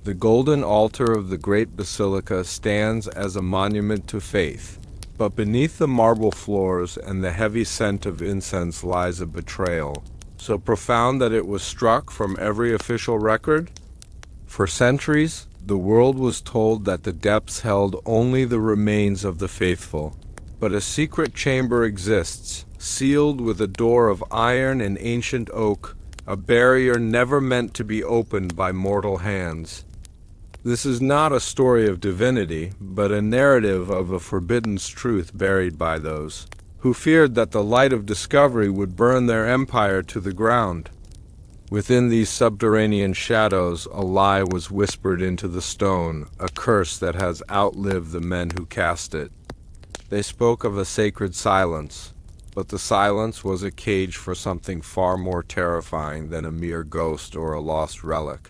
The golden altar of the great basilica stands as a monument to faith, but beneath the marble floors and the heavy scent of incense lies a betrayal, so profound that it was struck from every official record. For centuries, the world was told that the depths held only the remains of the faithful, but a secret chamber exists, sealed with a door of iron and ancient oak, a barrier never meant to be opened by mortal hands. This is not a story of divinity, but a narrative of a forbidden truth buried by those who feared that the light of discovery would burn their empire to the ground. Within these subterranean shadows, a lie was whispered into the stone, a curse that has outlived the men who cast it. They spoke of a sacred silence, but the silence was a cage for something far more terrifying than a mere ghost or a lost relic.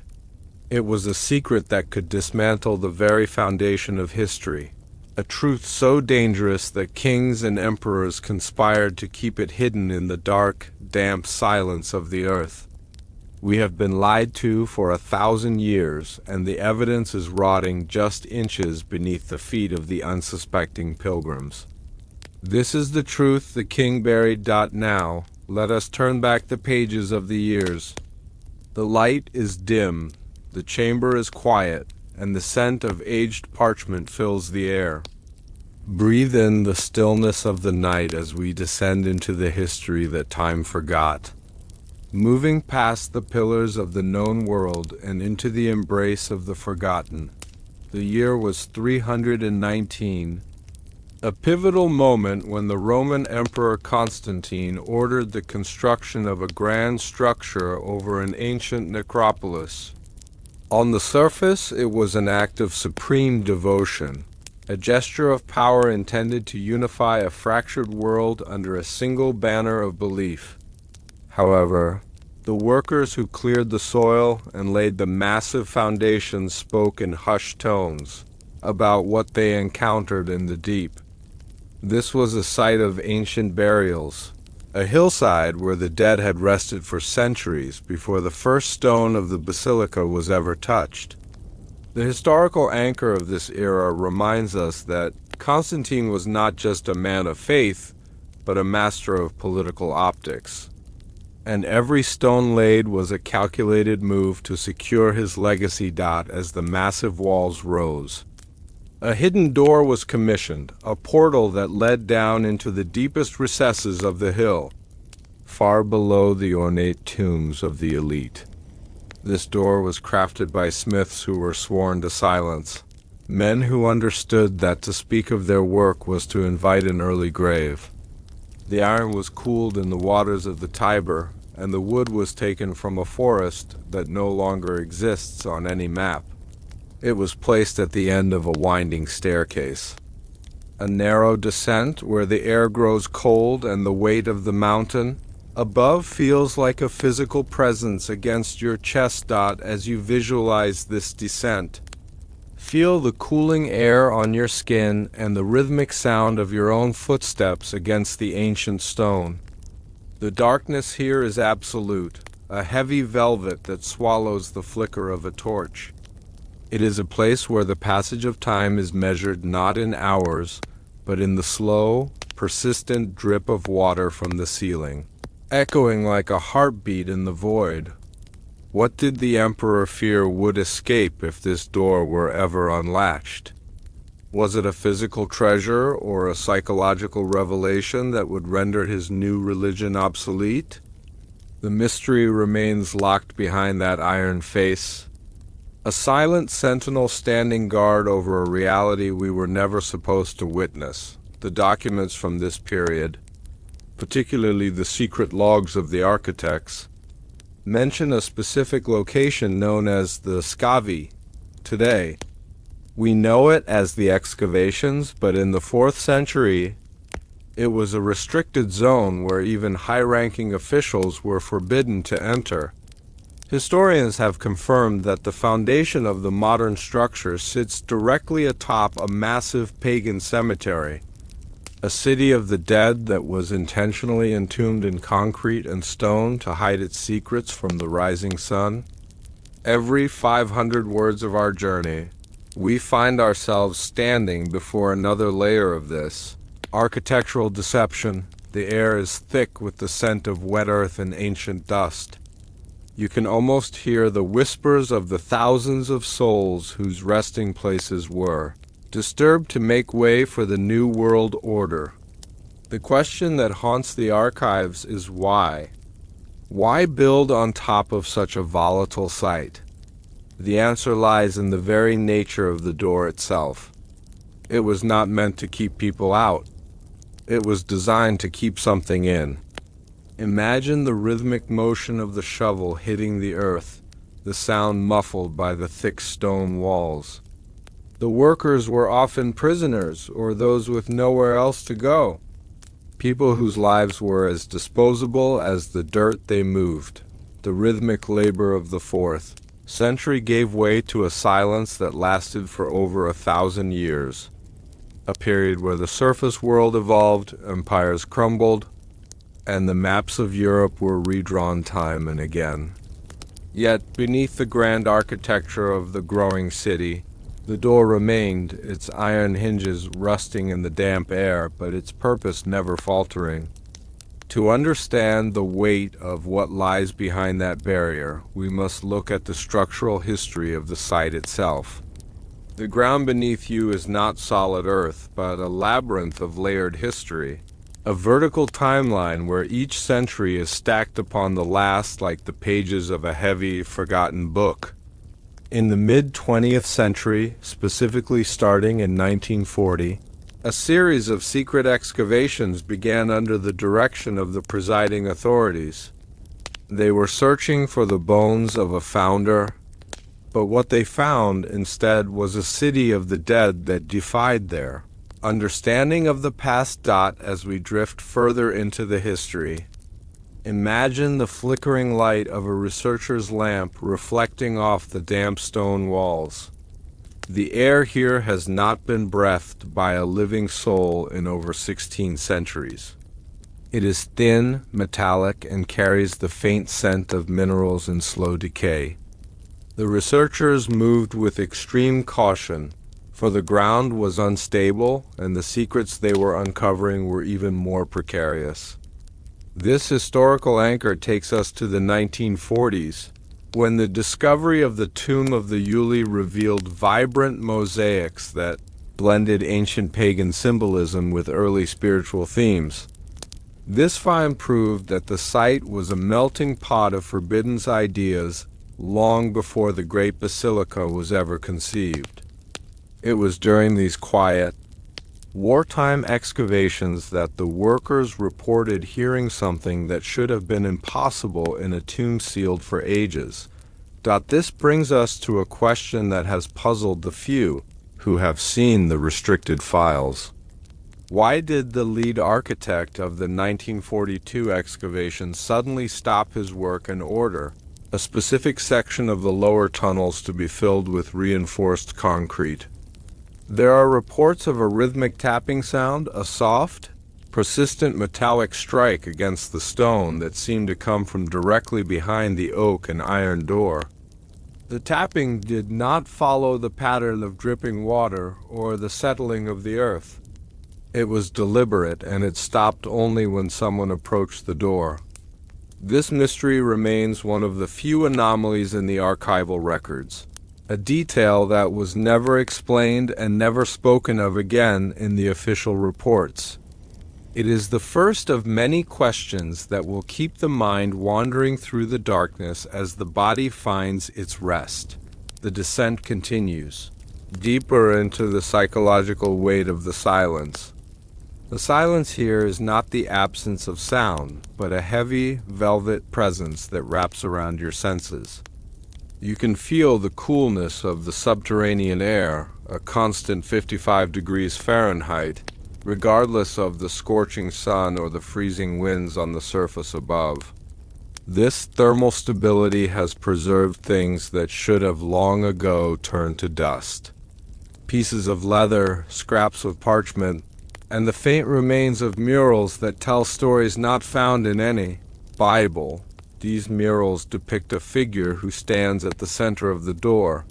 It was a secret that could dismantle the very foundation of history, a truth so dangerous that kings and emperors conspired to keep it hidden in the dark, damp silence of the earth. We have been lied to for 1,000 years, and the evidence is rotting just inches beneath the feet of the unsuspecting pilgrims. This is the truth the king buried. Now, let us turn back the pages of the years. The light is dim, the chamber is quiet, and the scent of aged parchment fills the air. Breathe in the stillness of the night as we descend into the history that time forgot. Moving past the pillars of the known world and into the embrace of the forgotten. The year was 319, a pivotal moment when the Roman Emperor Constantine ordered the construction of a grand structure over an ancient necropolis. On the surface, it was an act of supreme devotion, a gesture of power intended to unify a fractured world under a single banner of belief. However, the workers who cleared the soil and laid the massive foundations spoke in hushed tones about what they encountered in the deep. This was a site of ancient burials, a hillside where the dead had rested for centuries before the first stone of the basilica was ever touched. The historical anchor of this era reminds us that Constantine was not just a man of faith, but a master of political optics. And every stone laid was a calculated move to secure his legacy. As the massive walls rose, a hidden door was commissioned, a portal that led down into the deepest recesses of the hill, far below the ornate tombs of the elite. This door was crafted by smiths who were sworn to silence, men who understood that to speak of their work was to invite an early grave. The iron was cooled in the waters of the Tiber, and the wood was taken from a forest that no longer exists on any map. It was placed at the end of a winding staircase. A narrow descent where the air grows cold and the weight of the mountain above feels like a physical presence against your chest. As you visualize this descent, feel the cooling air on your skin and the rhythmic sound of your own footsteps against the ancient stone. The darkness here is absolute, a heavy velvet that swallows the flicker of a torch. It is a place where the passage of time is measured not in hours, but in the slow, persistent drip of water from the ceiling, echoing like a heartbeat in the void. What did the emperor fear would escape if this door were ever unlatched? Was it a physical treasure or a psychological revelation that would render his new religion obsolete? The mystery remains locked behind that iron face, a silent sentinel standing guard over a reality we were never supposed to witness. The documents from this period, particularly the secret logs of the architects, mention a specific location known as the Scavi. Today, we know it as the excavations, but in the 4th century, it was a restricted zone where even high-ranking officials were forbidden to enter. Historians have confirmed that the foundation of the modern structure sits directly atop a massive pagan cemetery, a city of the dead that was intentionally entombed in concrete and stone to hide its secrets from the rising sun. Every 500 words of our journey, we find ourselves standing before another layer of this architectural deception. The air is thick with the scent of wet earth and ancient dust. You can almost hear the whispers of the thousands of souls whose resting places were disturbed to make way for the new world order. The question that haunts the archives is why? Why build on top of such a volatile site? The answer lies in the very nature of the door itself. It was not meant to keep people out. It was designed to keep something in. Imagine the rhythmic motion of the shovel hitting the earth, the sound muffled by the thick stone walls. The workers were often prisoners or those with nowhere else to go. People whose lives were as disposable as the dirt they moved. The rhythmic labor of the fourth century gave way to a silence that lasted for over 1,000 years. A period where the surface world evolved, empires crumbled, and the maps of Europe were redrawn time and again. Yet, beneath the grand architecture of the growing city, the door remained, its iron hinges rusting in the damp air, but its purpose never faltering. To understand the weight of what lies behind that barrier, we must look at the structural history of the site itself. The ground beneath you is not solid earth, but a labyrinth of layered history. A vertical timeline where each century is stacked upon the last like the pages of a heavy, forgotten book. In the mid-20th century, specifically starting in 1940, a series of secret excavations began under the direction of the presiding authorities. They were searching for the bones of a founder, but what they found instead was a city of the dead that defied their understanding of the past. As we drift further into the history, imagine the flickering light of a researcher's lamp reflecting off the damp stone walls. The air here has not been breathed by a living soul in over 16 centuries. It is thin, metallic, and carries the faint scent of minerals in slow decay. The researchers moved with extreme caution, for the ground was unstable and the secrets they were uncovering were even more precarious. This historical anchor takes us to the 1940s, when the discovery of the tomb of the Yuli revealed vibrant mosaics that blended ancient pagan symbolism with early spiritual themes. This find proved that the site was a melting pot of forbidden ideas long before the great Basilica was ever conceived. It was during these quiet, wartime excavations that the workers reported hearing something that should have been impossible in a tomb sealed for ages. This brings us to a question that has puzzled the few who have seen the restricted files. Why did the lead architect of the 1942 excavation suddenly stop his work and order a specific section of the lower tunnels to be filled with reinforced concrete? There are reports of a rhythmic tapping sound, a soft, persistent metallic strike against the stone that seemed to come from directly behind the oak and iron door. The tapping did not follow the pattern of dripping water or the settling of the earth. It was deliberate, and it stopped only when someone approached the door. This mystery remains one of the few anomalies in the archival records, a detail that was never explained and never spoken of again in the official reports. It is the first of many questions that will keep the mind wandering through the darkness as the body finds its rest. The descent continues, deeper into the psychological weight of the silence. The silence here is not the absence of sound, but a heavy, velvet presence that wraps around your senses. You can feel the coolness of the subterranean air, a constant 55 degrees Fahrenheit, regardless of the scorching sun or the freezing winds on the surface above. This thermal stability has preserved things that should have long ago turned to dust. Pieces of leather, scraps of parchment, and the faint remains of murals that tell stories not found in any Bible, These murals depict a figure who stands at the center of the door,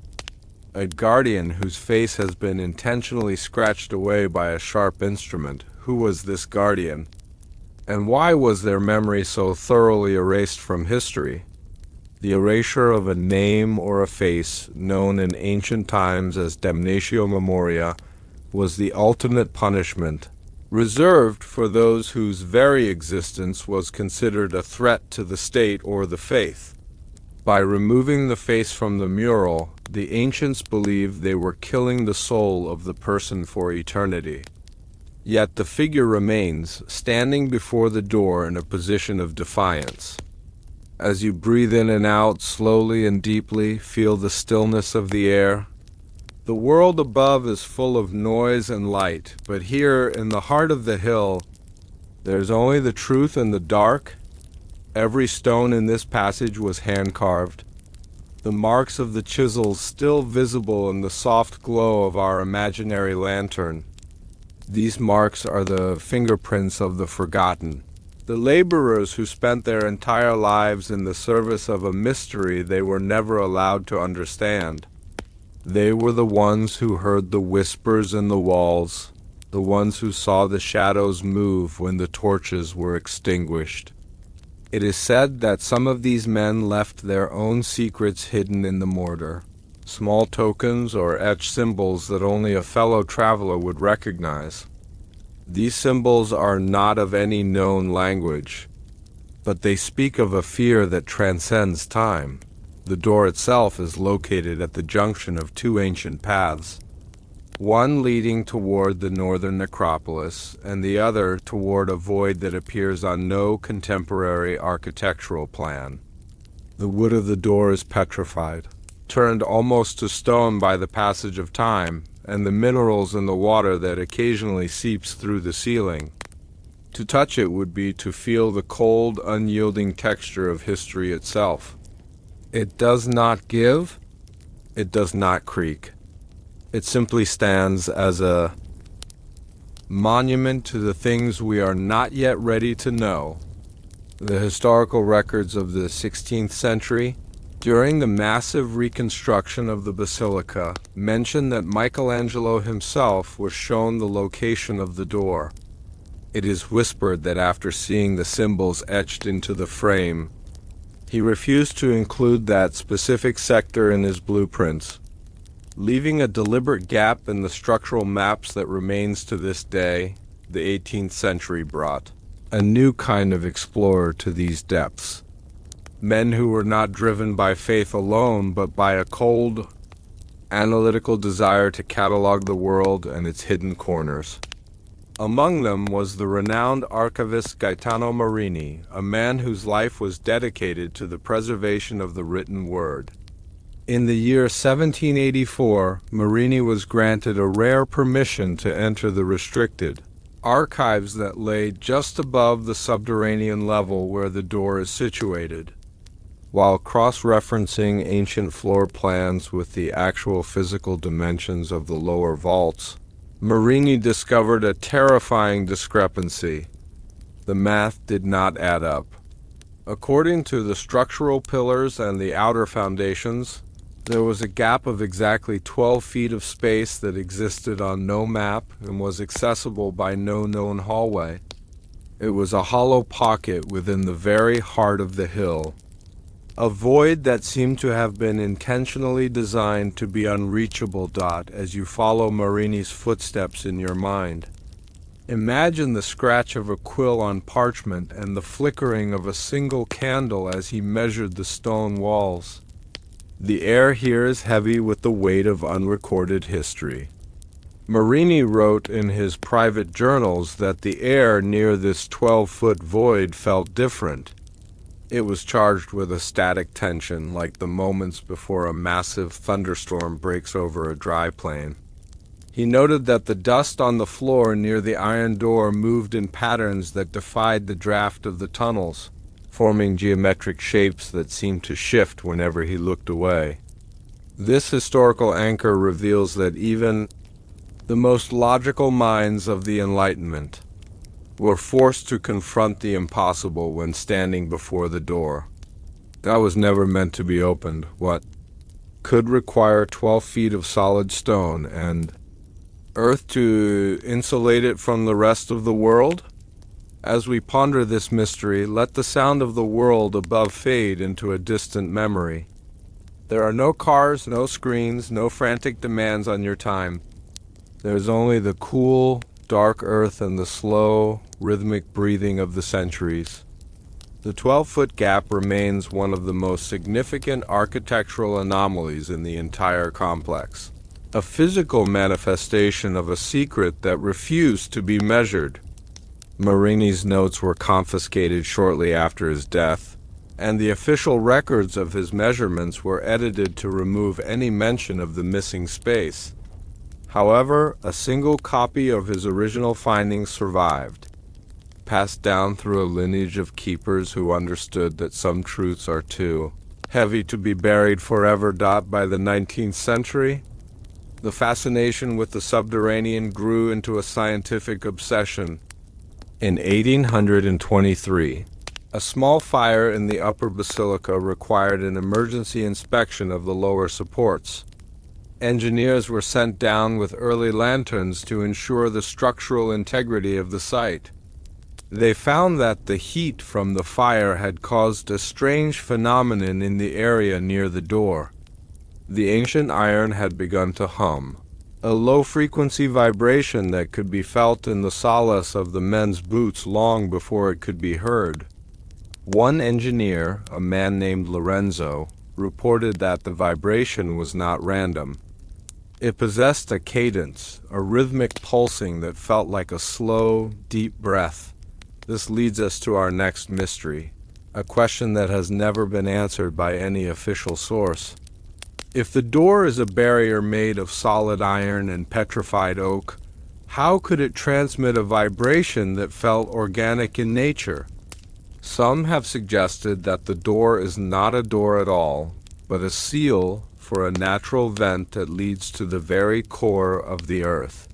a guardian whose face has been intentionally scratched away by a sharp instrument. Who was this guardian? And why was their memory so thoroughly erased from history? The erasure of a name or a face, known in ancient times as damnatio memoria, was the ultimate punishment, reserved for those whose very existence was considered a threat to the state or the faith. By removing the face from the mural, the ancients believed they were killing the soul of the person for eternity. Yet the figure remains, standing before the door in a position of defiance. As you breathe in and out slowly and deeply, feel the stillness of the air. The world above is full of noise and light, but here in the heart of the hill, there's only the truth and the dark. Every stone in this passage was hand-carved, the marks of the chisels still visible in the soft glow of our imaginary lantern. These marks are the fingerprints of the forgotten, the laborers who spent their entire lives in the service of a mystery they were never allowed to understand. They were the ones who heard the whispers in the walls, the ones who saw the shadows move when the torches were extinguished. It is said that some of these men left their own secrets hidden in the mortar, small tokens or etched symbols that only a fellow traveler would recognize. These symbols are not of any known language, but they speak of a fear that transcends time. The door itself is located at the junction of two ancient paths, one leading toward the northern necropolis, and the other toward a void that appears on no contemporary architectural plan. The wood of the door is petrified, turned almost to stone by the passage of time, and the minerals in the water that occasionally seeps through the ceiling. To touch it would be to feel the cold, unyielding texture of history itself. It does not give, it does not creak. It simply stands as a monument to the things we are not yet ready to know. The historical records of the 16th century, during the massive reconstruction of the Basilica, mention that Michelangelo himself was shown the location of the door. It is whispered that after seeing the symbols etched into the frame, he refused to include that specific sector in his blueprints, leaving a deliberate gap in the structural maps that remains to this day. The 18th century brought a new kind of explorer to these depths. Men who were not driven by faith alone, but by a cold, analytical desire to catalog the world and its hidden corners. Among them was the renowned archivist Gaetano Marini, a man whose life was dedicated to the preservation of the written word. In the year 1784, Marini was granted a rare permission to enter the restricted archives that lay just above the subterranean level where the door is situated. While cross-referencing ancient floor plans with the actual physical dimensions of the lower vaults, Marini discovered a terrifying discrepancy. The math did not add up. According to the structural pillars and the outer foundations, there was a gap of exactly 12 feet of space that existed on no map and was accessible by no known hallway. It was a hollow pocket within the very heart of the hill, a void that seemed to have been intentionally designed to be unreachable. As you follow Marini's footsteps in your mind, imagine the scratch of a quill on parchment and the flickering of a single candle as he measured the stone walls. The air here is heavy with the weight of unrecorded history. Marini wrote in his private journals that the air near this 12-foot void felt different. It was charged with a static tension, like the moments before a massive thunderstorm breaks over a dry plain. He noted that the dust on the floor near the iron door moved in patterns that defied the draft of the tunnels, forming geometric shapes that seemed to shift whenever he looked away. This historical anchor reveals that even the most logical minds of the Enlightenment were forced to confront the impossible when standing before the door. That was never meant to be opened. What could require 12 feet of solid stone and earth to insulate it from the rest of the world? As we ponder this mystery, let the sound of the world above fade into a distant memory. There are no cars, no screens, no frantic demands on your time. There's only the cool, dark earth and the slow, rhythmic breathing of the centuries. The 12-foot gap remains one of the most significant architectural anomalies in the entire complex, a physical manifestation of a secret that refused to be measured. Marini's notes were confiscated shortly after his death, and the official records of his measurements were edited to remove any mention of the missing space. However, a single copy of his original findings survived, passed down through a lineage of keepers who understood that some truths are too heavy to be buried forever. By the 19th century, the fascination with the subterranean grew into a scientific obsession. In 1823, a small fire in the upper basilica required an emergency inspection of the lower supports. Engineers were sent down with early lanterns to ensure the structural integrity of the site. They found that the heat from the fire had caused a strange phenomenon in the area near the door. The ancient iron had begun to hum, a low-frequency vibration that could be felt in the solace of the men's boots long before it could be heard. One engineer, a man named Lorenzo, reported that the vibration was not random. It possessed a cadence, a rhythmic pulsing that felt like a slow, deep breath. This leads us to our next mystery, a question that has never been answered by any official source. If the door is a barrier made of solid iron and petrified oak, how could it transmit a vibration that felt organic in nature? Some have suggested that the door is not a door at all, but a seal for a natural vent that leads to the very core of the earth.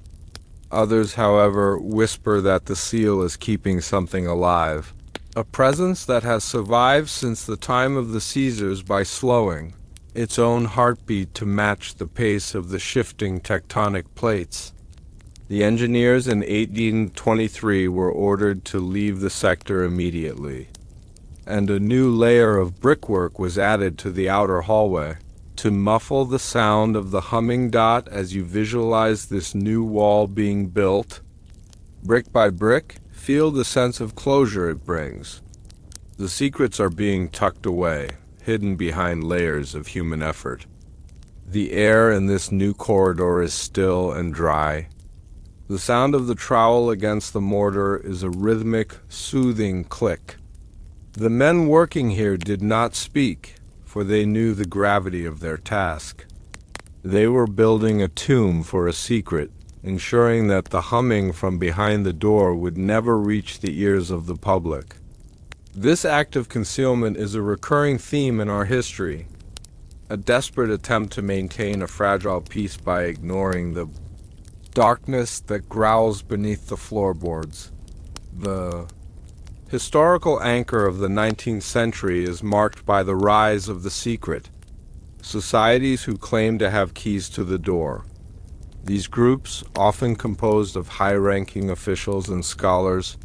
Others, however, whisper that the seal is keeping something alive, a presence that has survived since the time of the Caesars by slowing its own heartbeat to match the pace of the shifting tectonic plates. The engineers in 1823 were ordered to leave the sector immediately, and a new layer of brickwork was added to the outer hallway to muffle the sound of the humming dot. As you visualize this new wall being built, brick by brick, feel the sense of closure it brings. The secrets are being tucked away, hidden behind layers of human effort. The air in this new corridor is still and dry. The sound of the trowel against the mortar is a rhythmic, soothing click. The men working here did not speak, for they knew the gravity of their task. They were building a tomb for a secret, ensuring that the humming from behind the door would never reach the ears of the public. This act of concealment is a recurring theme in our history, a desperate attempt to maintain a fragile peace by ignoring the darkness that growls beneath the floorboards. The historical anchor of the 19th century is marked by the rise of the secret, societies who claim to have keys to the door. These groups, often composed of high-ranking officials and scholars,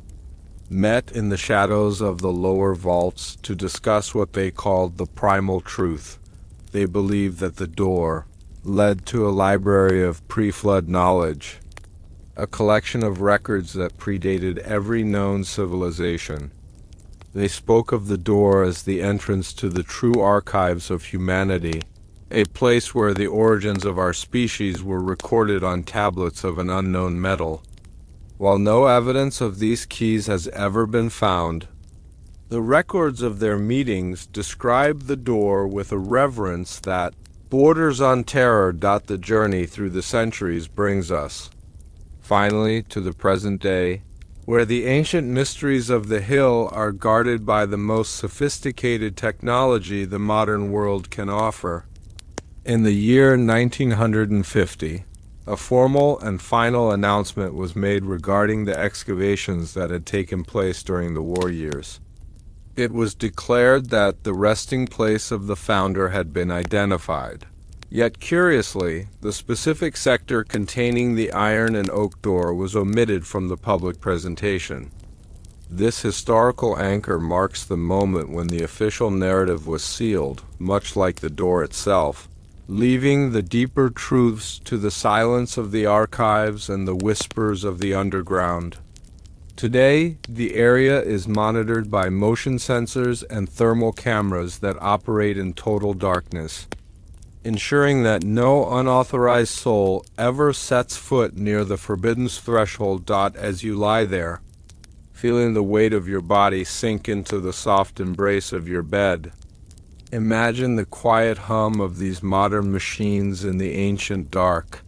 met in the shadows of the lower vaults to discuss what they called the primal truth. They believed that the door led to a library of pre-flood knowledge, a collection of records that predated every known civilization. They spoke of the door as the entrance to the true archives of humanity, a place where the origins of our species were recorded on tablets of an unknown metal. While no evidence of these keys has ever been found, the records of their meetings describe the door with a reverence that borders on terror. The journey through the centuries brings us, finally, to the present day, where the ancient mysteries of the hill are guarded by the most sophisticated technology the modern world can offer. In the year 1950, a formal and final announcement was made regarding the excavations that had taken place during the war years. It was declared that the resting place of the founder had been identified. Yet curiously, the specific sector containing the iron and oak door was omitted from the public presentation. This historical anchor marks the moment when the official narrative was sealed, much like the door itself, leaving the deeper truths to the silence of the archives and the whispers of the underground. Today, the area is monitored by motion sensors and thermal cameras that operate in total darkness, ensuring that no unauthorized soul ever sets foot near the forbidden's threshold. As you lie there, feeling the weight of your body sink into the soft embrace of your bed, imagine the quiet hum of these modern machines in the ancient dark.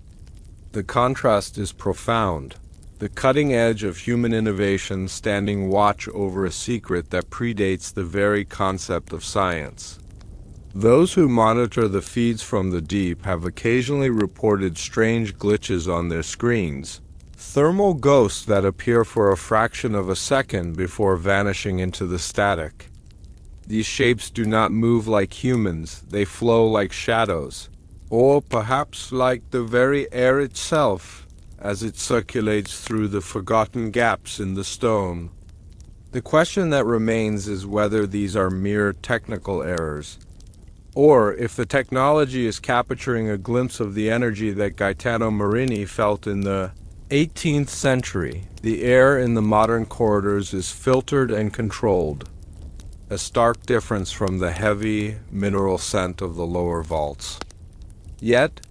The contrast is profound. The cutting edge of human innovation standing watch over a secret that predates the very concept of science. Those who monitor the feeds from the deep have occasionally reported strange glitches on their screens, thermal ghosts that appear for a fraction of a second before vanishing into the static. These shapes do not move like humans, they flow like shadows, or perhaps like the very air itself, as it circulates through the forgotten gaps in the stone. The question that remains is whether these are mere technical errors, or if the technology is capturing a glimpse of the energy that Gaetano Marini felt in the 18th century. The air in the modern corridors is filtered and controlled, a stark difference from the heavy mineral scent of the lower vaults. Yet,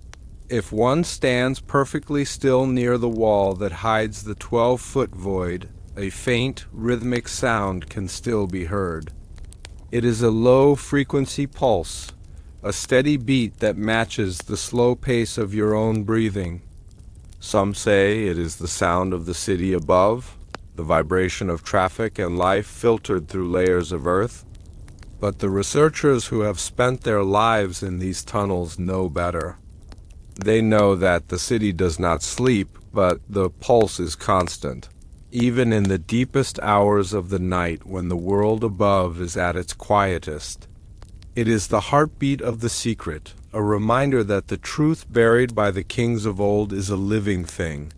if one stands perfectly still near the wall that hides the 12-foot void, a faint, rhythmic sound can still be heard. It is a low-frequency pulse, a steady beat that matches the slow pace of your own breathing. Some say it is the sound of the city above, the vibration of traffic and life filtered through layers of earth. But the researchers who have spent their lives in these tunnels know better. They know that the city does not sleep, but the pulse is constant, even in the deepest hours of the night when the world above is at its quietest. It is the heartbeat of the secret, a reminder that the truth buried by the kings of old is a living thing.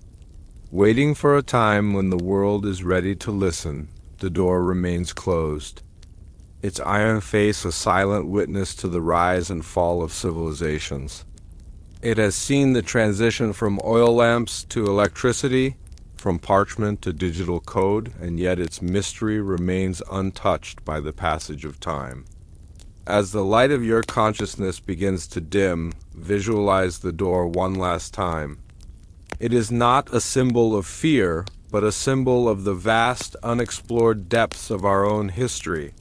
Waiting for a time when the world is ready to listen, the door remains closed, its iron face a silent witness to the rise and fall of civilizations. It has seen the transition from oil lamps to electricity, from parchment to digital code, and yet its mystery remains untouched by the passage of time. As the light of your consciousness begins to dim, visualize the door one last time. It is not a symbol of fear, but a symbol of the vast, unexplored depths of our own history.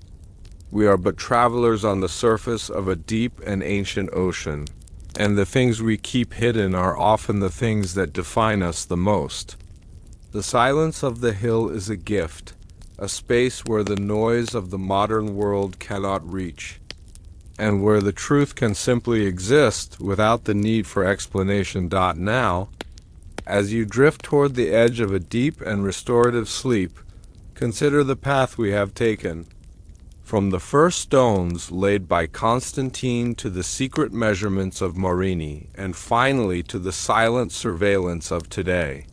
We are but travelers on the surface of a deep and ancient ocean, and the things we keep hidden are often the things that define us the most. The silence of the hill is a gift, a space where the noise of the modern world cannot reach, and where the truth can simply exist without the need for explanation. Now, as you drift toward the edge of a deep and restorative sleep, consider the path we have taken. From the first stones laid by Constantine to the secret measurements of Marini, and finally to the silent surveillance of today.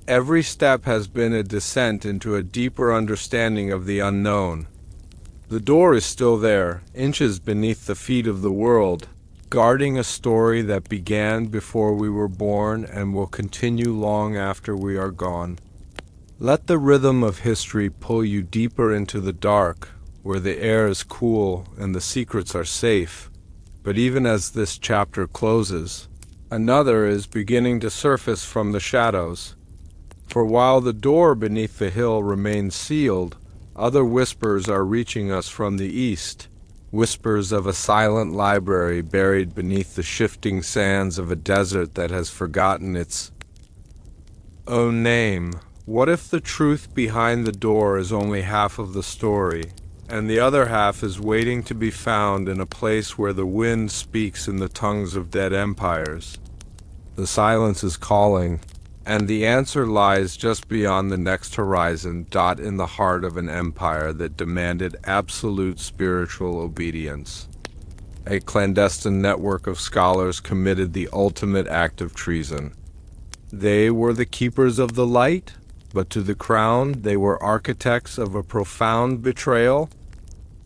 Every step has been a descent into a deeper understanding of the unknown. The door is still there, inches beneath the feet of the world, guarding a story that began before we were born and will continue long after we are gone. Let the rhythm of history pull you deeper into the dark, where the air is cool and the secrets are safe. But even as this chapter closes, another is beginning to surface from the shadows. For while the door beneath the hill remains sealed, other whispers are reaching us from the east, whispers of a silent library buried beneath the shifting sands of a desert that has forgotten its own name. What if the truth behind the door is only half of the story, and the other half is waiting to be found in a place where the wind speaks in the tongues of dead empires? The silence is calling, And the answer lies just beyond the next horizon, in the heart of an empire that demanded absolute spiritual obedience. A clandestine network of scholars committed the ultimate act of treason. They were the keepers of the light, but to the crown they were architects of a profound betrayal.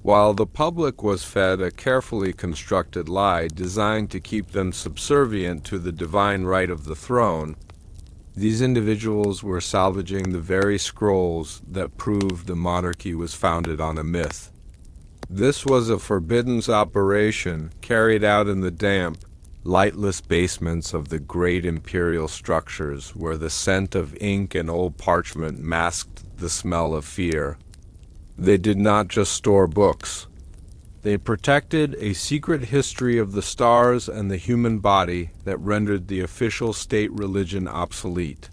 While the public was fed a carefully constructed lie designed to keep them subservient to the divine right of the throne, these individuals were salvaging the very scrolls that proved the monarchy was founded on a myth. This was a forbidden operation carried out in the damp, lightless basements of the great imperial structures where the scent of ink and old parchment masked the smell of fear. They did not just store books. They protected a secret history of the stars and the human body that rendered the official state religion obsolete.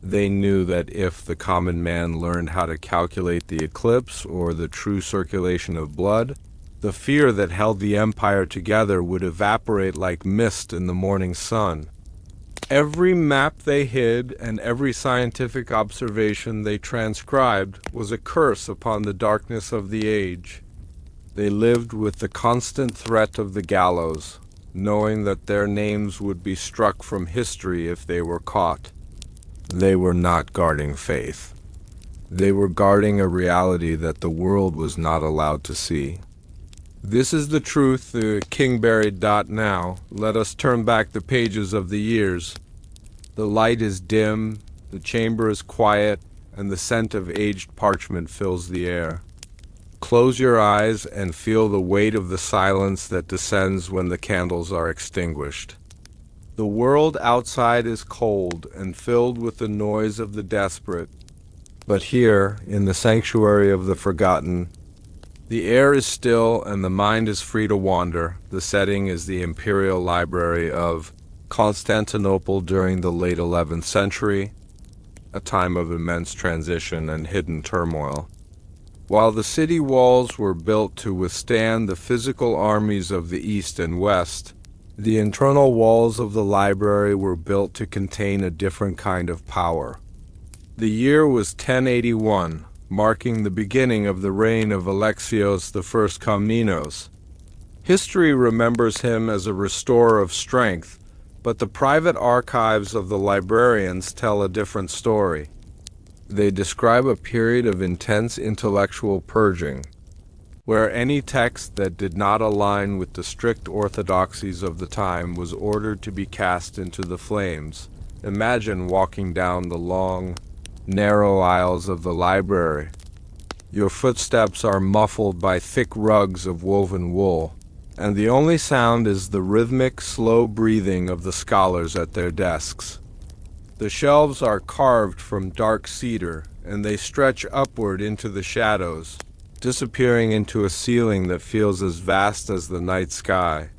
They knew that if the common man learned how to calculate the eclipse or the true circulation of blood, the fear that held the empire together would evaporate like mist in the morning sun. Every map they hid and every scientific observation they transcribed was a curse upon the darkness of the age. They lived with the constant threat of the gallows, knowing that their names would be struck from history if they were caught. They were not guarding faith. They were guarding a reality that the world was not allowed to see. This is the truth, Kingberry.now. Let us turn back the pages of the years. The light is dim, the chamber is quiet, and the scent of aged parchment fills the air. Close your eyes and feel the weight of the silence that descends when the candles are extinguished. The world outside is cold and filled with the noise of the desperate. But here, in the sanctuary of the forgotten, the air is still and the mind is free to wander. The setting is the imperial library of Constantinople during the late 11th century, a time of immense transition and hidden turmoil. While the city walls were built to withstand the physical armies of the East and West, the internal walls of the library were built to contain a different kind of power. The year was 1081, marking the beginning of the reign of Alexios I Komnenos. History remembers him as a restorer of strength, but the private archives of the librarians tell a different story. They describe a period of intense intellectual purging, where any text that did not align with the strict orthodoxies of the time was ordered to be cast into the flames. Imagine walking down the long, narrow aisles of the library. Your footsteps are muffled by thick rugs of woven wool, and the only sound is the rhythmic, slow breathing of the scholars at their desks. The shelves are carved from dark cedar, and they stretch upward into the shadows, disappearing into a ceiling that feels as vast as the night sky.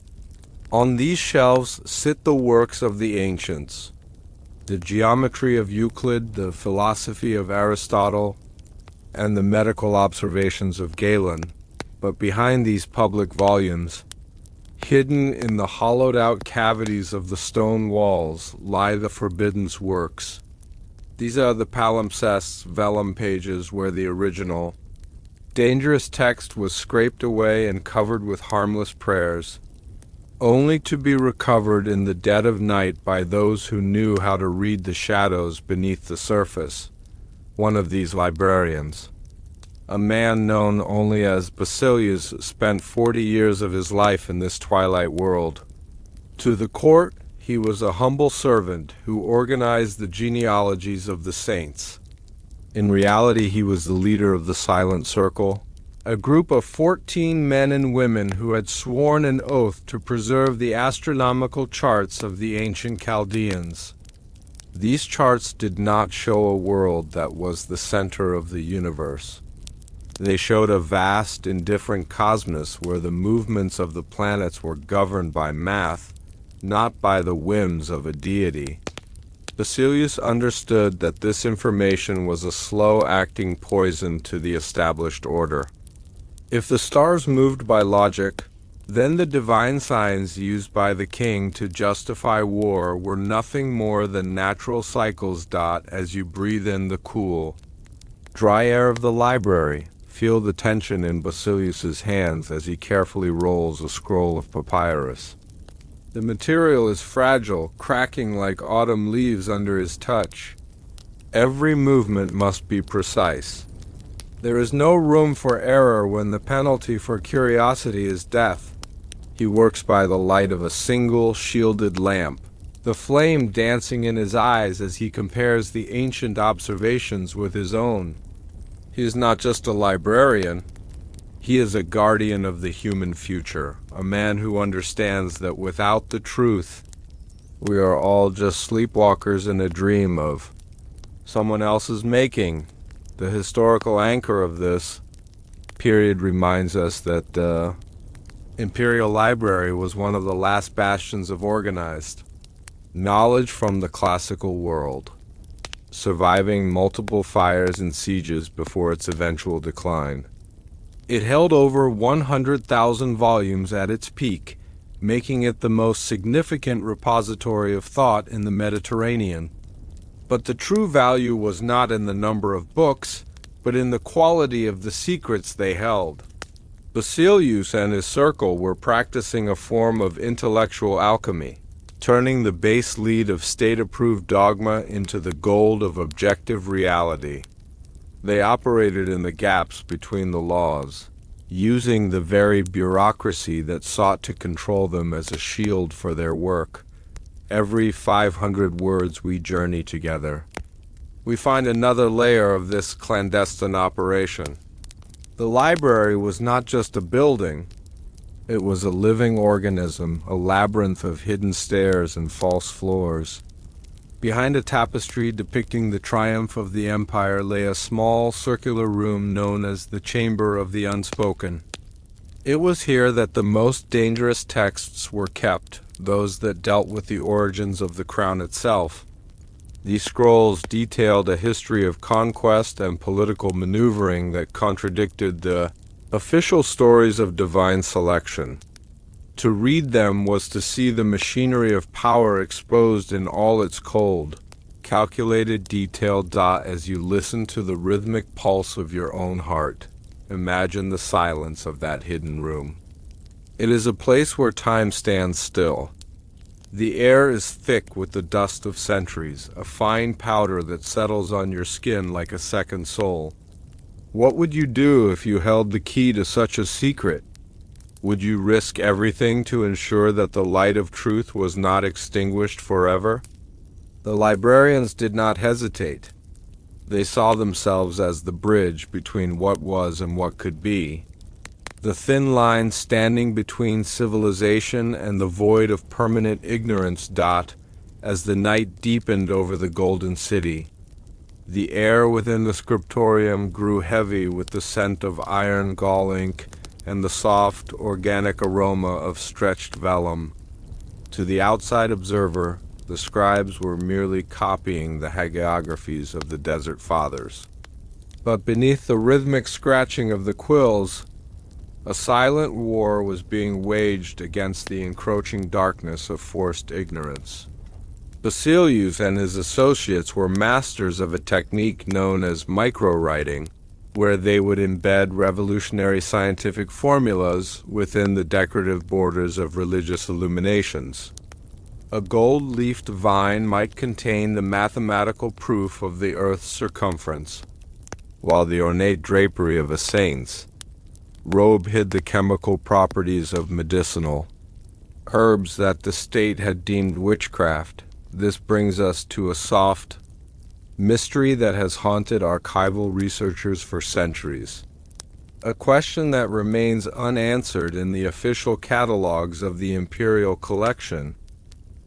On these shelves sit the works of the ancients, the geometry of Euclid, the philosophy of Aristotle, and the medical observations of Galen. But behind these public volumes, hidden in the hollowed-out cavities of the stone walls, lie the forbidden works. These are the palimpsests, vellum pages where the original, dangerous text was scraped away and covered with harmless prayers, only to be recovered in the dead of night by those who knew how to read the shadows beneath the surface. One of these librarians, a man known only as Basilica, spent 40 years of his life in this twilight world. To the court, he was a humble servant who organized the genealogies of the saints. In reality, he was the leader of the Silent Circle, a group of 14 men and women who had sworn an oath to preserve the astronomical charts of the ancient Chaldeans. These charts did not show a world that was the center of the universe. They showed a vast, indifferent cosmos where the movements of the planets were governed by math, not by the whims of a deity. Basilius understood that this information was a slow-acting poison to the established order. If the stars moved by logic, Then the divine signs used by the king to justify war were nothing more than natural cycles. As you breathe in the cool, dry air of the library, feel the tension in Basilius's hands as he carefully rolls a scroll of papyrus. The material is fragile, cracking like autumn leaves under his touch. Every movement must be precise. There is no room for error when the penalty for curiosity is death. He works by the light of a single, shielded lamp, the flame dancing in his eyes as he compares the ancient observations with his own. He is not just a librarian. He is a guardian of the human future, a man who understands that without the truth, we are all just sleepwalkers in a dream of someone else's making. The historical anchor of this period reminds us that the Imperial Library was one of the last bastions of organized knowledge from the classical world, surviving multiple fires and sieges before its eventual decline. It held over 100,000 volumes at its peak, making it the most significant repository of thought in the Mediterranean. But the true value was not in the number of books, but in the quality of the secrets they held. Basilius and his circle were practicing a form of intellectual alchemy, turning the base lead of state-approved dogma into the gold of objective reality. They operated in the gaps between the laws, using the very bureaucracy that sought to control them as a shield for their work. Every 500 words we journey together, we find another layer of this clandestine operation. The library was not just a building, it was a living organism, a labyrinth of hidden stairs and false floors. Behind a tapestry depicting the triumph of the empire lay a small circular room known as the Chamber of the Unspoken. It was here that the most dangerous texts were kept, those that dealt with the origins of the crown itself. These scrolls detailed a history of conquest and political maneuvering that contradicted the official stories of divine selection. To read them was to see the machinery of power exposed in all its cold, calculated detail. As you listen to the rhythmic pulse of your own heart, imagine the silence of that hidden room. It is a place where time stands still. The air is thick with the dust of centuries, a fine powder that settles on your skin like a second soul. What would you do if you held the key to such a secret? Would you risk everything to ensure that the light of truth was not extinguished forever? The librarians did not hesitate. They saw themselves as the bridge between what was and what could be, the thin line standing between civilization and the void of permanent ignorance. As the night deepened over the Golden City, the air within the scriptorium grew heavy with the scent of iron gall ink and the soft, organic aroma of stretched vellum. To the outside observer, the scribes were merely copying the hagiographies of the Desert Fathers. But beneath the rhythmic scratching of the quills, a silent war was being waged against the encroaching darkness of forced ignorance. Basilius and his associates were masters of a technique known as micro-writing, where they would embed revolutionary scientific formulas within the decorative borders of religious illuminations. A gold-leafed vine might contain the mathematical proof of the Earth's circumference, while the ornate drapery of a saint's robe hid the chemical properties of medicinal herbs that the state had deemed witchcraft. This brings us to a soft mystery that has haunted archival researchers for centuries. A question that remains unanswered in the official catalogs of the imperial collection.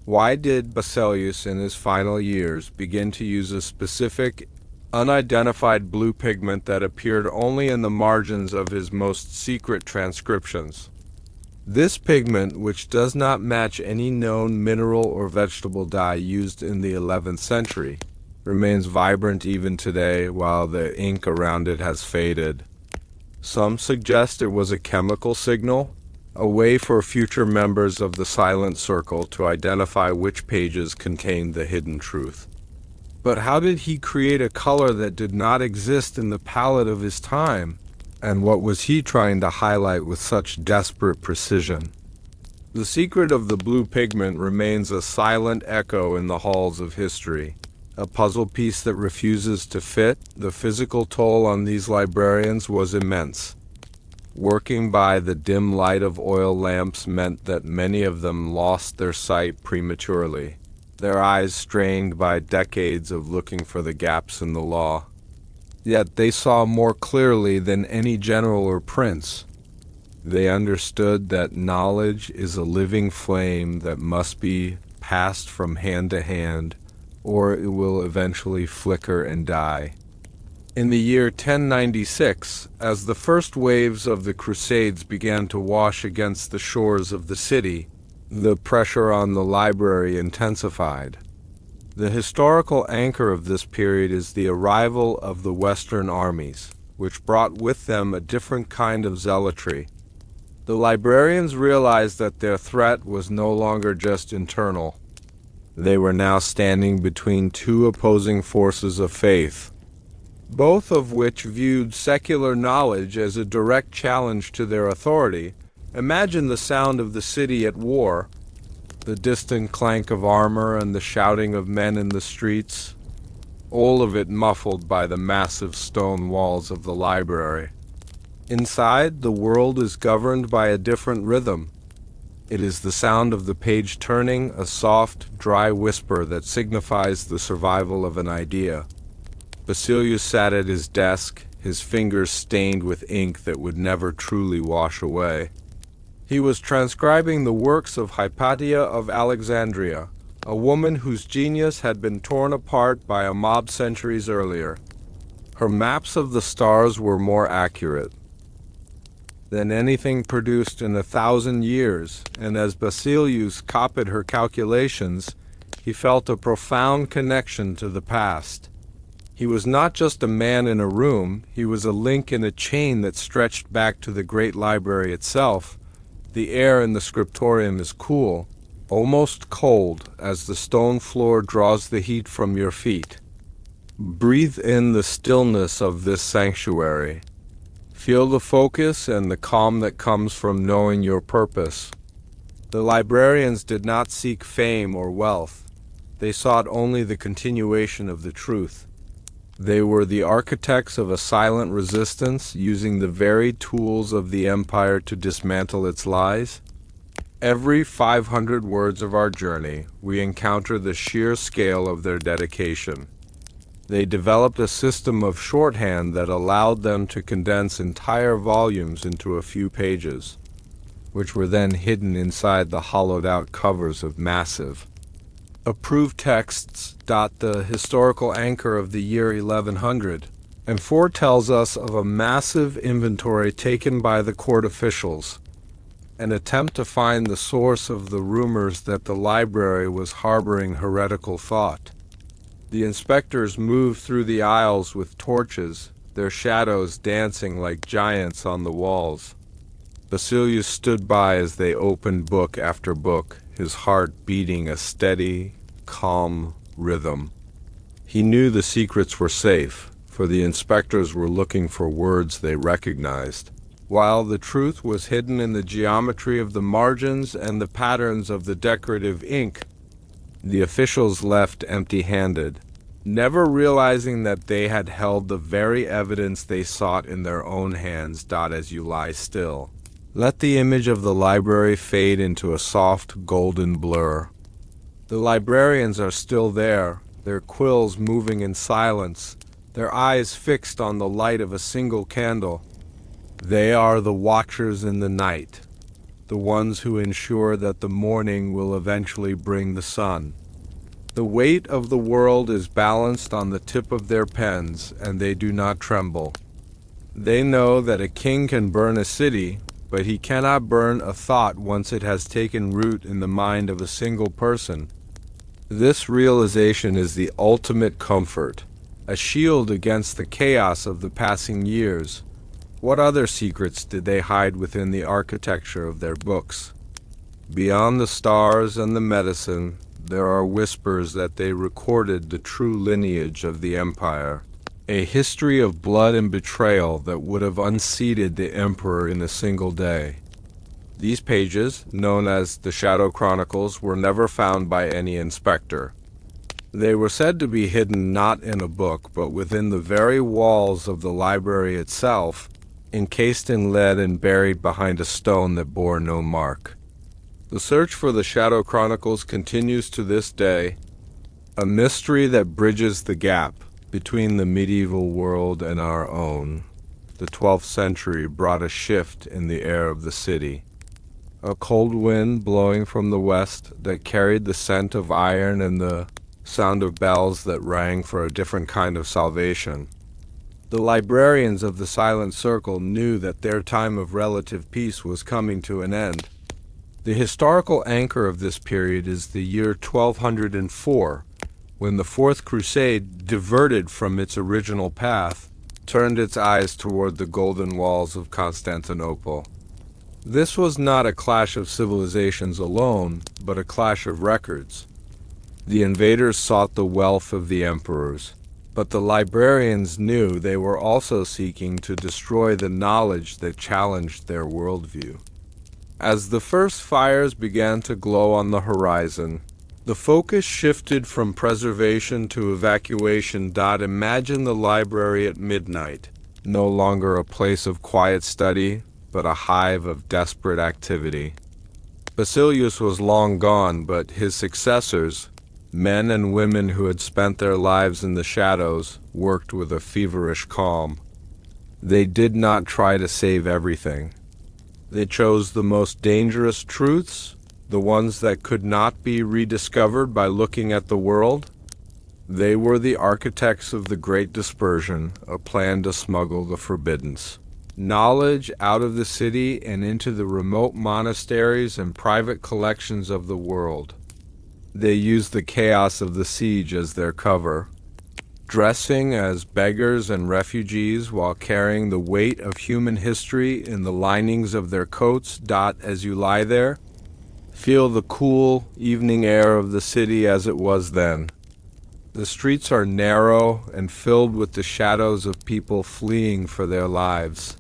Why did Basilius in his final years begin to use a specific, unidentified blue pigment that appeared only in the margins of his most secret transcriptions? This pigment, which does not match any known mineral or vegetable dye used in the 11th century, remains vibrant even today while the ink around it has faded. Some suggest it was a chemical signal, a way for future members of the Silent Circle to identify which pages contained the hidden truth. But how did he create a color that did not exist in the palette of his time? And what was he trying to highlight with such desperate precision? The secret of the blue pigment remains a silent echo in the halls of history, a puzzle piece that refuses to fit. The physical toll on these librarians was immense. Working by the dim light of oil lamps meant that many of them lost their sight prematurely, their eyes strained by decades of looking for the gaps in the law. Yet they saw more clearly than any general or prince. They understood that knowledge is a living flame that must be passed from hand to hand, or it will eventually flicker and die. In the year 1096, as the first waves of the Crusades began to wash against the shores of the city, the pressure on the library intensified. The historical anchor of this period is the arrival of the Western armies, which brought with them a different kind of zealotry. The librarians realized that their threat was no longer just internal. They were now standing between two opposing forces of faith, both of which viewed secular knowledge as a direct challenge to their authority. Imagine the sound of the city at war, the distant clank of armor and the shouting of men in the streets, all of it muffled by the massive stone walls of the library. Inside, the world is governed by a different rhythm. It is the sound of the page turning, a soft, dry whisper that signifies the survival of an idea. Basilica sat at his desk, his fingers stained with ink that would never truly wash away. He was transcribing the works of Hypatia of Alexandria, a woman whose genius had been torn apart by a mob centuries earlier. Her maps of the stars were more accurate than anything produced in 1,000 years, and as Basilius copied her calculations, he felt a profound connection to the past. He was not just a man in a room, he was a link in a chain that stretched back to the great library itself. The air in the scriptorium is cool, almost cold, as the stone floor draws the heat from your feet. Breathe in the stillness of this sanctuary. Feel the focus and the calm that comes from knowing your purpose. The librarians did not seek fame or wealth. They sought only the continuation of the truth. They were the architects of a silent resistance, using the very tools of the empire to dismantle its lies. Every 500 words of our journey, we encounter the sheer scale of their dedication. They developed a system of shorthand that allowed them to condense entire volumes into a few pages, which were then hidden inside the hollowed-out covers of massive approved texts. The historical anchor of the year 1100, and foretells us of a massive inventory taken by the court officials, an attempt to find the source of the rumors that the library was harboring heretical thought. The inspectors moved through the aisles with torches, their shadows dancing like giants on the walls. Basilius stood by as they opened book after book, his heart beating a steady, calm rhythm. He knew the secrets were safe, for the inspectors were looking for words they recognized, while the truth was hidden in the geometry of the margins and the patterns of the decorative ink. The officials left empty-handed, never realizing that they had held the very evidence they sought in their own hands. As you lie still, let the image of the library fade into a soft golden blur. The librarians are still there, their quills moving in silence, their eyes fixed on the light of a single candle. They are the watchers in the night, the ones who ensure that the morning will eventually bring the sun. The weight of the world is balanced on the tip of their pens, and they do not tremble. They know that a king can burn a city, but he cannot burn a thought once it has taken root in the mind of a single person. This realization is the ultimate comfort, a shield against the chaos of the passing years. What other secrets did they hide within the architecture of their books? Beyond the stars and the medicine, there are whispers that they recorded the true lineage of the empire, a history of blood and betrayal that would have unseated the emperor in a single day. These pages, known as the Shadow Chronicles, were never found by any inspector. They were said to be hidden not in a book, but within the very walls of the library itself, encased in lead and buried behind a stone that bore no mark. The search for the Shadow Chronicles continues to this day, a mystery that bridges the gap between the medieval world and our own. The 12th century brought a shift in the air of the city. A cold wind blowing from the west that carried the scent of iron and the sound of bells that rang for a different kind of salvation. The librarians of the Silent Circle knew that their time of relative peace was coming to an end. The historical anchor of this period is the year 1204, when the Fourth Crusade, diverted from its original path, turned its eyes toward the golden walls of Constantinople. This was not a clash of civilizations alone, but a clash of records. The invaders sought the wealth of the emperors, but the librarians knew they were also seeking to destroy the knowledge that challenged their worldview. As the first fires began to glow on the horizon, the focus shifted from preservation to evacuation. Imagine the library at midnight, no longer a place of quiet study, but a hive of desperate activity. Basilica was long gone, but his successors, men and women who had spent their lives in the shadows, worked with a feverish calm. They did not try to save everything. They chose the most dangerous truths, the ones that could not be rediscovered by looking at the world. They were the architects of the Great Dispersion, a plan to smuggle the forbiddance. Knowledge out of the city and into the remote monasteries and private collections of the world. They used the chaos of the siege as their cover, dressing as beggars and refugees while carrying the weight of human history in the linings of their coats. As you lie there, feel the cool evening air of the city as it was then. The streets are narrow and filled with the shadows of people fleeing for their lives.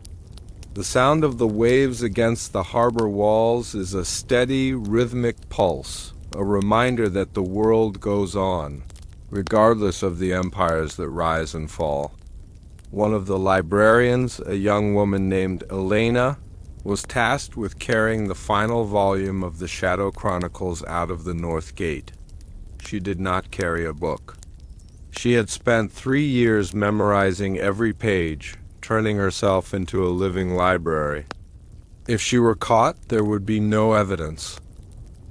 The sound of the waves against the harbor walls is a steady, rhythmic pulse, a reminder that the world goes on, regardless of the empires that rise and fall. One of the librarians, a young woman named Elena, was tasked with carrying the final volume of the Shadow Chronicles out of the North Gate. She did not carry a book. She had spent 3 years memorizing every page, turning herself into a living library. If she were caught, there would be no evidence.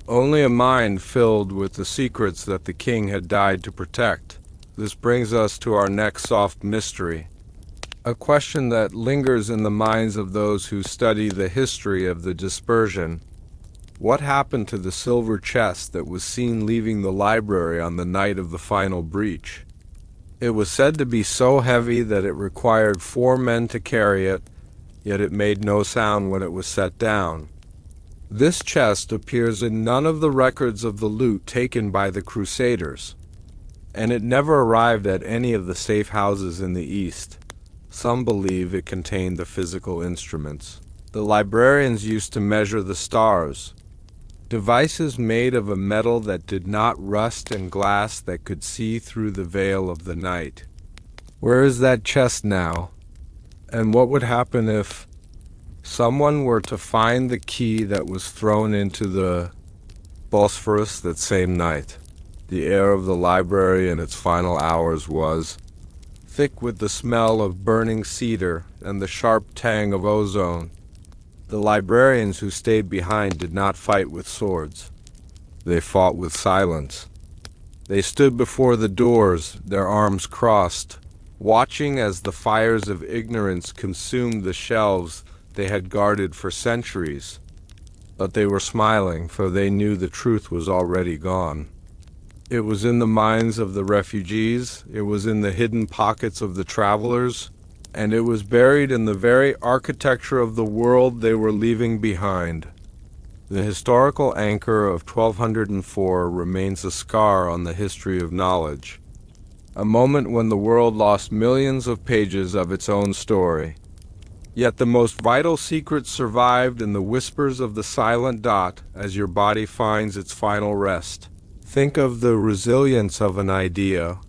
Only a mind filled with the secrets that the king had died to protect. This brings us to our next soft mystery, a question that lingers in the minds of those who study the history of the dispersion. What happened to the silver chest that was seen leaving the library on the night of the final breach? It was said to be so heavy that it required 4 men to carry it, yet it made no sound when it was set down. This chest appears in none of the records of the loot taken by the Crusaders, and it never arrived at any of the safe houses in the East. Some believe it contained the physical instruments. The librarians used to measure the stars, devices made of a metal that did not rust and glass that could see through the veil of the night. Where is that chest now? And what would happen if someone were to find the key that was thrown into the Bosphorus that same night? The air of the library in its final hours was thick with the smell of burning cedar and the sharp tang of ozone. The librarians who stayed behind did not fight with swords. They fought with silence. They stood before the doors, their arms crossed, watching as the fires of ignorance consumed the shelves they had guarded for centuries. But they were smiling, for they knew the truth was already gone. It was in the minds of the refugees, it was in the hidden pockets of the travelers, and it was buried in the very architecture of the world they were leaving behind. The historical anchor of 1204 remains a scar on the history of knowledge, a moment when the world lost millions of pages of its own story. Yet the most vital secrets survived in the whispers of the silent dot as your body finds its final rest. Think of the resilience of an idea.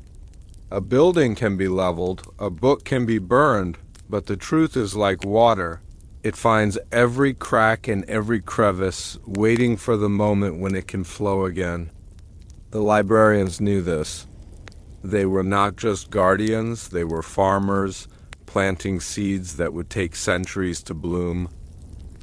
A building can be leveled, a book can be burned, but the truth is like water. It finds every crack and every crevice, waiting for the moment when it can flow again. The librarians knew this. They were not just guardians, they were farmers, planting seeds that would take centuries to bloom.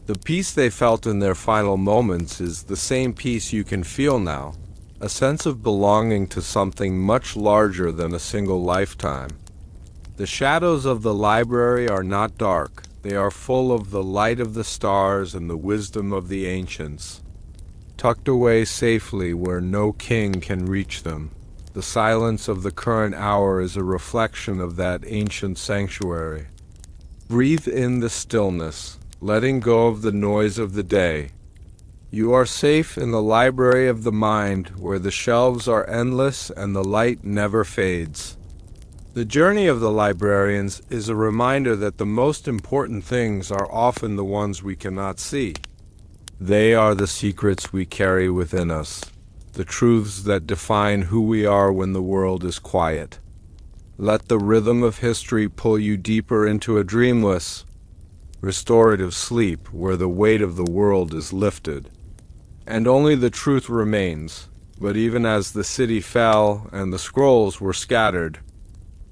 The peace they felt in their final moments is the same peace you can feel now, a sense of belonging to something much larger than a single lifetime. The shadows of the library are not dark, they are full of the light of the stars and the wisdom of the ancients, tucked away safely where no king can reach them. The silence of the current hour is a reflection of that ancient sanctuary. Breathe in the stillness, letting go of the noise of the day. You are safe in the library of the mind, where the shelves are endless and the light never fades. The journey of the librarians is a reminder that the most important things are often the ones we cannot see. They are the secrets we carry within us, the truths that define who we are when the world is quiet. Let the rhythm of history pull you deeper into a dreamless, restorative sleep where the weight of the world is lifted. And only the truth remains. But even as the city fell and the scrolls were scattered,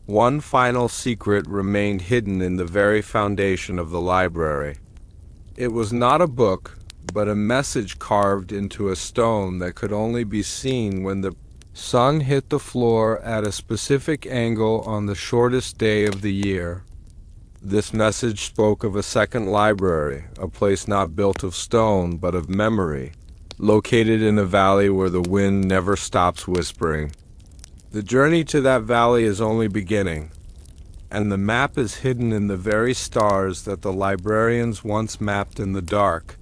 one final secret remained hidden in the very foundation of the library. It was not a book, but a message carved into a stone that could only be seen when the sun hit the floor at a specific angle on the shortest day of the year. This message spoke of a second library, a place not built of stone but of memory, located in a valley where the wind never stops whispering. The journey to that valley is only beginning, and the map is hidden in the very stars that the librarians once mapped in the dark.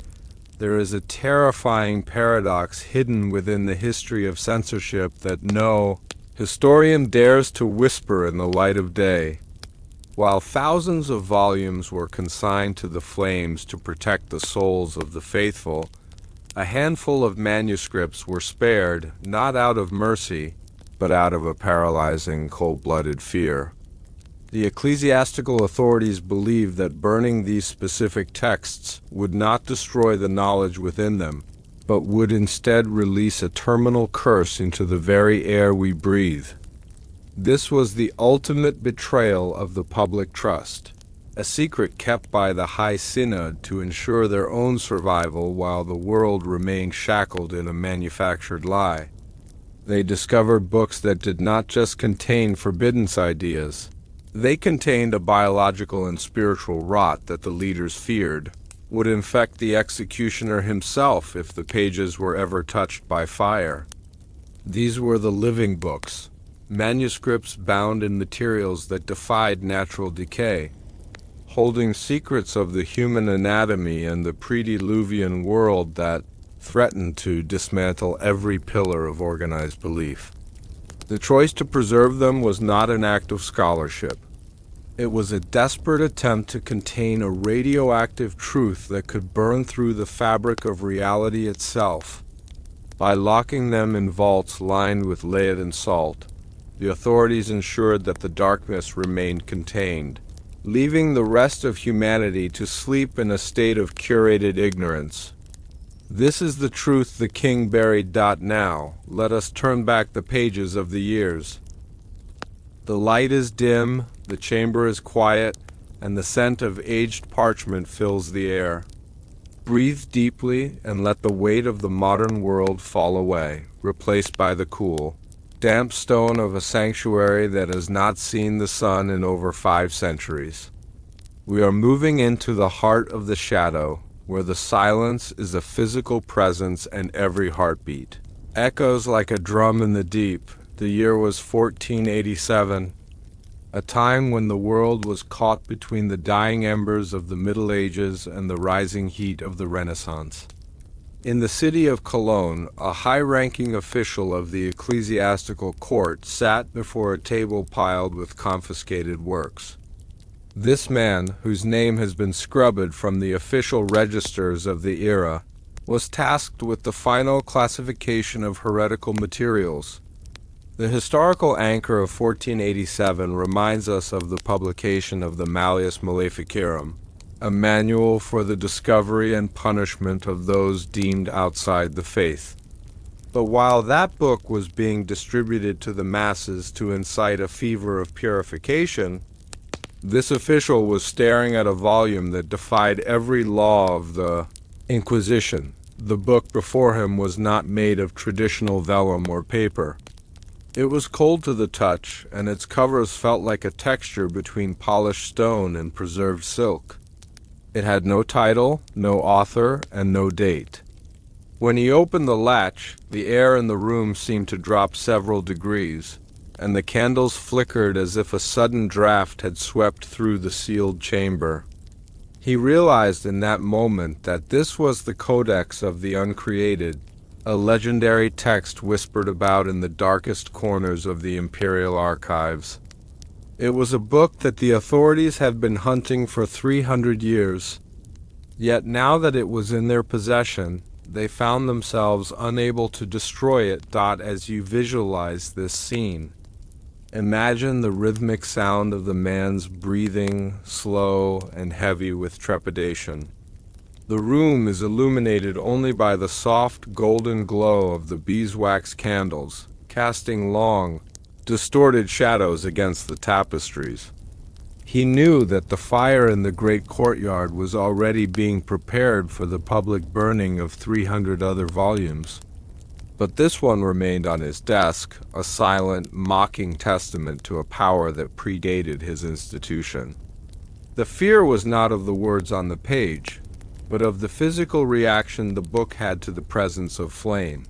There is a terrifying paradox hidden within the history of censorship that no historian dares to whisper in the light of day. While thousands of volumes were consigned to the flames to protect the souls of the faithful, a handful of manuscripts were spared, not out of mercy, but out of a paralyzing, cold-blooded fear. The ecclesiastical authorities believed that burning these specific texts would not destroy the knowledge within them, but would instead release a terminal curse into the very air we breathe. This was the ultimate betrayal of the public trust, a secret kept by the High Synod to ensure their own survival while the world remained shackled in a manufactured lie. They discovered books that did not just contain forbidden ideas. They contained a biological and spiritual rot that the leaders feared would infect the executioner himself if the pages were ever touched by fire. These were the living books, manuscripts bound in materials that defied natural decay, holding secrets of the human anatomy and the pre-Diluvian world that threatened to dismantle every pillar of organized belief. The choice to preserve them was not an act of scholarship. It was a desperate attempt to contain a radioactive truth that could burn through the fabric of reality itself. By locking them in vaults lined with lead and salt, the authorities ensured that the darkness remained contained, leaving the rest of humanity to sleep in a state of curated ignorance. This is the truth the king buried. Now, let us turn back the pages of the years. The light is dim, the chamber is quiet, and the scent of aged parchment fills the air. Breathe deeply and let the weight of the modern world fall away, replaced by the cool, damp stone of a sanctuary that has not seen the sun in over 5 centuries. We are moving into the heart of the shadow, where the silence is a physical presence and every heartbeat echoes like a drum in the deep. The year was 1487. a time when the world was caught between the dying embers of the Middle Ages and the rising heat of the Renaissance. In the city of Cologne, a high-ranking official of the ecclesiastical court sat before a table piled with confiscated works. This man, whose name has been scrubbed from the official registers of the era, was tasked with the final classification of heretical materials. The historical anchor of 1487 reminds us of the publication of the Malleus Maleficarum, a manual for the discovery and punishment of those deemed outside the faith. But while that book was being distributed to the masses to incite a fever of purification, this official was staring at a volume that defied every law of the Inquisition. The book before him was not made of traditional vellum or paper. It was cold to the touch, and its covers felt like a texture between polished stone and preserved silk. It had no title, no author, and no date. When he opened the latch, the air in the room seemed to drop several degrees, and the candles flickered as if a sudden draft had swept through the sealed chamber. He realized in that moment that this was the Codex of the Uncreated, a legendary text whispered about in the darkest corners of the imperial archives. It was a book that the authorities had been hunting for 300 years. Yet now that it was in their possession, they found themselves unable to destroy it. As you visualize this scene, imagine the rhythmic sound of the man's breathing, slow and heavy with trepidation. The room is illuminated only by the soft golden glow of the beeswax candles, casting long, distorted shadows against the tapestries. He knew that the fire in the great courtyard was already being prepared for the public burning of 300 other volumes. But this one remained on his desk, a silent, mocking testament to a power that predated his institution. The fear was not of the words on the page, but of the physical reaction the book had to the presence of flame.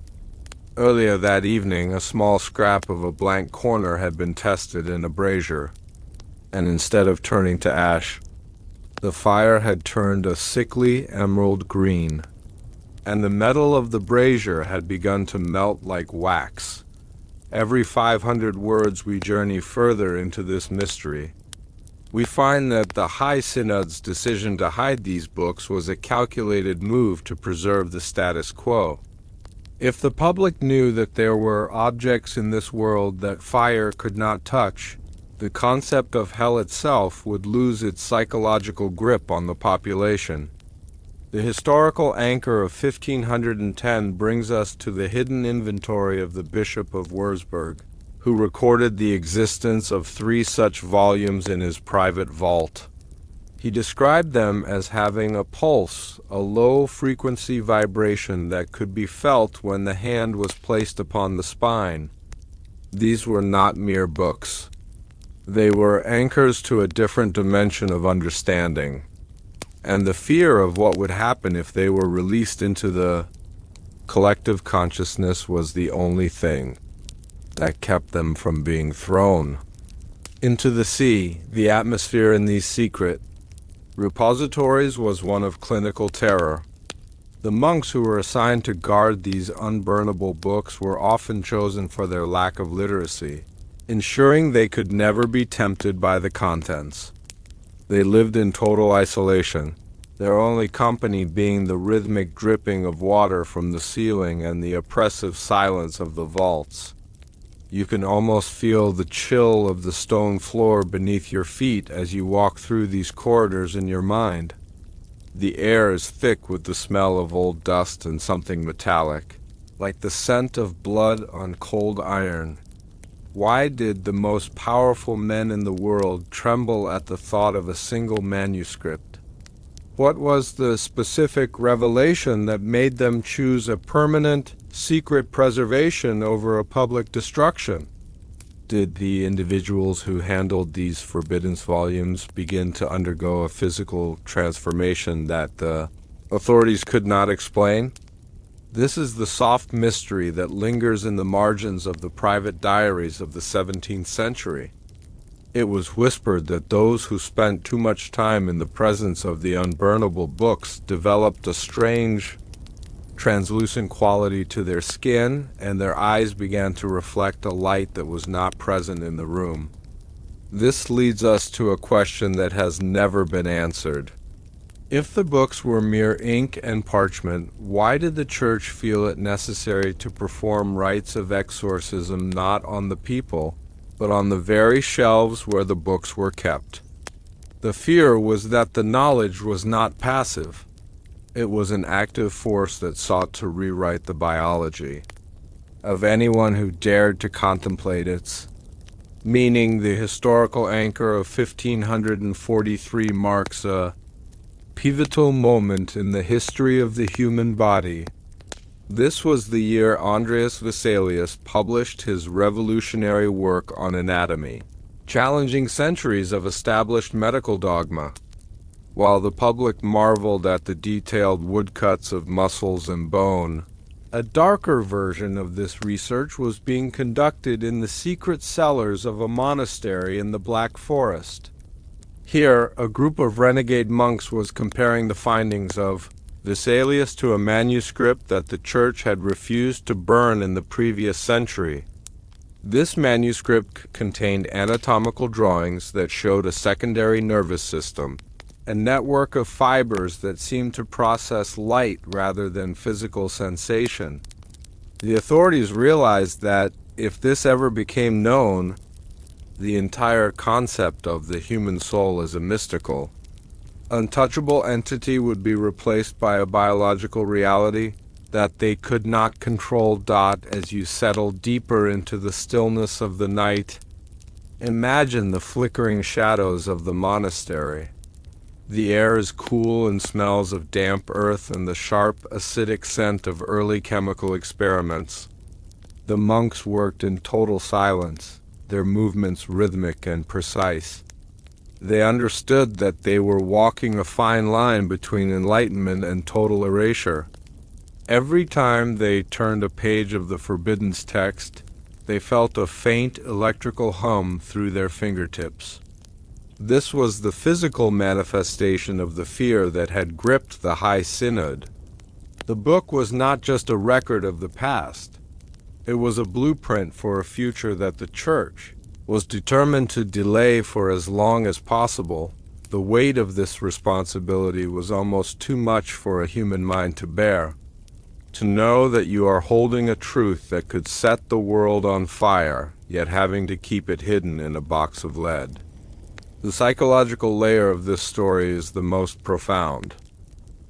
Earlier that evening, a small scrap of a blank corner had been tested in a brazier, and instead of turning to ash, the fire had turned a sickly emerald green, and the metal of the brazier had begun to melt like wax. Every 500 words we journey further into this mystery, we find that the High Synod's decision to hide these books was a calculated move to preserve the status quo. If the public knew that there were objects in this world that fire could not touch, the concept of hell itself would lose its psychological grip on the population. The historical anchor of 1510 brings us to the hidden inventory of the Bishop of Wurzburg, who recorded the existence of 3 such volumes in his private vault. He described them as having a pulse, a low-frequency vibration that could be felt when the hand was placed upon the spine. These were not mere books. They were anchors to a different dimension of understanding, and the fear of what would happen if they were released into the collective consciousness was the only thing that kept them from being thrown into the sea. The atmosphere in these secret repositories was one of clinical terror. The monks who were assigned to guard these unburnable books were often chosen for their lack of literacy, ensuring they could never be tempted by the contents. They lived in total isolation, their only company being the rhythmic dripping of water from the ceiling and the oppressive silence of the vaults. You can almost feel the chill of the stone floor beneath your feet as you walk through these corridors in your mind. The air is thick with the smell of old dust and something metallic, like the scent of blood on cold iron. Why did the most powerful men in the world tremble at the thought of a single manuscript? What was the specific revelation that made them choose a permanent, secret preservation over a public destruction? Did the individuals who handled these forbidden volumes begin to undergo a physical transformation that the authorities could not explain? This is the soft mystery that lingers in the margins of the private diaries of the 17th century. It was whispered that those who spent too much time in the presence of the unburnable books developed a strange, translucent quality to their skin, and their eyes began to reflect a light that was not present in the room. This leads us to a question that has never been answered. If the books were mere ink and parchment, why did the Church feel it necessary to perform rites of exorcism not on the people, but on the very shelves where the books were kept? The fear was that the knowledge was not passive. It was an active force that sought to rewrite the biology of anyone who dared to contemplate its meaning. The historical anchor of 1543 marks a pivotal moment in the history of the human body. This was the year Andreas Vesalius published his revolutionary work on anatomy, challenging centuries of established medical dogma. While the public marveled at the detailed woodcuts of muscles and bone, a darker version of this research was being conducted in the secret cellars of a monastery in the Black Forest. Here, a group of renegade monks was comparing the findings of Vesalius to a manuscript that the Church had refused to burn in the previous century. This manuscript contained anatomical drawings that showed a secondary nervous system, a network of fibers that seemed to process light rather than physical sensation. The authorities realized that, if this ever became known, the entire concept of the human soul as a mystical, untouchable entity would be replaced by a biological reality that they could not control. As you settle deeper into the stillness of the night, imagine the flickering shadows of the monastery. The air is cool and smells of damp earth and the sharp, acidic scent of early chemical experiments. The monks worked in total silence, their movements rhythmic and precise. They understood that they were walking a fine line between enlightenment and total erasure. Every time they turned a page of the forbidden text, they felt a faint electrical hum through their fingertips. This was the physical manifestation of the fear that had gripped the High Synod. The book was not just a record of the past. It was a blueprint for a future that the Church was determined to delay for as long as possible. The weight of this responsibility was almost too much for a human mind to bear. To know that you are holding a truth that could set the world on fire, yet having to keep it hidden in a box of lead. The psychological layer of this story is the most profound.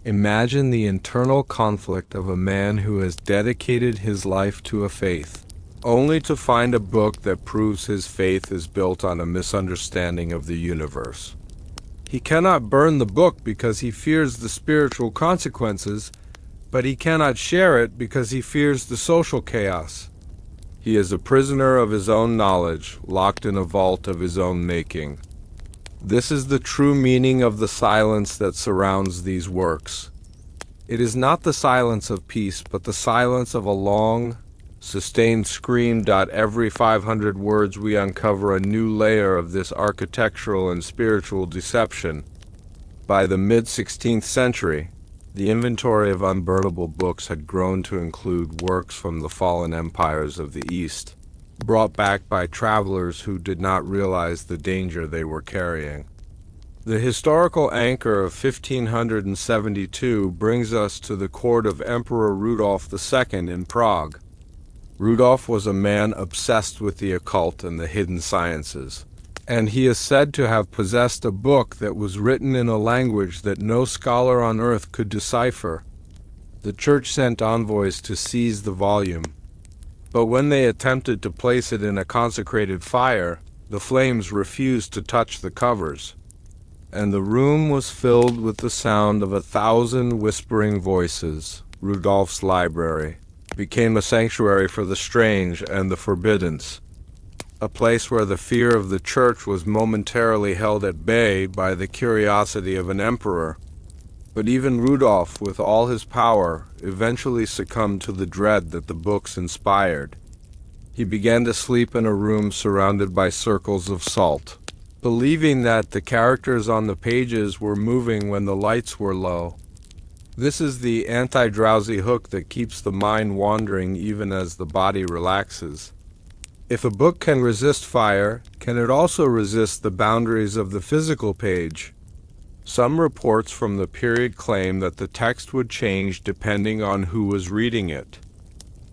Imagine the internal conflict of a man who has dedicated his life to a faith, only to find a book that proves his faith is built on a misunderstanding of the universe. He cannot burn the book because he fears the spiritual consequences, but he cannot share it because he fears the social chaos. He is a prisoner of his own knowledge, locked in a vault of his own making. This is the true meaning of the silence that surrounds these works. It is not the silence of peace, but the silence of a long, sustained scream. Every 500 words we uncover a new layer of this architectural and spiritual deception. By the mid-16th century, the inventory of unburnable books had grown to include works from the fallen empires of the East, brought back by travelers who did not realize the danger they were carrying. The historical anchor of 1572 brings us to the court of Emperor Rudolf II in Prague. Rudolf was a man obsessed with the occult and the hidden sciences, and he is said to have possessed a book that was written in a language that no scholar on earth could decipher. The Church sent envoys to seize the volume, but when they attempted to place it in a consecrated fire, the flames refused to touch the covers, and the room was filled with the sound of 1,000 whispering voices. Rudolf's library became a sanctuary for the strange and the forbidden, a place where the fear of the Church was momentarily held at bay by the curiosity of an emperor. But even Rudolf, with all his power, eventually succumbed to the dread that the books inspired. He began to sleep in a room surrounded by circles of salt, believing that the characters on the pages were moving when the lights were low. This is the anti-drowsy hook that keeps the mind wandering even as the body relaxes. If a book can resist fire, can it also resist the boundaries of the physical page? Some reports from the period claim that the text would change depending on who was reading it,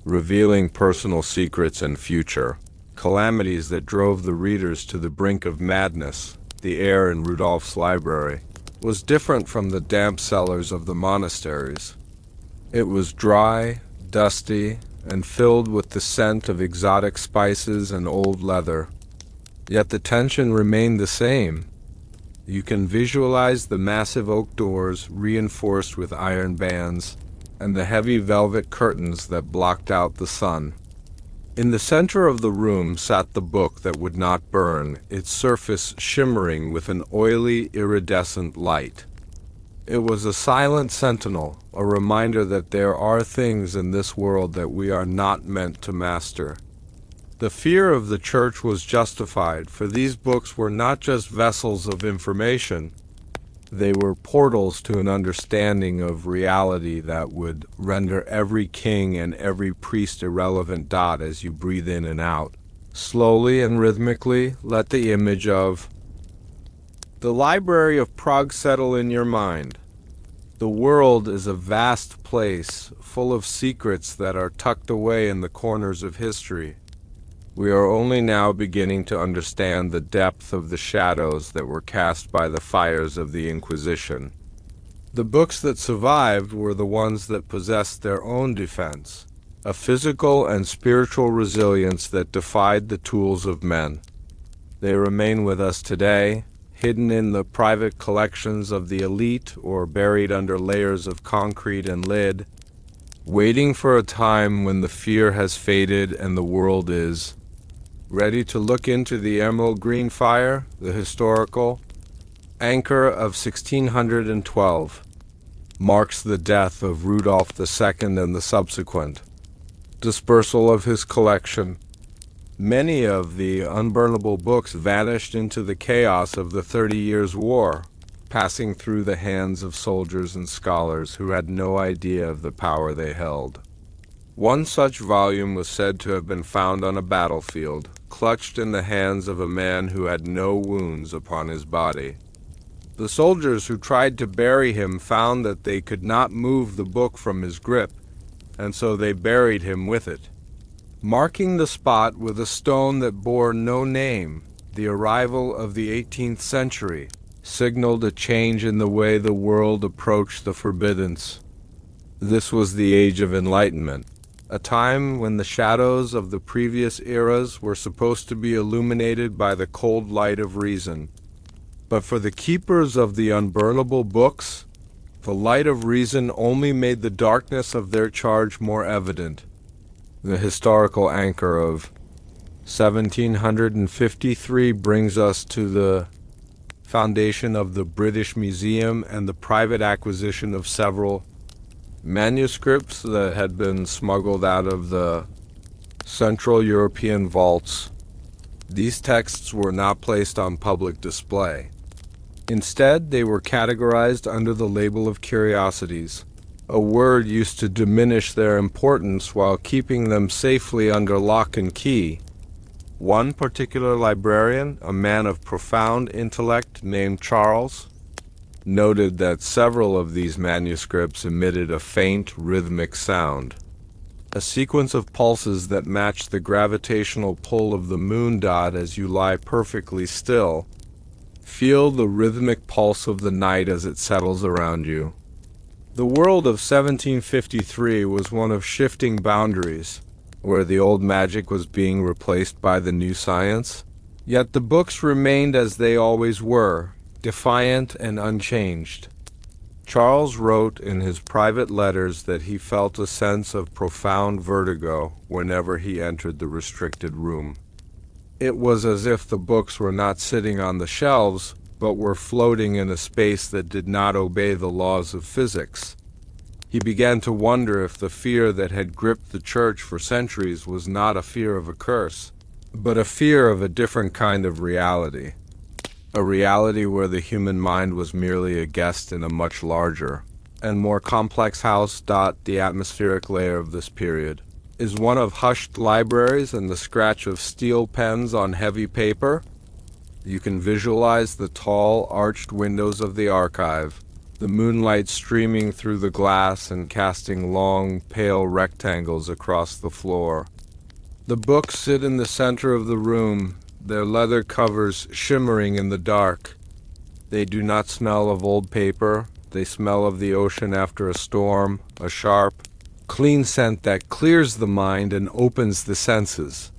revealing personal secrets and future calamities that drove the readers to the brink of madness. The air in Rudolph's library was different from the damp cellars of the monasteries. It was dry, dusty, and filled with the scent of exotic spices and old leather. Yet the tension remained the same. You can visualize the massive oak doors reinforced with iron bands and the heavy velvet curtains that blocked out the sun. In the center of the room sat the book that would not burn, its surface shimmering with an oily, iridescent light. It was a silent sentinel, a reminder that there are things in this world that we are not meant to master. The fear of the church was justified, for these books were not just vessels of information. They were portals to an understanding of reality that would render every king and every priest irrelevant. As you breathe in and out, slowly and rhythmically, let the image of the Library of Prague settle in your mind. The world is a vast place, full of secrets that are tucked away in the corners of history. We are only now beginning to understand the depth of the shadows that were cast by the fires of the Inquisition. The books that survived were the ones that possessed their own defense, a physical and spiritual resilience that defied the tools of men. They remain with us today, hidden in the private collections of the elite or buried under layers of concrete and lead, waiting for a time when the fear has faded and the world is ready to look into the emerald green fire, the historical anchor of 1612, marks the death of Rudolph II and the subsequent dispersal of his collection. Many of the unburnable books vanished into the chaos of the 30 Years' War, passing through the hands of soldiers and scholars who had no idea of the power they held. One such volume was said to have been found on a battlefield, clutched in the hands of a man who had no wounds upon his body. The soldiers who tried to bury him found that they could not move the book from his grip, and so they buried him with it. Marking the spot with a stone that bore no name, the arrival of the 18th century signaled a change in the way the world approached the forbiddance. This was the Age of Enlightenment, a time when the shadows of the previous eras were supposed to be illuminated by the cold light of reason. But for the keepers of the unburnable books, the light of reason only made the darkness of their charge more evident. The historical anchor of 1753 brings us to the foundation of the British Museum and the private acquisition of several manuscripts that had been smuggled out of the Central European vaults. These texts were not placed on public display. Instead, they were categorized under the label of curiosities, a word used to diminish their importance while keeping them safely under lock and key. One particular librarian, a man of profound intellect named Charles, noted that several of these manuscripts emitted a faint, rhythmic sound, a sequence of pulses that matched the gravitational pull of the moon. As you lie perfectly still, feel the rhythmic pulse of the night as it settles around you. The world of 1753 was one of shifting boundaries, where the old magic was being replaced by the new science. Yet the books remained as they always were, defiant and unchanged. Charles wrote in his private letters that he felt a sense of profound vertigo whenever he entered the restricted room. It was as if the books were not sitting on the shelves, but were floating in a space that did not obey the laws of physics. He began to wonder if the fear that had gripped the church for centuries was not a fear of a curse, but a fear of a different kind of reality. a reality where the human mind was merely a guest in a much larger and more complex house. The atmospheric layer of this period is one of hushed libraries and the scratch of steel pens on heavy paper. You can visualize the tall, arched windows of the archive, the moonlight streaming through the glass and casting long, pale rectangles across the floor. The books sit in the center of the room, their leather covers shimmering in the dark. They do not smell of old paper. They smell of the ocean after a storm, a sharp, clean scent that clears the mind and opens the senses.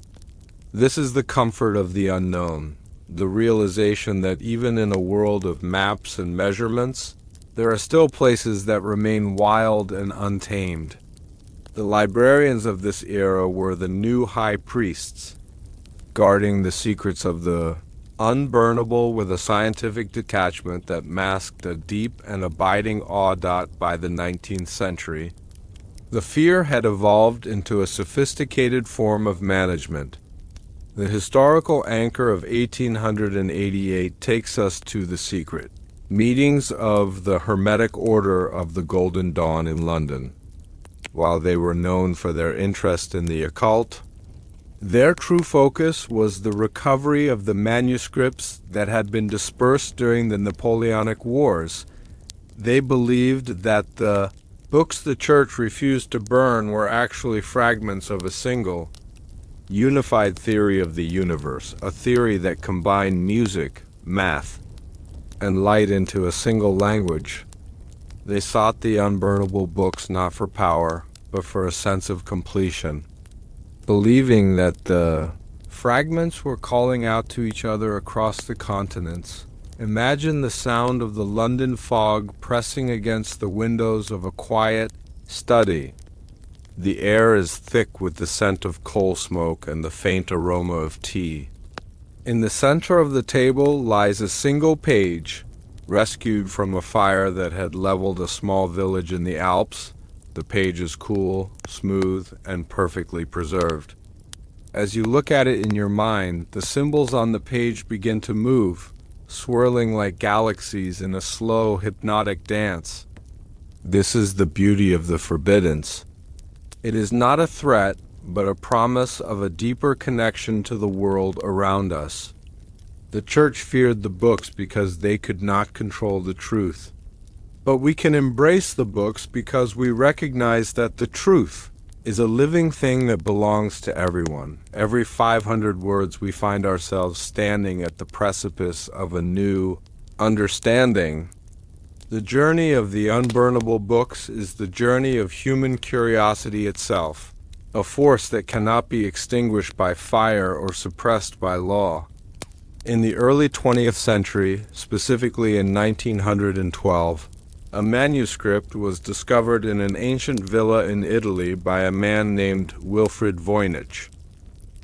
This is the comfort of the unknown, the realization that even in a world of maps and measurements, there are still places that remain wild and untamed. The librarians of this era were the new high priests, guarding the secrets of the unburnable with a scientific detachment that masked a deep and abiding awe. By the 19th century, the fear had evolved into a sophisticated form of management. The historical anchor of 1888 takes us to the secret meetings of the Hermetic Order of the Golden Dawn in London. While they were known for their interest in the occult, their true focus was the recovery of the manuscripts that had been dispersed during the Napoleonic Wars. They believed that the books the church refused to burn were actually fragments of a single, unified theory of the universe, a theory that combined music, math, and light into a single language. They sought the unburnable books not for power, but for a sense of completion, believing that the fragments were calling out to each other across the continents. Imagine the sound of the London fog pressing against the windows of a quiet study. The air is thick with the scent of coal smoke and the faint aroma of tea. In the center of the table lies a single page, rescued from a fire that had leveled a small village in the Alps. The page is cool, smooth, and perfectly preserved. As you look at it in your mind, the symbols on the page begin to move, swirling like galaxies in a slow, hypnotic dance. This is the beauty of the forbiddance. It is not a threat, but a promise of a deeper connection to the world around us. The church feared the books because they could not control the truth. But we can embrace the books because we recognize that the truth is a living thing that belongs to everyone. Every 500 words we find ourselves standing at the precipice of a new understanding. The journey of the unburnable books is the journey of human curiosity itself, a force that cannot be extinguished by fire or suppressed by law. In the early 20th century, specifically in 1912, a manuscript was discovered in an ancient villa in Italy by a man named Wilfrid Voynich.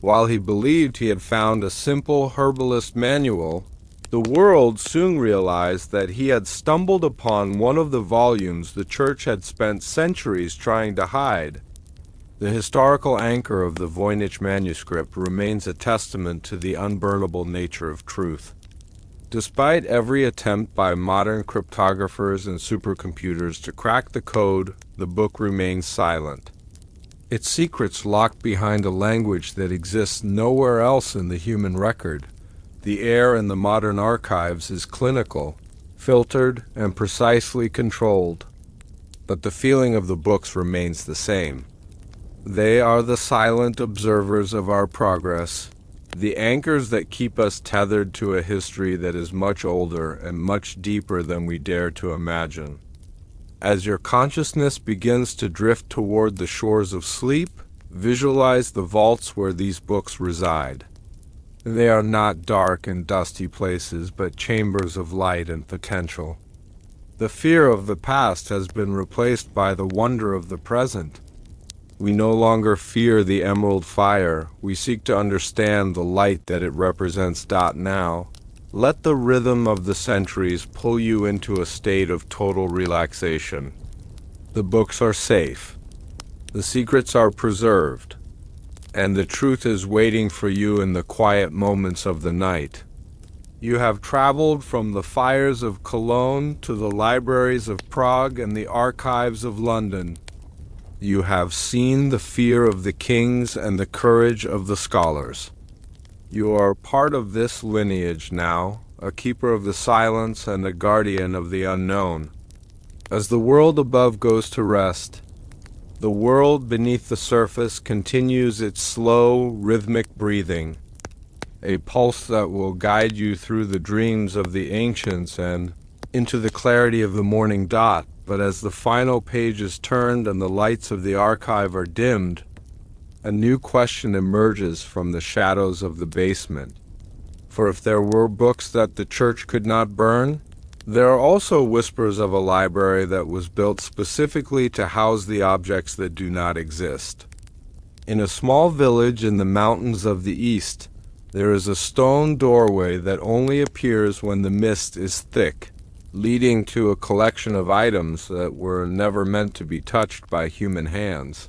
While he believed he had found a simple herbalist manual, the world soon realized that he had stumbled upon one of the volumes the church had spent centuries trying to hide. The historical anchor of the Voynich manuscript remains a testament to the unburnable nature of truth. Despite every attempt by modern cryptographers and supercomputers to crack the code, the book remains silent. Its secrets locked behind a language that exists nowhere else in the human record. The air in the modern archives is clinical, filtered, and precisely controlled. But the feeling of the books remains the same. They are the silent observers of our progress, the anchors that keep us tethered to a history that is much older and much deeper than we dare to imagine. As your consciousness begins to drift toward the shores of sleep, visualize the vaults where these books reside. They are not dark and dusty places, but chambers of light and potential. The fear of the past has been replaced by the wonder of the present. We no longer fear the emerald fire. We seek to understand the light that it represents. Now, let the rhythm of the centuries pull you into a state of total relaxation. The books are safe. The secrets are preserved. And the truth is waiting for you in the quiet moments of the night. You have traveled from the fires of Cologne to the libraries of Prague and the archives of London. You have seen the fear of the kings and the courage of the scholars. You are part of this lineage now, a keeper of the silence and a guardian of the unknown. As the world above goes to rest, the world beneath the surface continues its slow, rhythmic breathing, a pulse that will guide you through the dreams of the ancients and into the clarity of the morning dot. But as the final page is turned and the lights of the archive are dimmed, a new question emerges from the shadows of the basement. For if there were books that the church could not burn, there are also whispers of a library that was built specifically to house the objects that do not exist. In a small village in the mountains of the east, there is a stone doorway that only appears when the mist is thick, leading to a collection of items that were never meant to be touched by human hands.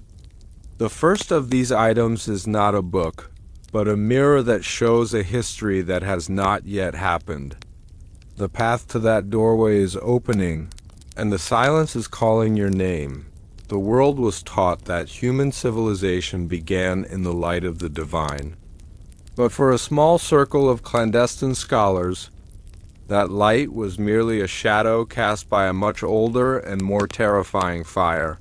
The first of these items is not a book, but a mirror that shows a history that has not yet happened. The path to that doorway is opening, and the silence is calling your name. The world was taught that human civilization began in the light of the divine. But for a small circle of clandestine scholars, that light was merely a shadow cast by a much older and more terrifying fire.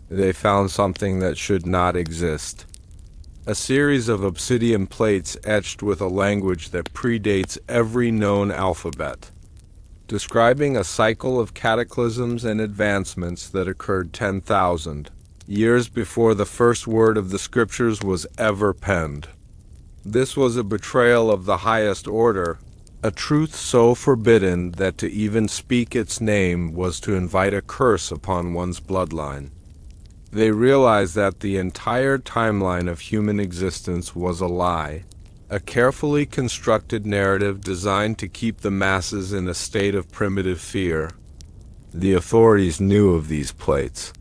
They found something that should not exist. A series of obsidian plates etched with a language that predates every known alphabet, describing a cycle of cataclysms and advancements that occurred 10,000 years before the first word of the scriptures was ever penned. This was a betrayal of the highest order, a truth so forbidden that to even speak its name was to invite a curse upon one's bloodline. They realized that the entire timeline of human existence was a lie, a carefully constructed narrative designed to keep the masses in a state of primitive fear. The authorities knew of these plates.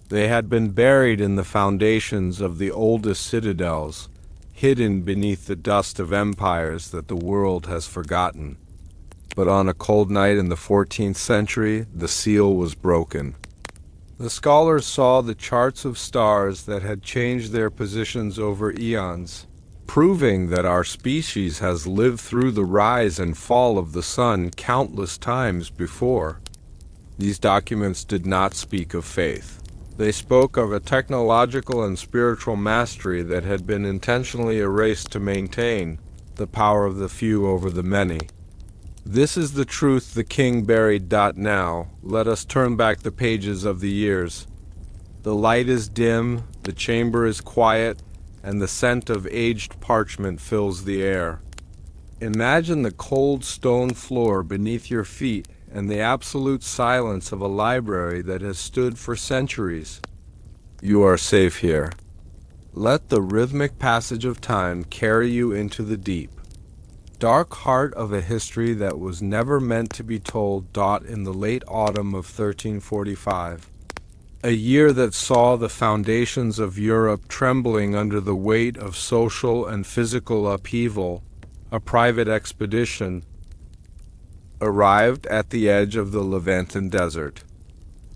They had been buried in the foundations of the oldest citadels, hidden beneath the dust of empires that the world has forgotten. But on a cold night in the 14th century, the seal was broken. The scholars saw the charts of stars that had changed their positions over eons, proving that our species has lived through the rise and fall of the sun countless times before. These documents did not speak of faith. They spoke of a technological and spiritual mastery that had been intentionally erased to maintain the power of the few over the many. This is the truth the king buried. Now, let us turn back the pages of the years. The light is dim, the chamber is quiet, and the scent of aged parchment fills the air. Imagine the cold stone floor beneath your feet and the absolute silence of a library that has stood for centuries. You are safe here. Let the rhythmic passage of time carry you into the deep, dark heart of a history that was never meant to be told. In the late autumn of 1345, a year that saw the foundations of Europe trembling under the weight of social and physical upheaval, a private expedition arrived at the edge of the Levanten desert.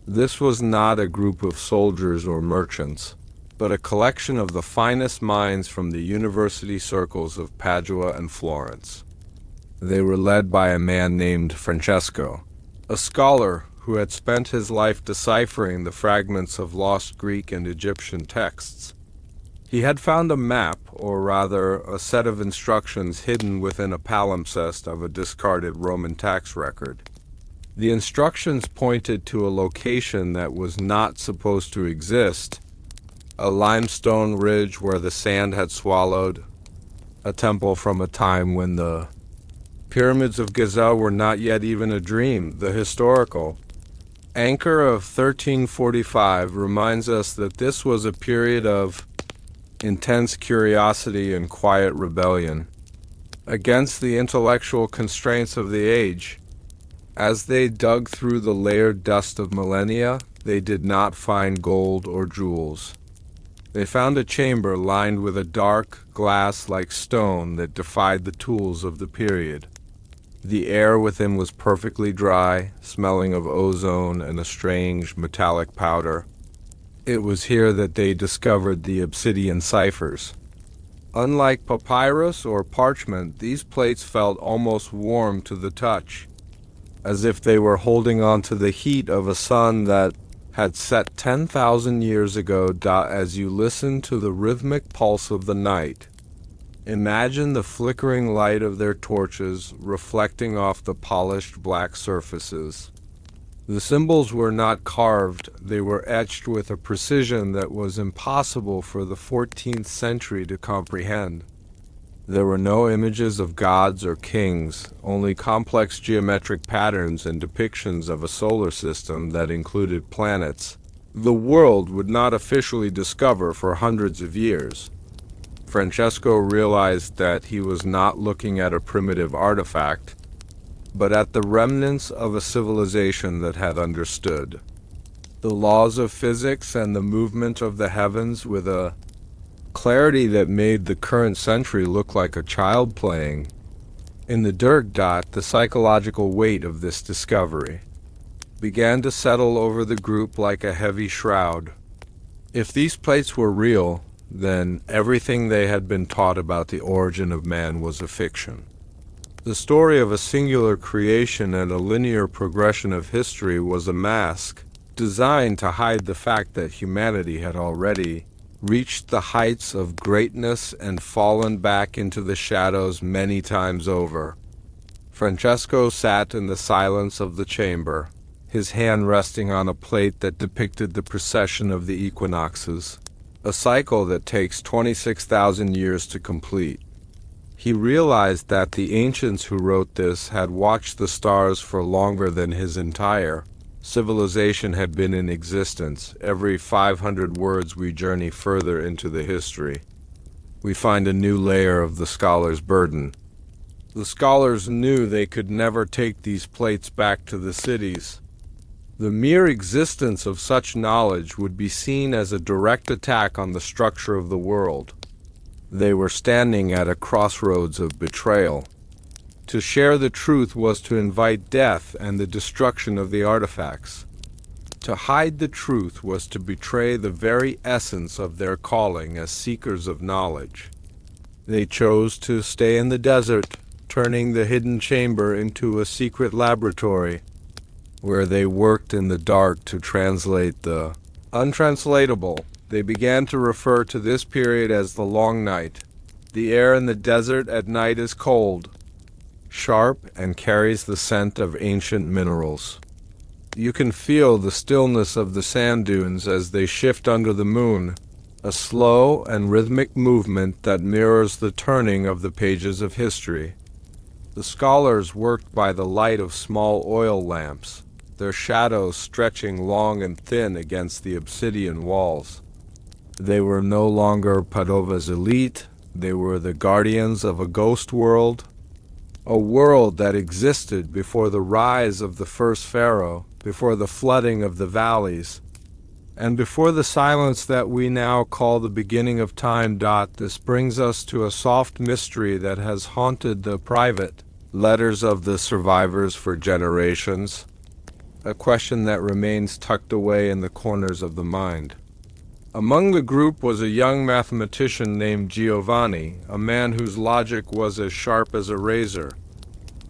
This was not a group of soldiers or merchants, but a collection of the finest minds from the university circles of Padua and Florence. They were led by a man named Francesco, a scholar who had spent his life deciphering the fragments of lost Greek and Egyptian texts. He had found a map, or rather a set of instructions hidden within a palimpsest of a discarded Roman tax record. The instructions pointed to a location that was not supposed to exist, a limestone ridge where the sand had swallowed, a temple from a time when the pyramids of Giza were not yet even a dream. The historical anchor of 1345 reminds us that this was a period of intense curiosity and quiet rebellion against the intellectual constraints of the age. As they dug through the layered dust of millennia, they did not find gold or jewels. They found a chamber lined with a dark, glass-like stone that defied the tools of the period. The air within was perfectly dry, smelling of ozone and a strange metallic powder. It was here that they discovered the obsidian ciphers. Unlike papyrus or parchment, these plates felt almost warm to the touch, as if they were holding on to the heat of a sun that had set 10,000 years ago. As you listen to the rhythmic pulse of the night, imagine the flickering light of their torches reflecting off the polished black surfaces. The symbols were not carved, they were etched with a precision that was impossible for the 14th century to comprehend. There were no images of gods or kings, only complex geometric patterns and depictions of a solar system that included planets the world would not officially discover for hundreds of years. Francesco realized that he was not looking at a primitive artifact, but at the remnants of a civilization that had understood the laws of physics and the movement of the heavens with a clarity that made the current century look like a child playing. In the dirt, the psychological weight of this discovery began to settle over the group like a heavy shroud. If these plates were real, then everything they had been taught about the origin of man was a fiction. The story of a singular creation and a linear progression of history was a mask, designed to hide the fact that humanity had already reached the heights of greatness and fallen back into the shadows many times over. Francesco sat in the silence of the chamber, his hand resting on a plate that depicted the precession of the equinoxes, a cycle that takes 26,000 years to complete. He realized that the ancients who wrote this had watched the stars for longer than his entire civilization had been in existence. Every 500 words we journey further into the history, we find a new layer of the scholar's burden. The scholars knew they could never take these plates back to the cities. The mere existence of such knowledge would be seen as a direct attack on the structure of the world. They were standing at a crossroads of betrayal. To share the truth was to invite death and the destruction of the artifacts. To hide the truth was to betray the very essence of their calling as seekers of knowledge. They chose to stay in the desert, turning the hidden chamber into a secret laboratory, where they worked in the dark to translate the untranslatable. They began to refer to this period as the long night. The air in the desert at night is cold, sharp, and carries the scent of ancient minerals. You can feel the stillness of the sand dunes as they shift under the moon, a slow and rhythmic movement that mirrors the turning of the pages of history. The scholars worked by the light of small oil lamps, their shadows stretching long and thin against the obsidian walls. They were no longer Padova's elite, they were the guardians of a ghost world, a world that existed before the rise of the first pharaoh, before the flooding of the valleys, and before the silence that we now call the beginning of time. This brings us to a soft mystery that has haunted the private letters of the survivors for generations, a question that remains tucked away in the corners of the mind. Among the group was a young mathematician named Giovanni, a man whose logic was as sharp as a razor.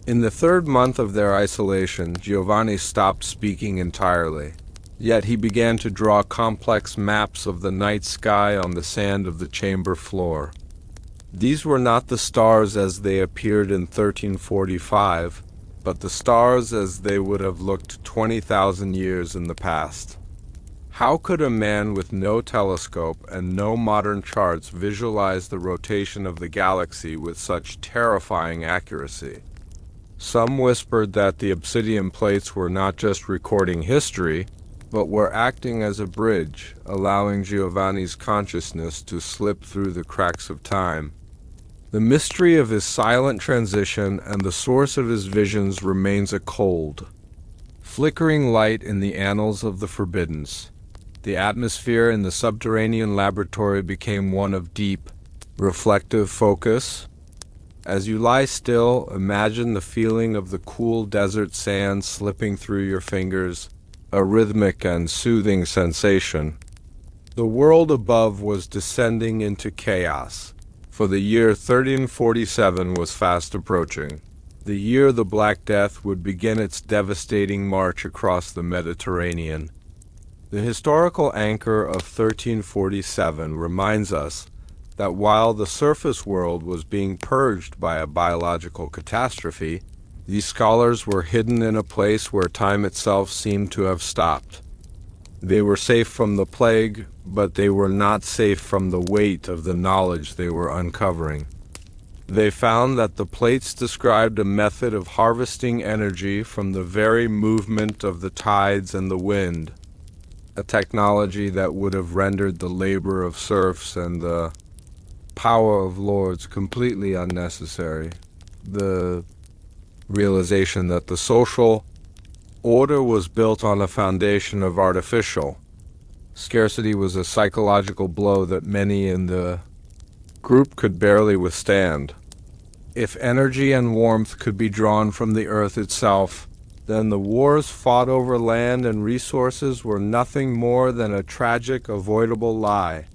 In the third month of their isolation, Giovanni stopped speaking entirely. Yet he began to draw complex maps of the night sky on the sand of the chamber floor. These were not the stars as they appeared in 1345, but the stars as they would have looked 20,000 years in the past. How could a man with no telescope and no modern charts visualize the rotation of the galaxy with such terrifying accuracy? Some whispered that the obsidian plates were not just recording history, but were acting as a bridge, allowing Giovanni's consciousness to slip through the cracks of time. The mystery of his silent transition and the source of his visions remains a cold, flickering light in the annals of the forbiddens. The atmosphere in the subterranean laboratory became one of deep, reflective focus, As you lie still, imagine the feeling of the cool desert sand slipping through your fingers, a rhythmic and soothing sensation. The world above was descending into chaos, for the year 1347 was fast approaching, the year the Black Death would begin its devastating march across the Mediterranean. The historical anchor of 1347 reminds us that while the surface world was being purged by a biological catastrophe, these scholars were hidden in a place where time itself seemed to have stopped. They were safe from the plague, but they were not safe from the weight of the knowledge they were uncovering. They found that the plates described a method of harvesting energy from the very movement of the tides and the wind, a technology that would have rendered the labor of serfs and the power of lords completely unnecessary. The realization that the social order was built on a foundation of artificial scarcity was a psychological blow that many in the group could barely withstand. If energy and warmth could be drawn from the earth itself, then the wars fought over land and resources were nothing more than a tragic, avoidable lie.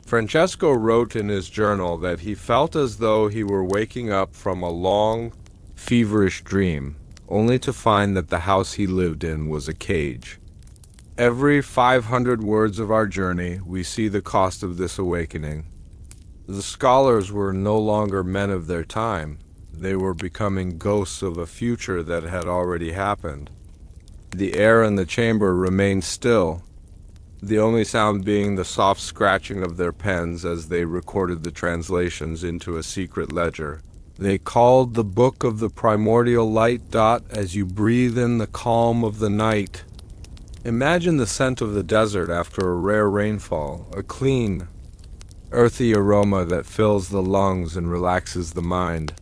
Francesco wrote in his journal that he felt as though he were waking up from a long, feverish dream, only to find that the house he lived in was a cage. Every 500 words of our journey, we see the cost of this awakening. The scholars were no longer men of their time. They were becoming ghosts of a future that had already happened. The air in the chamber remained still, the only sound being the soft scratching of their pens as they recorded the translations into a secret ledger. They called the book of the primordial light. As you breathe in the calm of the night. Imagine the scent of the desert after a rare rainfall, a clean, earthy aroma that fills the lungs and relaxes the mind.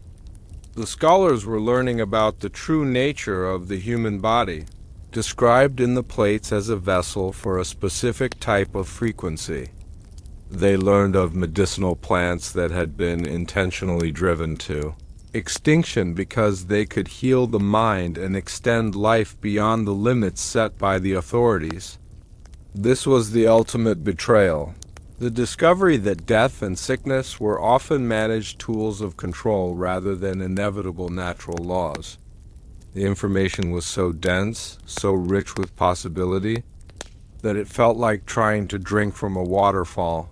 The scholars were learning about the true nature of the human body, described in the plates as a vessel for a specific type of frequency. They learned of medicinal plants that had been intentionally driven to extinction because they could heal the mind and extend life beyond the limits set by the authorities. This was the ultimate betrayal. The discovery that death and sickness were often managed tools of control rather than inevitable natural laws. The information was so dense, so rich with possibility, that it felt like trying to drink from a waterfall.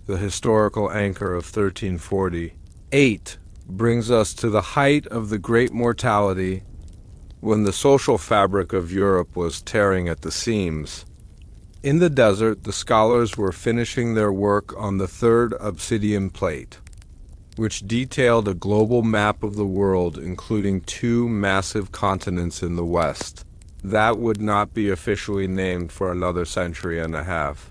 The historical anchor of 1348 brings us to the height of the great mortality when the social fabric of Europe was tearing at the seams. In the desert, the scholars were finishing their work on the third obsidian plate, which detailed a global map of the world, including 2 massive continents in the west. That would not be officially named for another century and a half.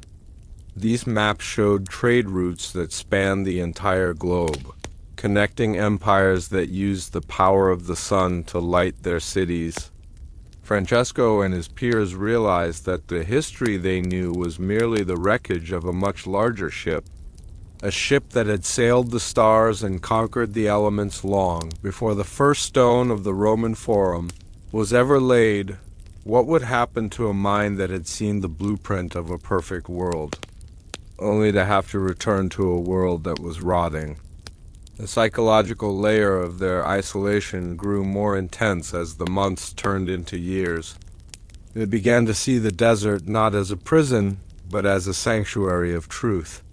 These maps showed trade routes that spanned the entire globe, connecting empires that used the power of the sun to light their cities. Francesco and his peers realized that the history they knew was merely the wreckage of a much larger ship, a ship that had sailed the stars and conquered the elements long before the first stone of the Roman Forum was ever laid. What would happen to a mind that had seen the blueprint of a perfect world, only to have to return to a world that was rotting? The psychological layer of their isolation grew more intense as the months turned into years. They began to see the desert not as a prison, but as a sanctuary of truth.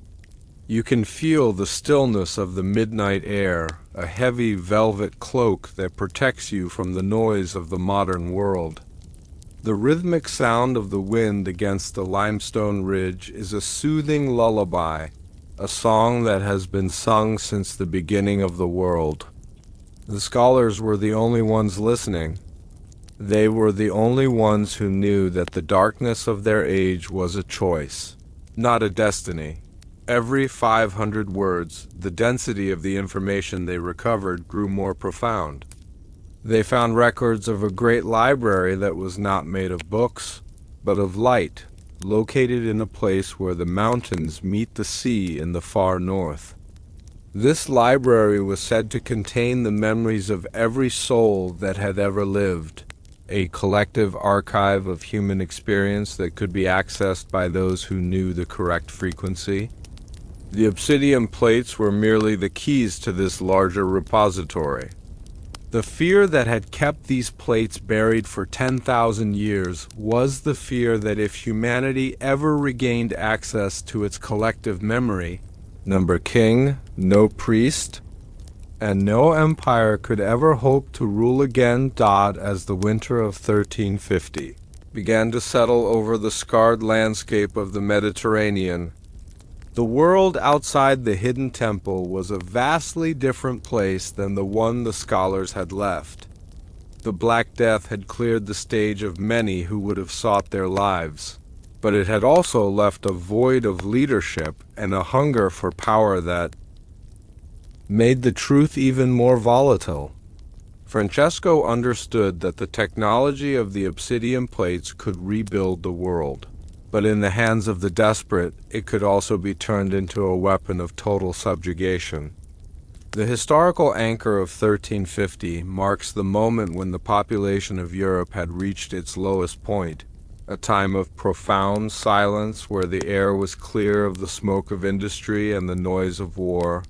You can feel the stillness of the midnight air, a heavy velvet cloak that protects you from the noise of the modern world. The rhythmic sound of the wind against the limestone ridge is a soothing lullaby, a song that has been sung since the beginning of the world. The scholars were the only ones listening. They were the only ones who knew that the darkness of their age was a choice, not a destiny. Every 500 words, the density of the information they recovered grew more profound. They found records of a great library that was not made of books, but of light, located in a place where the mountains meet the sea in the far north. This library was said to contain the memories of every soul that had ever lived, a collective archive of human experience that could be accessed by those who knew the correct frequency. The obsidian plates were merely the keys to this larger repository. The fear that had kept these plates buried for 10,000 years was the fear that if humanity ever regained access to its collective memory, no king, no priest, and no empire could ever hope to rule again. As the winter of 1350 began to settle over the scarred landscape of the Mediterranean, the world outside the hidden temple was a vastly different place than the one the scholars had left. The Black Death had cleared the stage of many who would have sought their lives, but it had also left a void of leadership and a hunger for power that made the truth even more volatile. Francesco understood that the technology of the obsidian plates could rebuild the world. But in the hands of the desperate, it could also be turned into a weapon of total subjugation. The historical anchor of 1350 marks the moment when the population of Europe had reached its lowest point, a time of profound silence where the air was clear of the smoke of industry and the noise of war.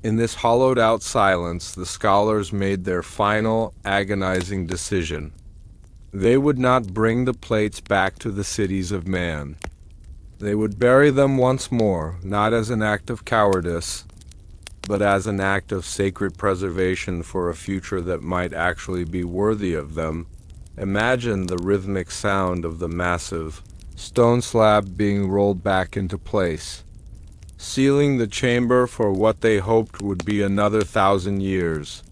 In this hollowed-out silence, the scholars made their final, agonizing decision. They would not bring the plates back to the cities of man. They would bury them once more, not as an act of cowardice, but as an act of sacred preservation for a future that might actually be worthy of them. Imagine the rhythmic sound of the massive stone slab being rolled back into place, sealing the chamber for what they hoped would be another 1,000 years.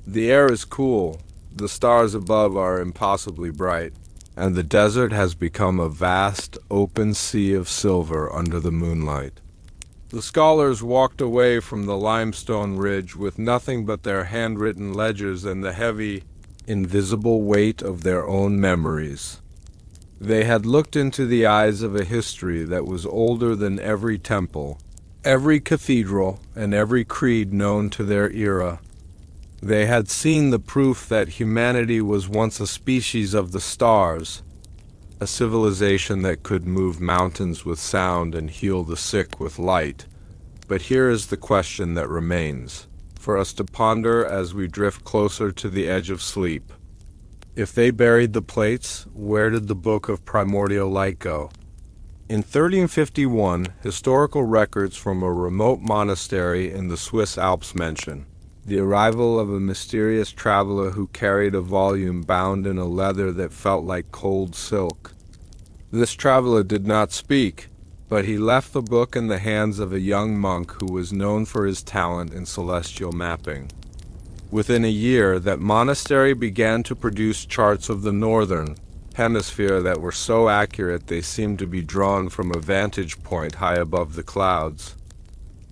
The air is cool. The stars above are impossibly bright, and the desert has become a vast, open sea of silver under the moonlight. The scholars walked away from the limestone ridge with nothing but their handwritten ledgers and the heavy, invisible weight of their own memories. They had looked into the eyes of a history that was older than every temple, every cathedral, and every creed known to their era. They had seen the proof that humanity was once a species of the stars, a civilization that could move mountains with sound and heal the sick with light. But here is the question that remains, for us to ponder as we drift closer to the edge of sleep. If they buried the plates, where did the Book of Primordial Light go? In 1351, historical records from a remote monastery in the Swiss Alps mention the arrival of a mysterious traveler who carried a volume bound in a leather that felt like cold silk. This traveler did not speak, but he left the book in the hands of a young monk who was known for his talent in celestial mapping. Within a year, that monastery began to produce charts of the northern hemisphere that were so accurate they seemed to be drawn from a vantage point high above the clouds.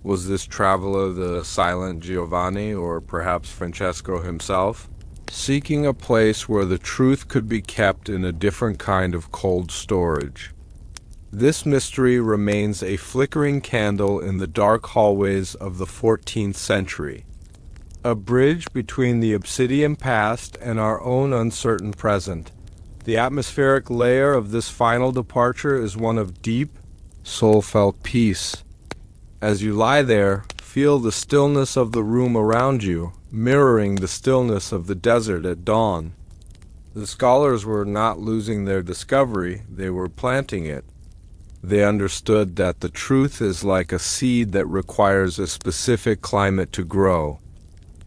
Was this traveler the silent Giovanni, or perhaps Francesco himself, seeking a place where the truth could be kept in a different kind of cold storage? This mystery remains a flickering candle in the dark hallways of the 14th century, a bridge between the obsidian past and our own uncertain present. The atmospheric layer of this final departure is one of deep, soul-felt peace. As you lie there, feel the stillness of the room around you, mirroring the stillness of the desert at dawn. The scholars were not losing their discovery, they were planting it. They understood that the truth is like a seed that requires a specific climate to grow.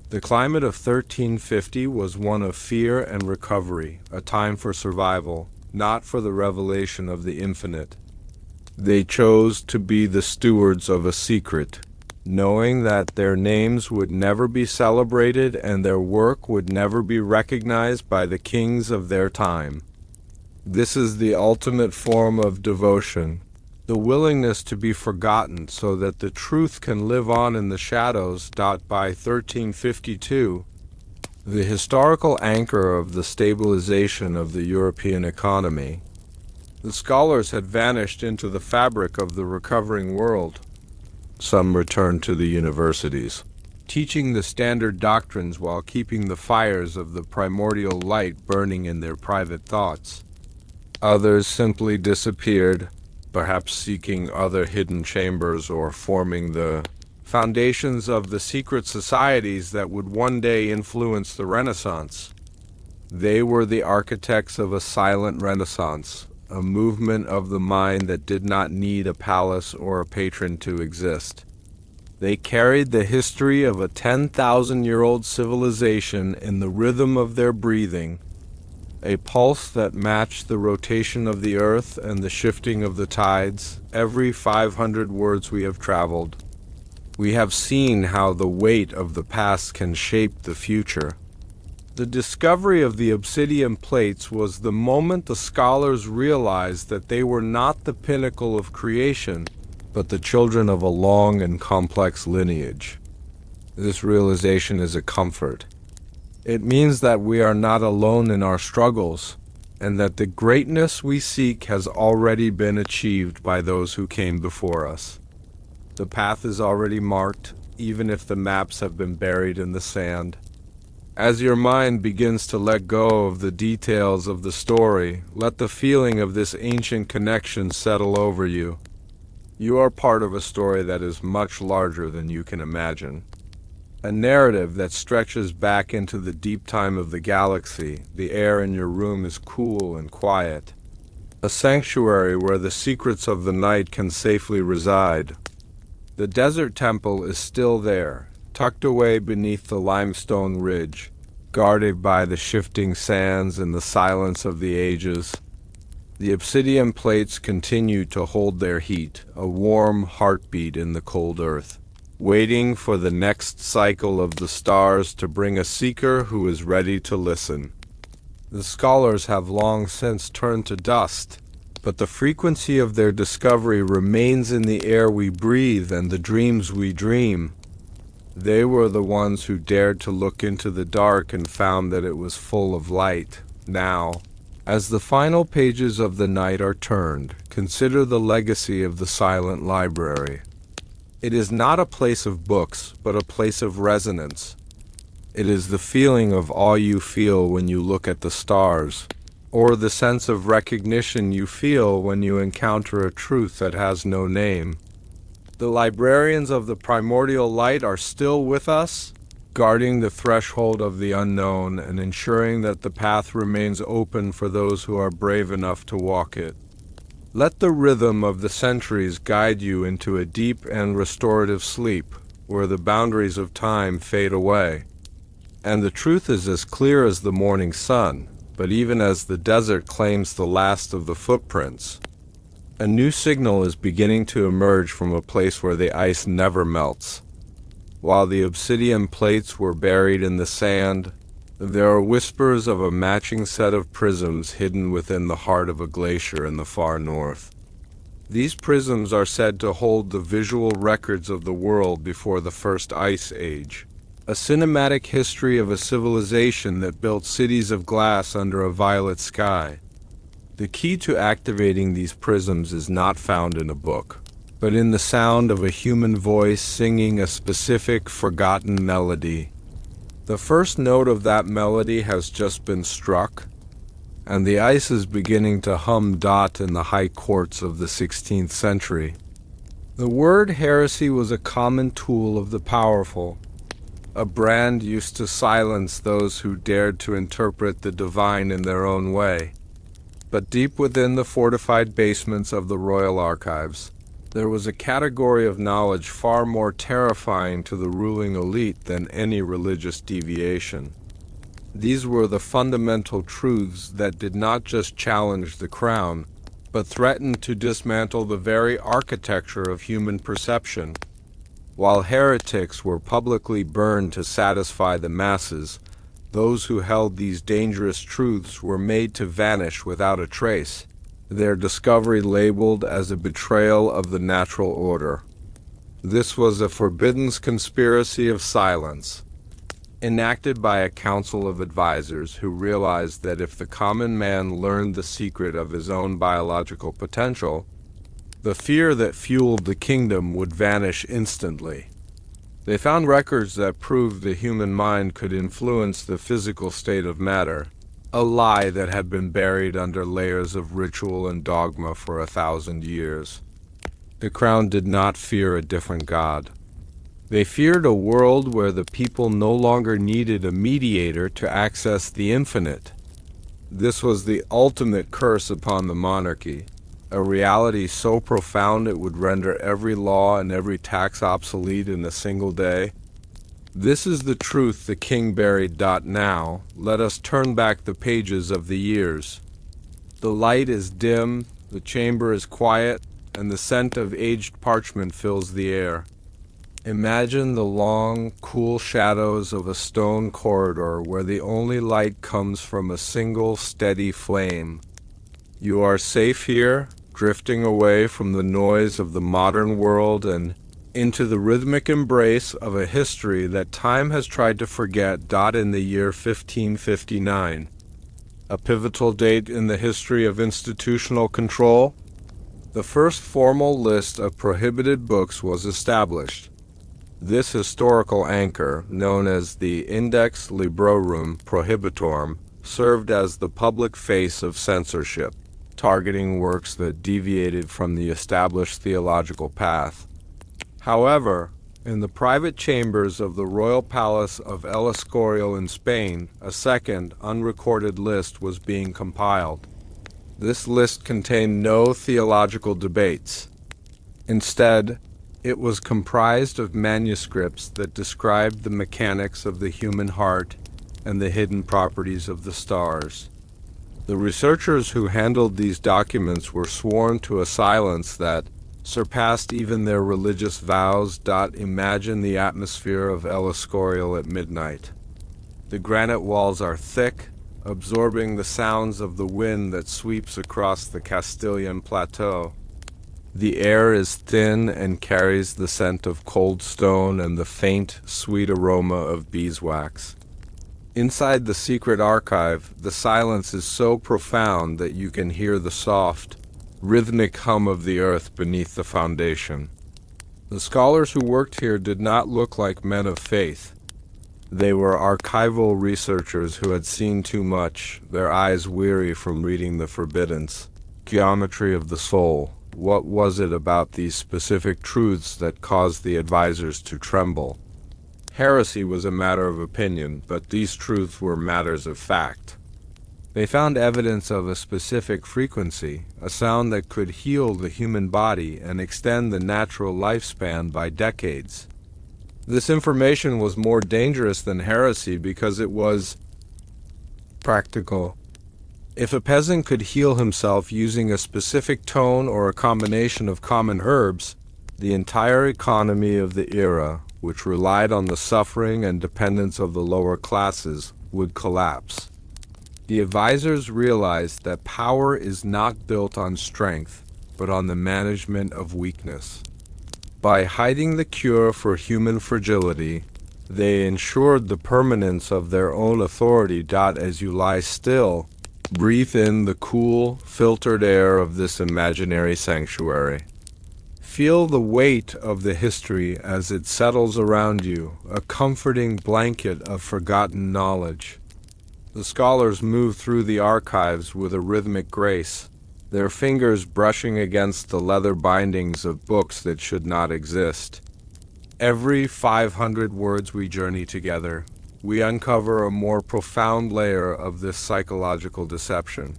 The climate of 1350 was one of fear and recovery, a time for survival, not for the revelation of the infinite. They chose to be the stewards of a secret, knowing that their names would never be celebrated and their work would never be recognized by the kings of their time. This is the ultimate form of devotion, the willingness to be forgotten so that the truth can live on in the shadows. By 1352, the historical anchor of the stabilization of the European economy, the scholars had vanished into the fabric of the recovering world. Some returned to the universities, teaching the standard doctrines while keeping the fires of the primordial light burning in their private thoughts. Others simply disappeared, perhaps seeking other hidden chambers or forming the foundations of the secret societies that would one day influence the Renaissance. They were the architects of a silent Renaissance, a movement of the mind that did not need a palace or a patron to exist. They carried the history of a 10,000-year-old civilization in the rhythm of their breathing, a pulse that matched the rotation of the earth and the shifting of the tides. Every 500 words we have traveled, we have seen how the weight of the past can shape the future. The discovery of the obsidian plates was the moment the scholars realized that they were not the pinnacle of creation, but the children of a long and complex lineage. This realization is a comfort. It means that we are not alone in our struggles, and that the greatness we seek has already been achieved by those who came before us. The path is already marked, even if the maps have been buried in the sand. As your mind begins to let go of the details of the story, let the feeling of this ancient connection settle over you. You are part of a story that is much larger than you can imagine. A narrative that stretches back into the deep time of the galaxy. The air in your room is cool and quiet. A sanctuary where the secrets of the night can safely reside. The desert temple is still there, tucked away beneath the limestone ridge, guarded by the shifting sands and the silence of the ages. The obsidian plates continue to hold their heat, a warm heartbeat in the cold earth, waiting for the next cycle of the stars to bring a seeker who is ready to listen. The scholars have long since turned to dust, but the frequency of their discovery remains in the air we breathe and the dreams we dream. They were the ones who dared to look into the dark and found that it was full of light. Now, as the final pages of the night are turned, consider the legacy of the silent library. It is not a place of books, but a place of resonance. It is the feeling of awe you feel when you look at the stars, or the sense of recognition you feel when you encounter a truth that has no name. The librarians of the primordial light are still with us, guarding the threshold of the unknown and ensuring that the path remains open for those who are brave enough to walk it. Let the rhythm of the centuries guide you into a deep and restorative sleep, where the boundaries of time fade away. And the truth is as clear as the morning sun, but even as the desert claims the last of the footprints, a new signal is beginning to emerge from a place where the ice never melts. While the obsidian plates were buried in the sand, there are whispers of a matching set of prisms hidden within the heart of a glacier in the far north. These prisms are said to hold the visual records of the world before the first ice age, a cinematic history of a civilization that built cities of glass under a violet sky. The key to activating these prisms is not found in a book, but in the sound of a human voice singing a specific, forgotten melody. The first note of that melody has just been struck, and the ice is beginning to hum dot in the high courts of the 16th century. The word heresy was a common tool of the powerful, a brand used to silence those who dared to interpret the divine in their own way. But deep within the fortified basements of the royal archives, there was a category of knowledge far more terrifying to the ruling elite than any religious deviation. These were the fundamental truths that did not just challenge the crown, but threatened to dismantle the very architecture of human perception. While heretics were publicly burned to satisfy the masses, those who held these dangerous truths were made to vanish without a trace, their discovery labeled as a betrayal of the natural order. This was a forbidden conspiracy of silence, enacted by a council of advisors who realized that if the common man learned the secret of his own biological potential, The fear that fueled the kingdom would vanish instantly. They found records that proved the human mind could influence the physical state of matter, a lie that had been buried under layers of ritual and dogma for 1,000 years. The crown did not fear a different God. They feared a world where the people no longer needed a mediator to access the infinite. This was the ultimate curse upon the monarchy, a reality so profound it would render every law and every tax obsolete in a single day. This is the truth the king buried. Now, let us turn back the pages of the years. The light is dim, the chamber is quiet, and the scent of aged parchment fills the air. Imagine the long, cool shadows of a stone corridor where the only light comes from a single, steady flame. You are safe here, drifting away from the noise of the modern world and into the rhythmic embrace of a history that time has tried to forget. In the year 1559, a pivotal date in the history of institutional control, the first formal list of prohibited books was established. This historical anchor, known as the Index Librorum Prohibitorum, served as the public face of censorship, targeting works that deviated from the established theological path. However, in the private chambers of the royal palace of El Escorial in Spain, a second, unrecorded list was being compiled. This list contained no theological debates. Instead, it was comprised of manuscripts that described the mechanics of the human heart and the hidden properties of the stars. The researchers who handled these documents were sworn to a silence that surpassed even their religious vows. Imagine the atmosphere of El Escorial at midnight. The granite walls are thick, absorbing the sounds of the wind that sweeps across the Castilian plateau. The air is thin and carries the scent of cold stone and the faint, sweet aroma of beeswax. Inside the secret archive, the silence is so profound that you can hear the soft, rhythmic hum of the earth beneath the foundation. The scholars who worked here did not look like men of faith. They were archival researchers who had seen too much, their eyes weary from reading the forbiddance. Geometry of the soul. What was it about these specific truths that caused the advisors to tremble? Heresy was a matter of opinion, but these truths were matters of fact. They found evidence of a specific frequency, a sound that could heal the human body and extend the natural lifespan by decades. This information was more dangerous than heresy because it was practical. If a peasant could heal himself using a specific tone or a combination of common herbs, the entire economy of the era, which relied on the suffering and dependence of the lower classes, would collapse. The advisors realized that power is not built on strength, but on the management of weakness. By hiding the cure for human fragility, they ensured the permanence of their own authority. As you lie still, breathe in the cool, filtered air of this imaginary sanctuary. Feel the weight of the history as it settles around you, a comforting blanket of forgotten knowledge. The scholars moved through the archives with a rhythmic grace, their fingers brushing against the leather bindings of books that should not exist. Every 500 words we journey together, we uncover a more profound layer of this psychological deception.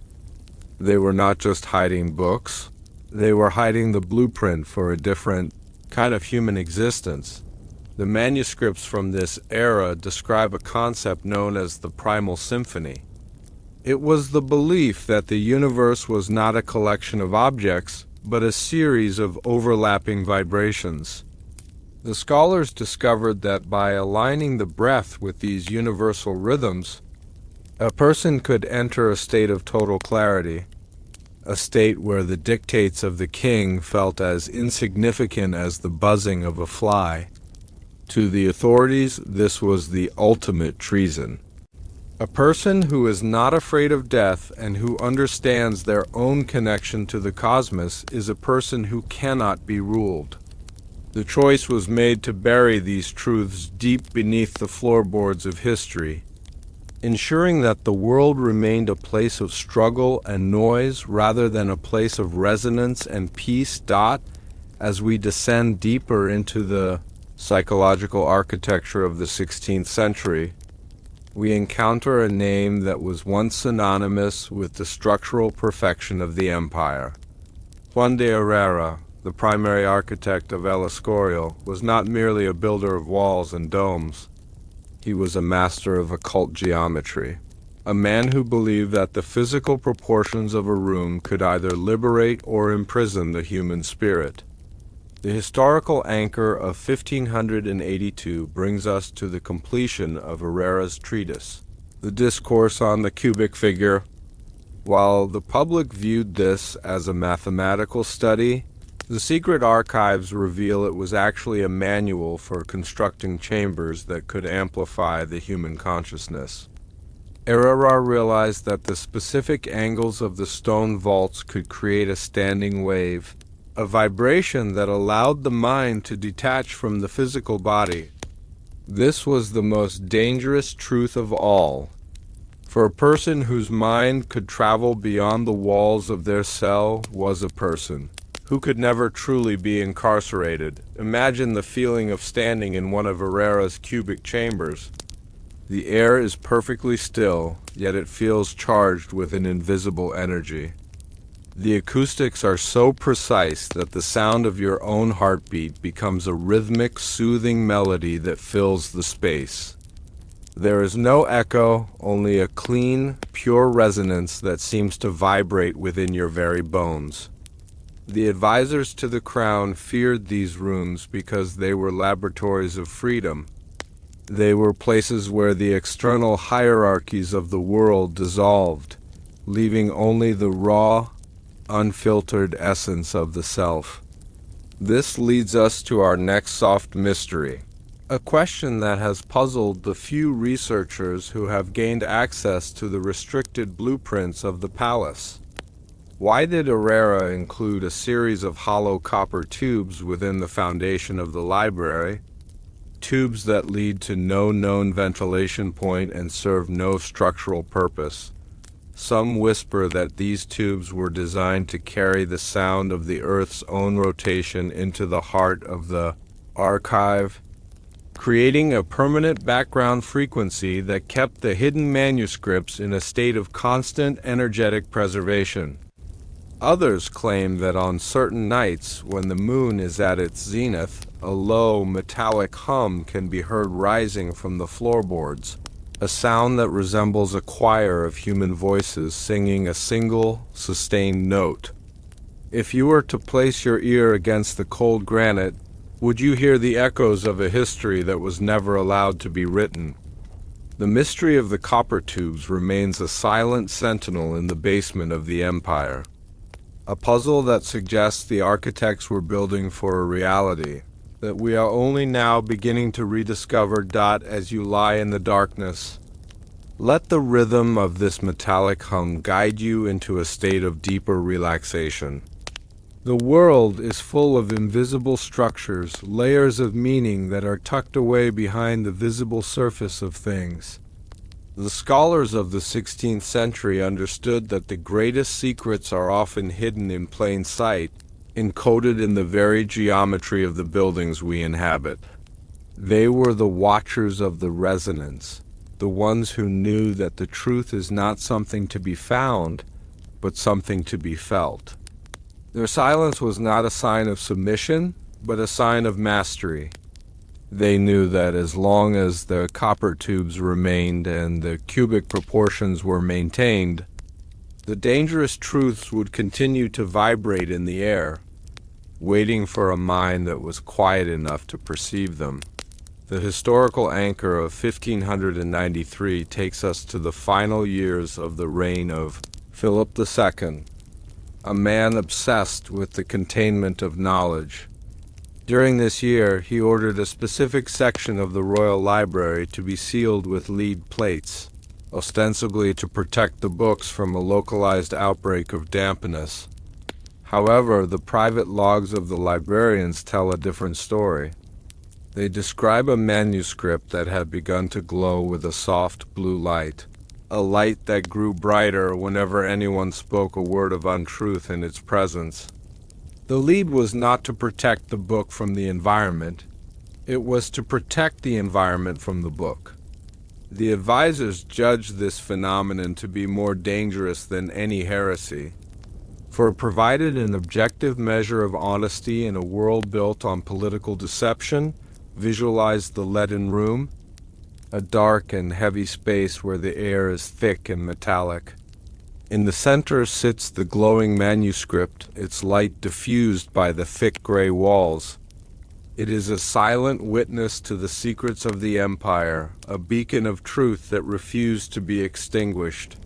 They were not just hiding books, they were hiding the blueprint for a different kind of human existence. The manuscripts from this era describe a concept known as the primal symphony. It was the belief that the universe was not a collection of objects, but a series of overlapping vibrations. The scholars discovered that by aligning the breath with these universal rhythms, a person could enter a state of total clarity, a state where the dictates of the king felt as insignificant as the buzzing of a fly. To the authorities, this was the ultimate treason. A person who is not afraid of death and who understands their own connection to the cosmos is a person who cannot be ruled. The choice was made to bury these truths deep beneath the floorboards of history, ensuring that the world remained a place of struggle and noise rather than a place of resonance and peace. As we descend deeper into the psychological architecture of the 16th century, we encounter a name that was once synonymous with the structural perfection of the empire. Juan de Herrera, the primary architect of El Escorial, was not merely a builder of walls and domes. He was a master of occult geometry, a man who believed that the physical proportions of a room could either liberate or imprison the human spirit. The historical anchor of 1582 brings us to the completion of Herrera's treatise, the Discourse on the Cubic Figure. While the public viewed this as a mathematical study, the secret archives reveal it was actually a manual for constructing chambers that could amplify the human consciousness. Herrera realized that the specific angles of the stone vaults could create a standing wave, a vibration that allowed the mind to detach from the physical body. This was the most dangerous truth of all. For a person whose mind could travel beyond the walls of their cell was a person who could never truly be incarcerated. Imagine the feeling of standing in one of Herrera's cubic chambers. The air is perfectly still, yet it feels charged with an invisible energy. The acoustics are so precise that the sound of your own heartbeat becomes a rhythmic, soothing melody that fills the space. There is no echo, only a clean, pure resonance that seems to vibrate within your very bones. The advisors to the crown feared these rooms because they were laboratories of freedom. They were places where the external hierarchies of the world dissolved, leaving only the raw, unfiltered essence of the self. This leads us to our next soft mystery, a question that has puzzled the few researchers who have gained access to the restricted blueprints of the palace. Why did Herrera include a series of hollow copper tubes within the foundation of the library, tubes that lead to no known ventilation point and serve no structural purpose? Some whisper that these tubes were designed to carry the sound of the Earth's own rotation into the heart of the archive, creating a permanent background frequency that kept the hidden manuscripts in a state of constant energetic preservation. Others claim that on certain nights, when the moon is at its zenith, a low, metallic hum can be heard rising from the floorboards, a sound that resembles a choir of human voices singing a single, sustained note. If you were to place your ear against the cold granite, would you hear the echoes of a history that was never allowed to be written? The mystery of the copper tubes remains a silent sentinel in the basement of the empire, a puzzle that suggests the architects were building for a reality that we are only now beginning to rediscover. As you lie in the darkness, let the rhythm of this metallic hum guide you into a state of deeper relaxation. The world is full of invisible structures, layers of meaning that are tucked away behind the visible surface of things. The scholars of the 16th century understood that the greatest secrets are often hidden in plain sight, encoded in the very geometry of the buildings we inhabit. They were the watchers of the resonance, the ones who knew that the truth is not something to be found, but something to be felt. Their silence was not a sign of submission, but a sign of mastery. They knew that as long as the copper tubes remained and the cubic proportions were maintained, the dangerous truths would continue to vibrate in the air, waiting for a mind that was quiet enough to perceive them. The historical anchor of 1593 takes us to the final years of the reign of Philip II, a man obsessed with the containment of knowledge. During this year, he ordered a specific section of the royal library to be sealed with lead plates. ostensibly to protect the books from a localized outbreak of dampness. However, the private logs of the librarians tell a different story. They describe a manuscript that had begun to glow with a soft blue light, a light that grew brighter whenever anyone spoke a word of untruth in its presence. The lead was not to protect the book from the environment. It was to protect the environment from the book. The advisors judged this phenomenon to be more dangerous than any heresy, for it provided an objective measure of honesty in a world built on political deception. Visualize the leaden room, a dark and heavy space where the air is thick and metallic. In the center sits the glowing manuscript, its light diffused by the thick gray walls. It is a silent witness to the secrets of the empire, a beacon of truth that refused to be extinguished.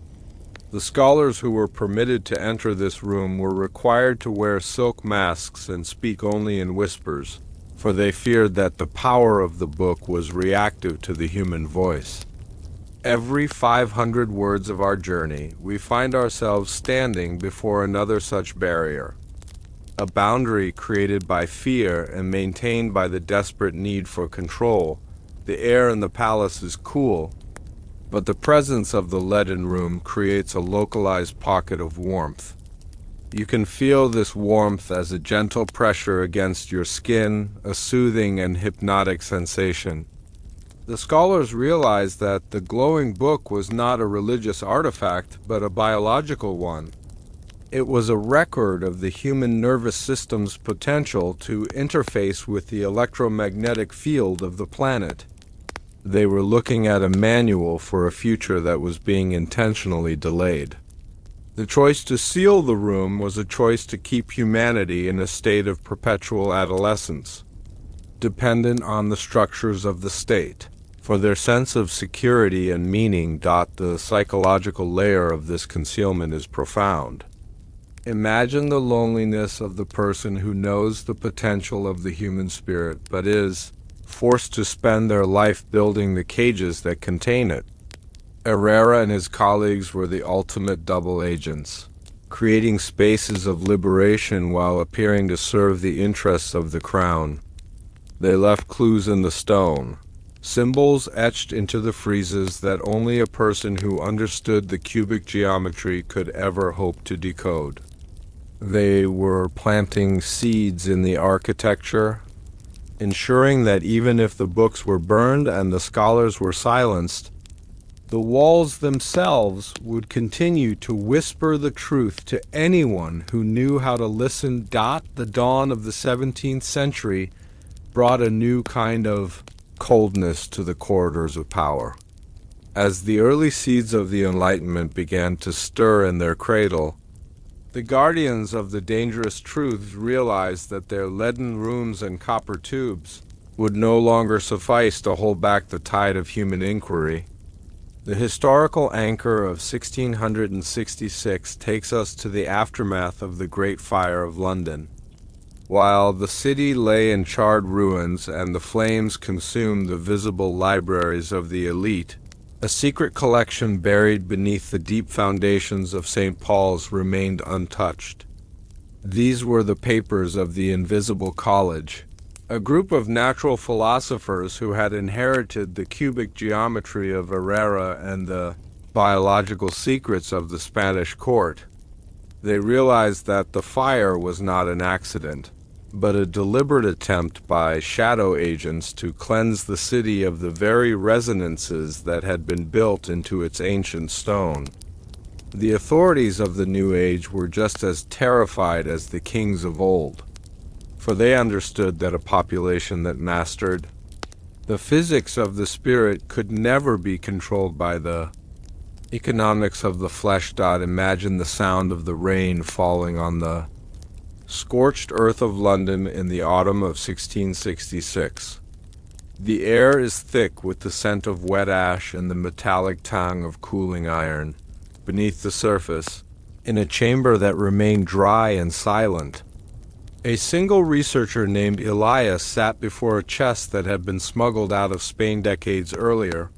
The scholars who were permitted to enter this room were required to wear silk masks and speak only in whispers, for they feared that the power of the book was reactive to the human voice. Every 500 words of our journey, we find ourselves standing before another such barrier, a boundary created by fear and maintained by the desperate need for control. The air in the palace is cool, but the presence of the leaden room creates a localized pocket of warmth. You can feel this warmth as a gentle pressure against your skin, a soothing and hypnotic sensation. The scholars realized that the glowing book was not a religious artifact, but a biological one. It was a record of the human nervous system's potential to interface with the electromagnetic field of the planet. They were looking at a manual for a future that was being intentionally delayed. The choice to seal the room was a choice to keep humanity in a state of perpetual adolescence, dependent on the structures of the state. For their sense of security and meaning, the psychological layer of this concealment is profound. Imagine the loneliness of the person who knows the potential of the human spirit, but is forced to spend their life building the cages that contain it. Herrera and his colleagues were the ultimate double agents, creating spaces of liberation while appearing to serve the interests of the crown. They left clues in the stone, symbols etched into the friezes that only a person who understood the cubic geometry could ever hope to decode. They were planting seeds in the architecture, ensuring that even if the books were burned and the scholars were silenced, the walls themselves would continue to whisper the truth to anyone who knew how to listen. The dawn of the 17th century brought a new kind of coldness to the corridors of power. As the early seeds of the Enlightenment began to stir in their cradle, the guardians of the dangerous truths realized that their leaden rooms and copper tubes would no longer suffice to hold back the tide of human inquiry. The historical anchor of 1666 takes us to the aftermath of the Great Fire of London. While the city lay in charred ruins and the flames consumed the visible libraries of the elite, a secret collection buried beneath the deep foundations of St. Paul's remained untouched. These were the papers of the Invisible College, a group of natural philosophers who had inherited the cubic geometry of Herrera and the biological secrets of the Spanish court. They realized that the fire was not an accident, but a deliberate attempt by shadow agents to cleanse the city of the very resonances that had been built into its ancient stone. The authorities of the New Age were just as terrified as the kings of old, for they understood that a population that mastered the physics of the spirit could never be controlled by the economics of the flesh. Imagine the sound of the rain falling on the scorched earth of London in the autumn of 1666. The air is thick with the scent of wet ash and the metallic tang of cooling iron. Beneath the surface, in a chamber that remained dry and silent, a single researcher named Elias sat before a chest that had been smuggled out of Spain decades earlier.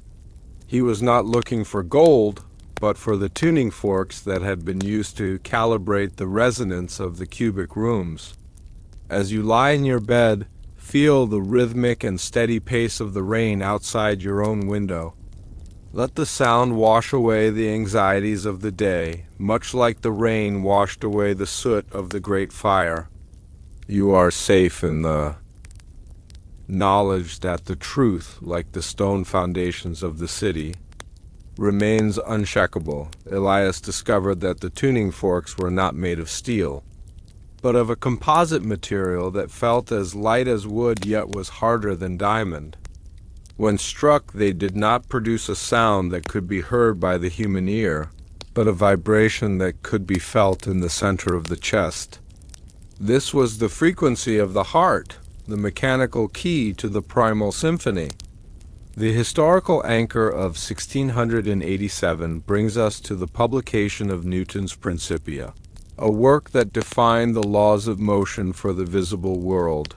He was not looking for gold, but for the tuning forks that had been used to calibrate the resonance of the cubic rooms. As you lie in your bed, feel the rhythmic and steady pace of the rain outside your own window. Let the sound wash away the anxieties of the day, much like the rain washed away the soot of the great fire. You are safe in the knowledge that the truth, like the stone foundations of the city, remains unshakable. Elias discovered that the tuning forks were not made of steel, but of a composite material that felt as light as wood yet was harder than diamond. When struck, they did not produce a sound that could be heard by the human ear, but a vibration that could be felt in the center of the chest. This was the frequency of the heart, the mechanical key to the primal symphony. The historical anchor of 1687 brings us to the publication of Newton's Principia, a work that defined the laws of motion for the visible world.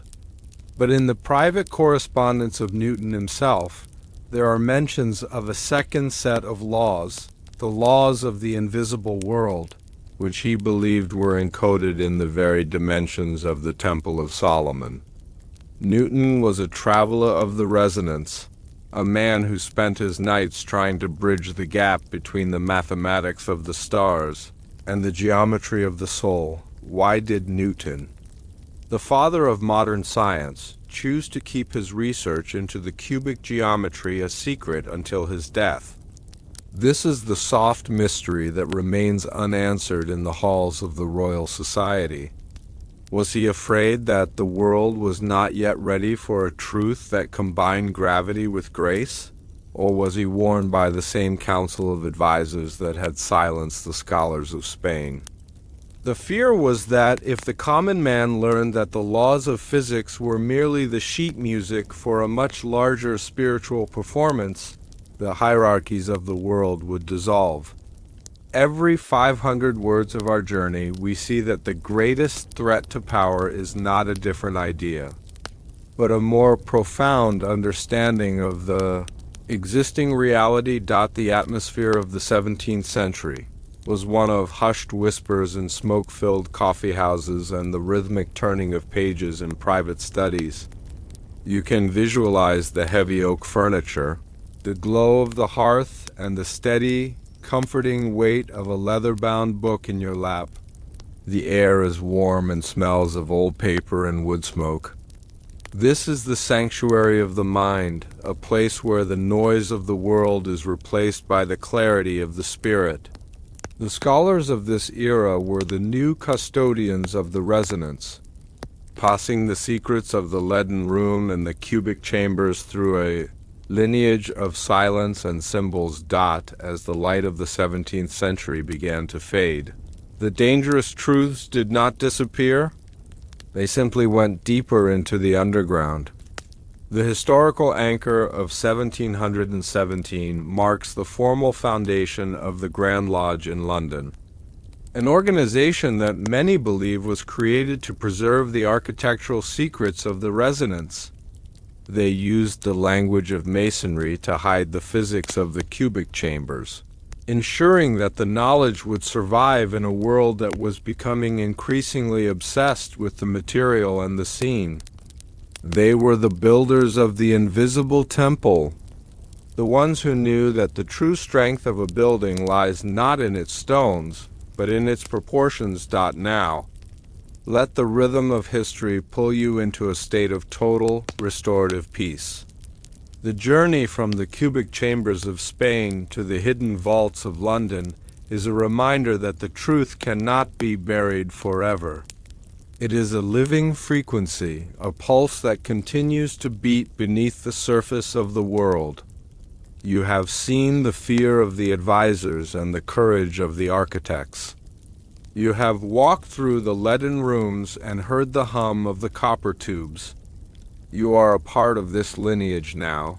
But in the private correspondence of Newton himself, there are mentions of a second set of laws, the laws of the invisible world, which he believed were encoded in the very dimensions of the Temple of Solomon. Newton was a traveler of the resonance, a man who spent his nights trying to bridge the gap between the mathematics of the stars and the geometry of the soul. Why did Newton, the father of modern science, choose to keep his research into the cubic geometry a secret until his death? This is the soft mystery that remains unanswered in the halls of the Royal Society. Was he afraid that the world was not yet ready for a truth that combined gravity with grace? Or was he warned by the same council of advisors that had silenced the scholars of Spain? The fear was that if the common man learned that the laws of physics were merely the sheet music for a much larger spiritual performance, the hierarchies of the world would dissolve. Every 500 words of our journey, we see that the greatest threat to power is not a different idea, but a more profound understanding of the existing reality. The atmosphere of the 17th century was one of hushed whispers in smoke-filled coffee houses and the rhythmic turning of pages in private studies. You can visualize the heavy oak furniture, the glow of the hearth, and the steady, comforting weight of a leather-bound book in your lap. The air is warm and smells of old paper and wood smoke. This is the sanctuary of the mind, a place where the noise of the world is replaced by the clarity of the spirit. The scholars of this era were the new custodians of the resonance, passing the secrets of the leaden room and the cubic chambers through a lineage of silence and symbols. As the light of the 17th century began to fade, the dangerous truths did not disappear. They simply went deeper into the underground. The historical anchor of 1717 marks the formal foundation of the Grand Lodge in London, an organization that many believe was created to preserve the architectural secrets of the resonance. They used the language of masonry to hide the physics of the cubic chambers, ensuring that the knowledge would survive in a world that was becoming increasingly obsessed with the material and the scene. They were the builders of the invisible temple, the ones who knew that the true strength of a building lies not in its stones, but in its proportions. Now, let the rhythm of history pull you into a state of total, restorative peace. The journey from the cubic chambers of Spain to the hidden vaults of London is a reminder that the truth cannot be buried forever. It is a living frequency, a pulse that continues to beat beneath the surface of the world. You have seen the fear of the advisors and the courage of the architects. You have walked through the leaden rooms and heard the hum of the copper tubes. You are a part of this lineage now,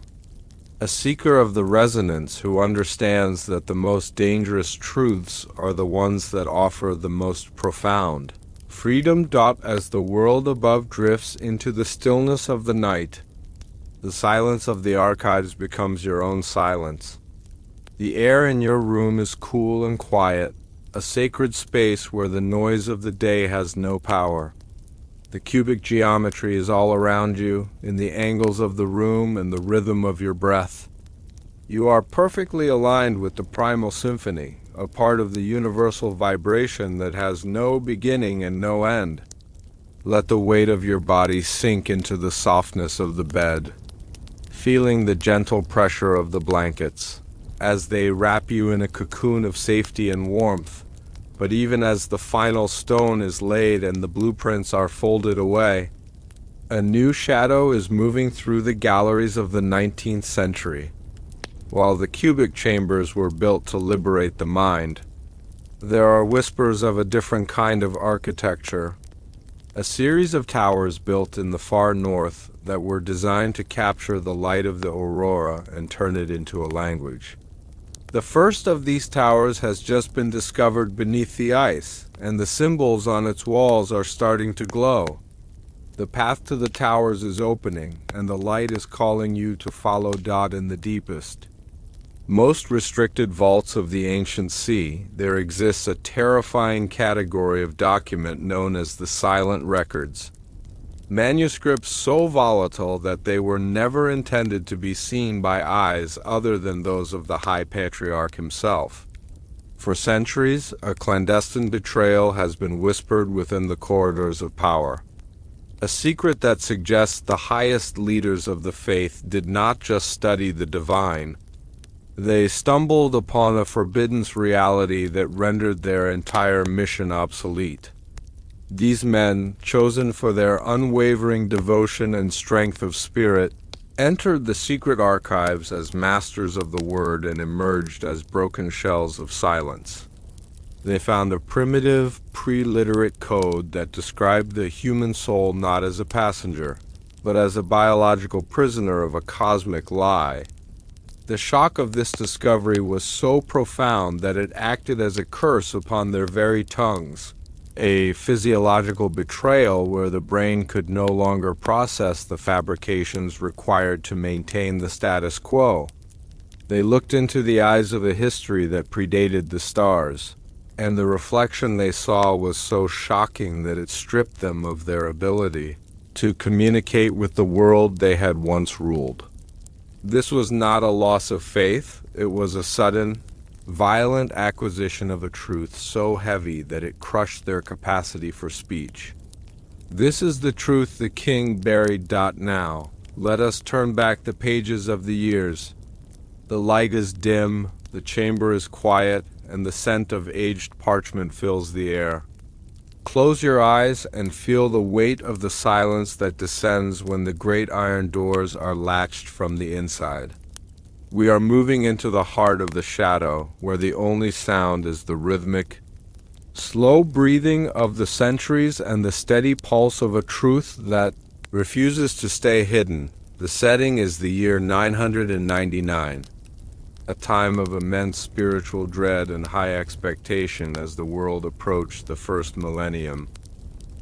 a seeker of the resonance who understands that the most dangerous truths are the ones that offer the most profound freedom. As the world above drifts into the stillness of the night, the silence of the archives becomes your own silence. The air in your room is cool and quiet, a sacred space where the noise of the day has no power. The cubic geometry is all around you, in the angles of the room and the rhythm of your breath. You are perfectly aligned with the primal symphony, a part of the universal vibration that has no beginning and no end. Let the weight of your body sink into the softness of the bed, feeling the gentle pressure of the blankets, as they wrap you in a cocoon of safety and warmth. But even as the final stone is laid and the blueprints are folded away, a new shadow is moving through the galleries of the 19th century. While the cubic chambers were built to liberate the mind, there are whispers of a different kind of architecture. A series of towers built in the far north that were designed to capture the light of the aurora and turn it into a language. The first of these towers has just been discovered beneath the ice, and the symbols on its walls are starting to glow. The path to the towers is opening, and the light is calling you to follow Dot in the deepest, most restricted vaults of the ancient sea. There exists a terrifying category of document known as the silent records. Manuscripts so volatile that they were never intended to be seen by eyes other than those of the High Patriarch himself. For centuries, a clandestine betrayal has been whispered within the corridors of power. A secret that suggests the highest leaders of the faith did not just study the divine. They stumbled upon a forbidden reality that rendered their entire mission obsolete. These men, chosen for their unwavering devotion and strength of spirit, entered the secret archives as masters of the word and emerged as broken shells of silence. They found a primitive, pre-literate code that described the human soul not as a passenger, but as a biological prisoner of a cosmic lie. The shock of this discovery was so profound that it acted as a curse upon their very tongues. A physiological betrayal where the brain could no longer process the fabrications required to maintain the status quo. They looked into the eyes of a history that predated the stars, and the reflection they saw was so shocking that it stripped them of their ability to communicate with the world they had once ruled. This was not a loss of faith, it was a sudden, violent acquisition of a truth so heavy that it crushed their capacity for speech. This is the truth the king buried. Now, let us turn back the pages of the years. The light is dim, the chamber is quiet, and the scent of aged parchment fills the air. Close your eyes and feel the weight of the silence that descends when the great iron doors are latched from the inside. We are moving into the heart of the shadow, where the only sound is the rhythmic, slow breathing of the centuries and the steady pulse of a truth that refuses to stay hidden. The setting is the year 999, a time of immense spiritual dread and high expectation as the world approached the first millennium.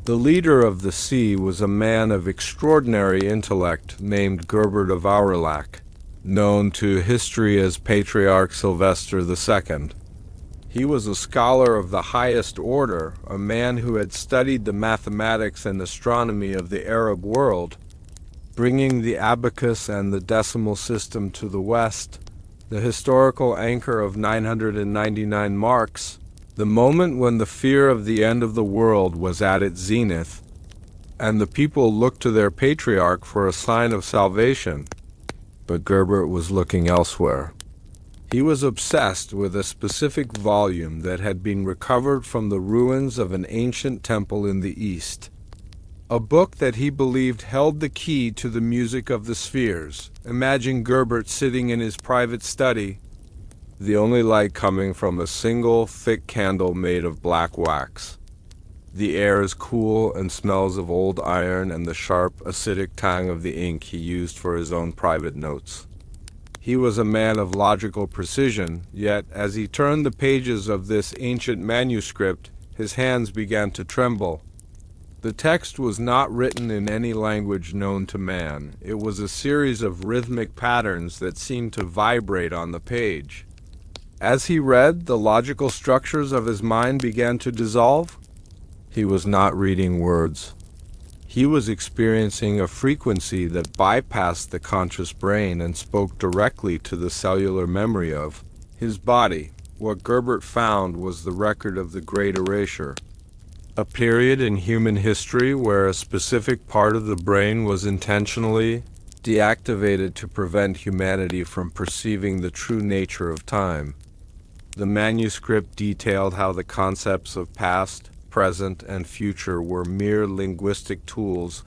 The leader of the sea was a man of extraordinary intellect named Gerbert of Aurillac, known to history as Patriarch Sylvester II. He was a scholar of the highest order, a man who had studied the mathematics and astronomy of the Arab world, bringing the abacus and the decimal system to the West. The historical anchor of 999 marks the moment when the fear of the end of the world was at its zenith, and the people looked to their patriarch for a sign of salvation. But Gerbert was looking elsewhere. He was obsessed with a specific volume that had been recovered from the ruins of an ancient temple in the East. A book that he believed held the key to the music of the spheres. Imagine Gerbert sitting in his private study, the only light coming from a single thick candle made of black wax. The air is cool and smells of old iron and the sharp, acidic tang of the ink he used for his own private notes. He was a man of logical precision, yet as he turned the pages of this ancient manuscript, his hands began to tremble. The text was not written in any language known to man. It was a series of rhythmic patterns that seemed to vibrate on the page. As he read, the logical structures of his mind began to dissolve. He was not reading words. He was experiencing a frequency that bypassed the conscious brain and spoke directly to the cellular memory of his body. What Gerbert found was the record of the Great Erasure, a period in human history where a specific part of the brain was intentionally deactivated to prevent humanity from perceiving the true nature of time. The manuscript detailed how the concepts of past, present, and future were mere linguistic tools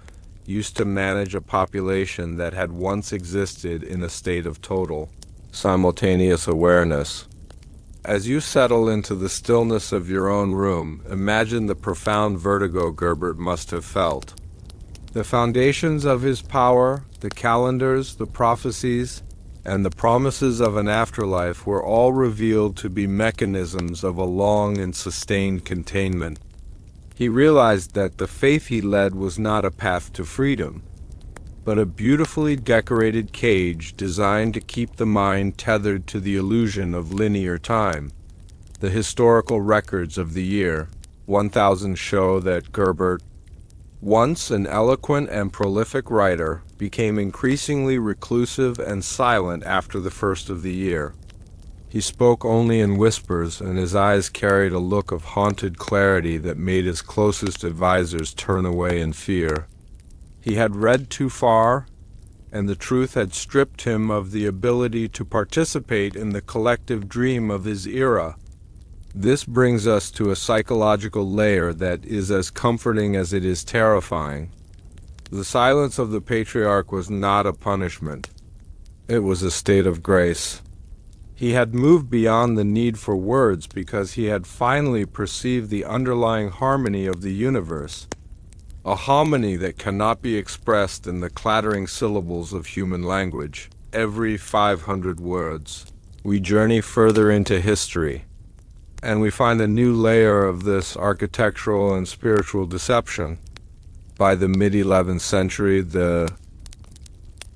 used to manage a population that had once existed in a state of total, simultaneous awareness. As you settle into the stillness of your own room, imagine the profound vertigo Gerbert must have felt. The foundations of his power, the calendars, the prophecies, and the promises of an afterlife were all revealed to be mechanisms of a long and sustained containment. He realized that the faith he led was not a path to freedom, but a beautifully decorated cage designed to keep the mind tethered to the illusion of linear time. The historical records of the year 1000 show that Gerbert, once an eloquent and prolific writer, became increasingly reclusive and silent after the first of the year. He spoke only in whispers, and his eyes carried a look of haunted clarity that made his closest advisors turn away in fear. He had read too far, and the truth had stripped him of the ability to participate in the collective dream of his era. This brings us to a psychological layer that is as comforting as it is terrifying. The silence of the patriarch was not a punishment. It was a state of grace. He had moved beyond the need for words because he had finally perceived the underlying harmony of the universe, a harmony that cannot be expressed in the clattering syllables of human language. Every 500 words, we journey further into history, and we find a new layer of this architectural and spiritual deception. By the mid-11th century, the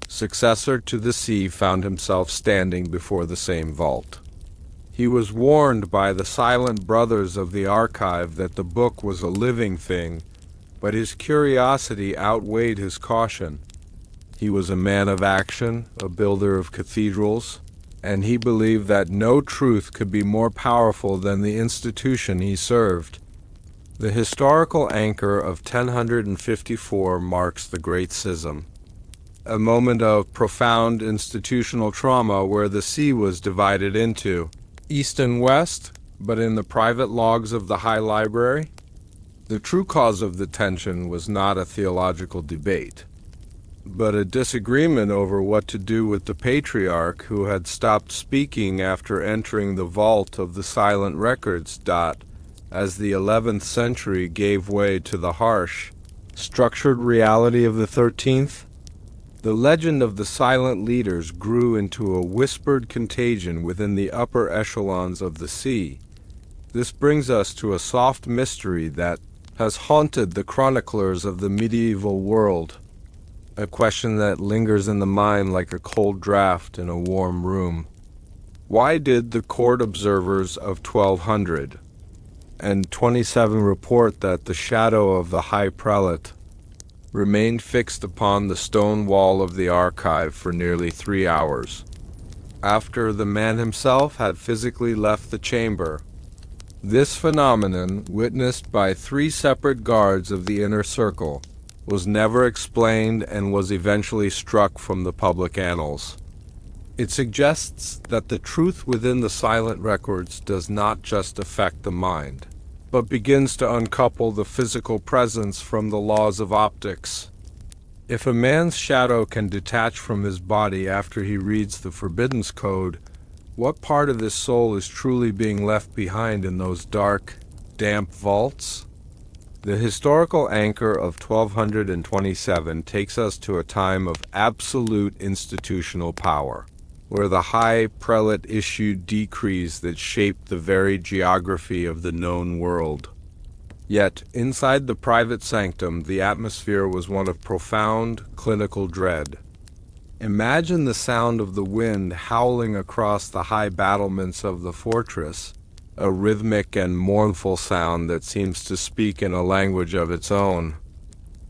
successor to the sea found himself standing before the same vault. He was warned by the silent brothers of the archive that the book was a living thing, but his curiosity outweighed his caution. He was a man of action, a builder of cathedrals, and he believed that no truth could be more powerful than the institution he served. The historical anchor of 1054 marks the Great Schism, a moment of profound institutional trauma where the sea was divided into east and west, but in the private logs of the High Library, the true cause of the tension was not a theological debate, but a disagreement over what to do with the patriarch who had stopped speaking after entering the vault of the silent records. As the 11th century gave way to the harsh, structured reality of the 13th, the legend of the silent leaders grew into a whispered contagion within the upper echelons of the sea. This brings us to a soft mystery that has haunted the chroniclers of the medieval world, a question that lingers in the mind like a cold draft in a warm room. Why did the court observers of 1200 and 27 report that the shadow of the high prelate remained fixed upon the stone wall of the archive for nearly 3 hours, after the man himself had physically left the chamber? This phenomenon, witnessed by 3 separate guards of the inner circle, was never explained and was eventually struck from the public annals. It suggests that the truth within the silent records does not just affect the mind, but begins to uncouple the physical presence from the laws of optics. If a man's shadow can detach from his body after he reads the Forbiddance Code, what part of his soul is truly being left behind in those dark, damp vaults? The historical anchor of 1227 takes us to a time of absolute institutional power, where the high prelate issued decrees that shaped the very geography of the known world. Yet, inside the private sanctum, the atmosphere was one of profound clinical dread. Imagine the sound of the wind howling across the high battlements of the fortress, a rhythmic and mournful sound that seems to speak in a language of its own.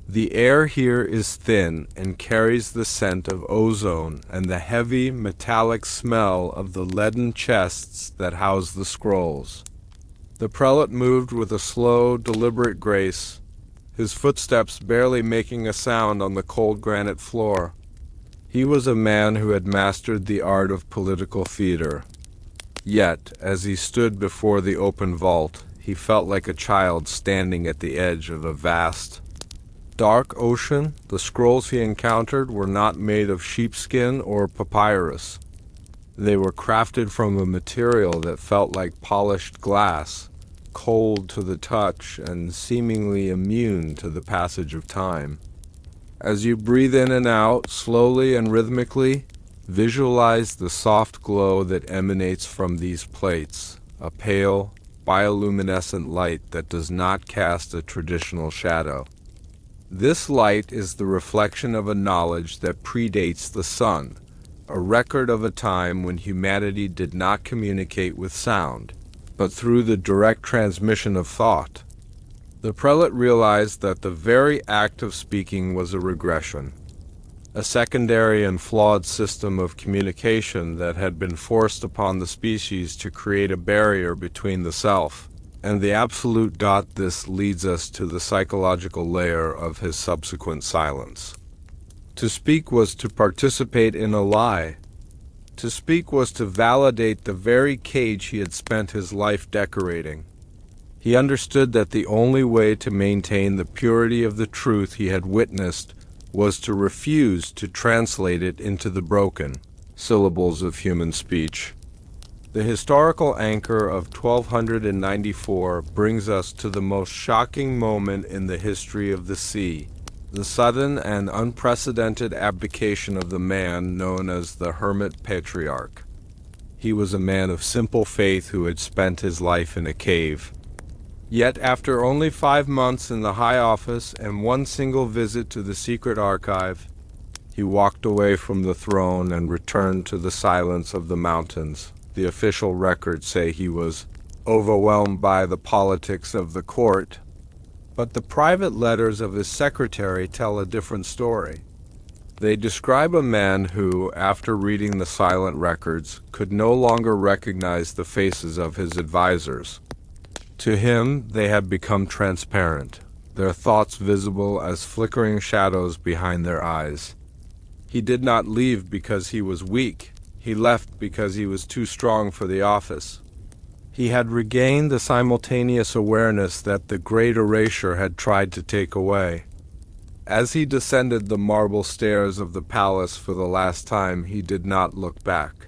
The air here is thin and carries the scent of ozone and the heavy, metallic smell of the leaden chests that house the scrolls. The prelate moved with a slow, deliberate grace, his footsteps barely making a sound on the cold granite floor. He was a man who had mastered the art of political theater. Yet, as he stood before the open vault, he felt like a child standing at the edge of a vast, dark ocean. The scrolls he encountered were not made of sheepskin or papyrus. They were crafted from a material that felt like polished glass, cold to the touch and seemingly immune to the passage of time. As you breathe in and out, slowly and rhythmically, visualize the soft glow that emanates from these plates, a pale, bioluminescent light that does not cast a traditional shadow. This light is the reflection of a knowledge that predates the sun, a record of a time when humanity did not communicate with sound, but through the direct transmission of thought. The prelate realized that the very act of speaking was a regression, a secondary and flawed system of communication that had been forced upon the species to create a barrier between the self and the absolute. This leads us to the psychological layer of his subsequent silence. To speak was to participate in a lie. To speak was to validate the very cage he had spent his life decorating. He understood that the only way to maintain the purity of the truth he had witnessed was to refuse to translate it into the broken syllables of human speech. The historical anchor of 1294 brings us to the most shocking moment in the history of the sea, the sudden and unprecedented abdication of the man known as the Hermit Patriarch. He was a man of simple faith who had spent his life in a cave. Yet after only 5 months in the high office and one single visit to the secret archive, he walked away from the throne and returned to the silence of the mountains. The official records say he was overwhelmed by the politics of the court, but the private letters of his secretary tell a different story. They describe a man who, after reading the silent records, could no longer recognize the faces of his advisors. To him, they had become transparent, their thoughts visible as flickering shadows behind their eyes. He did not leave because he was weak. He left because he was too strong for the office. He had regained the simultaneous awareness that the great erasure had tried to take away. As he descended the marble stairs of the palace for the last time, he did not look back.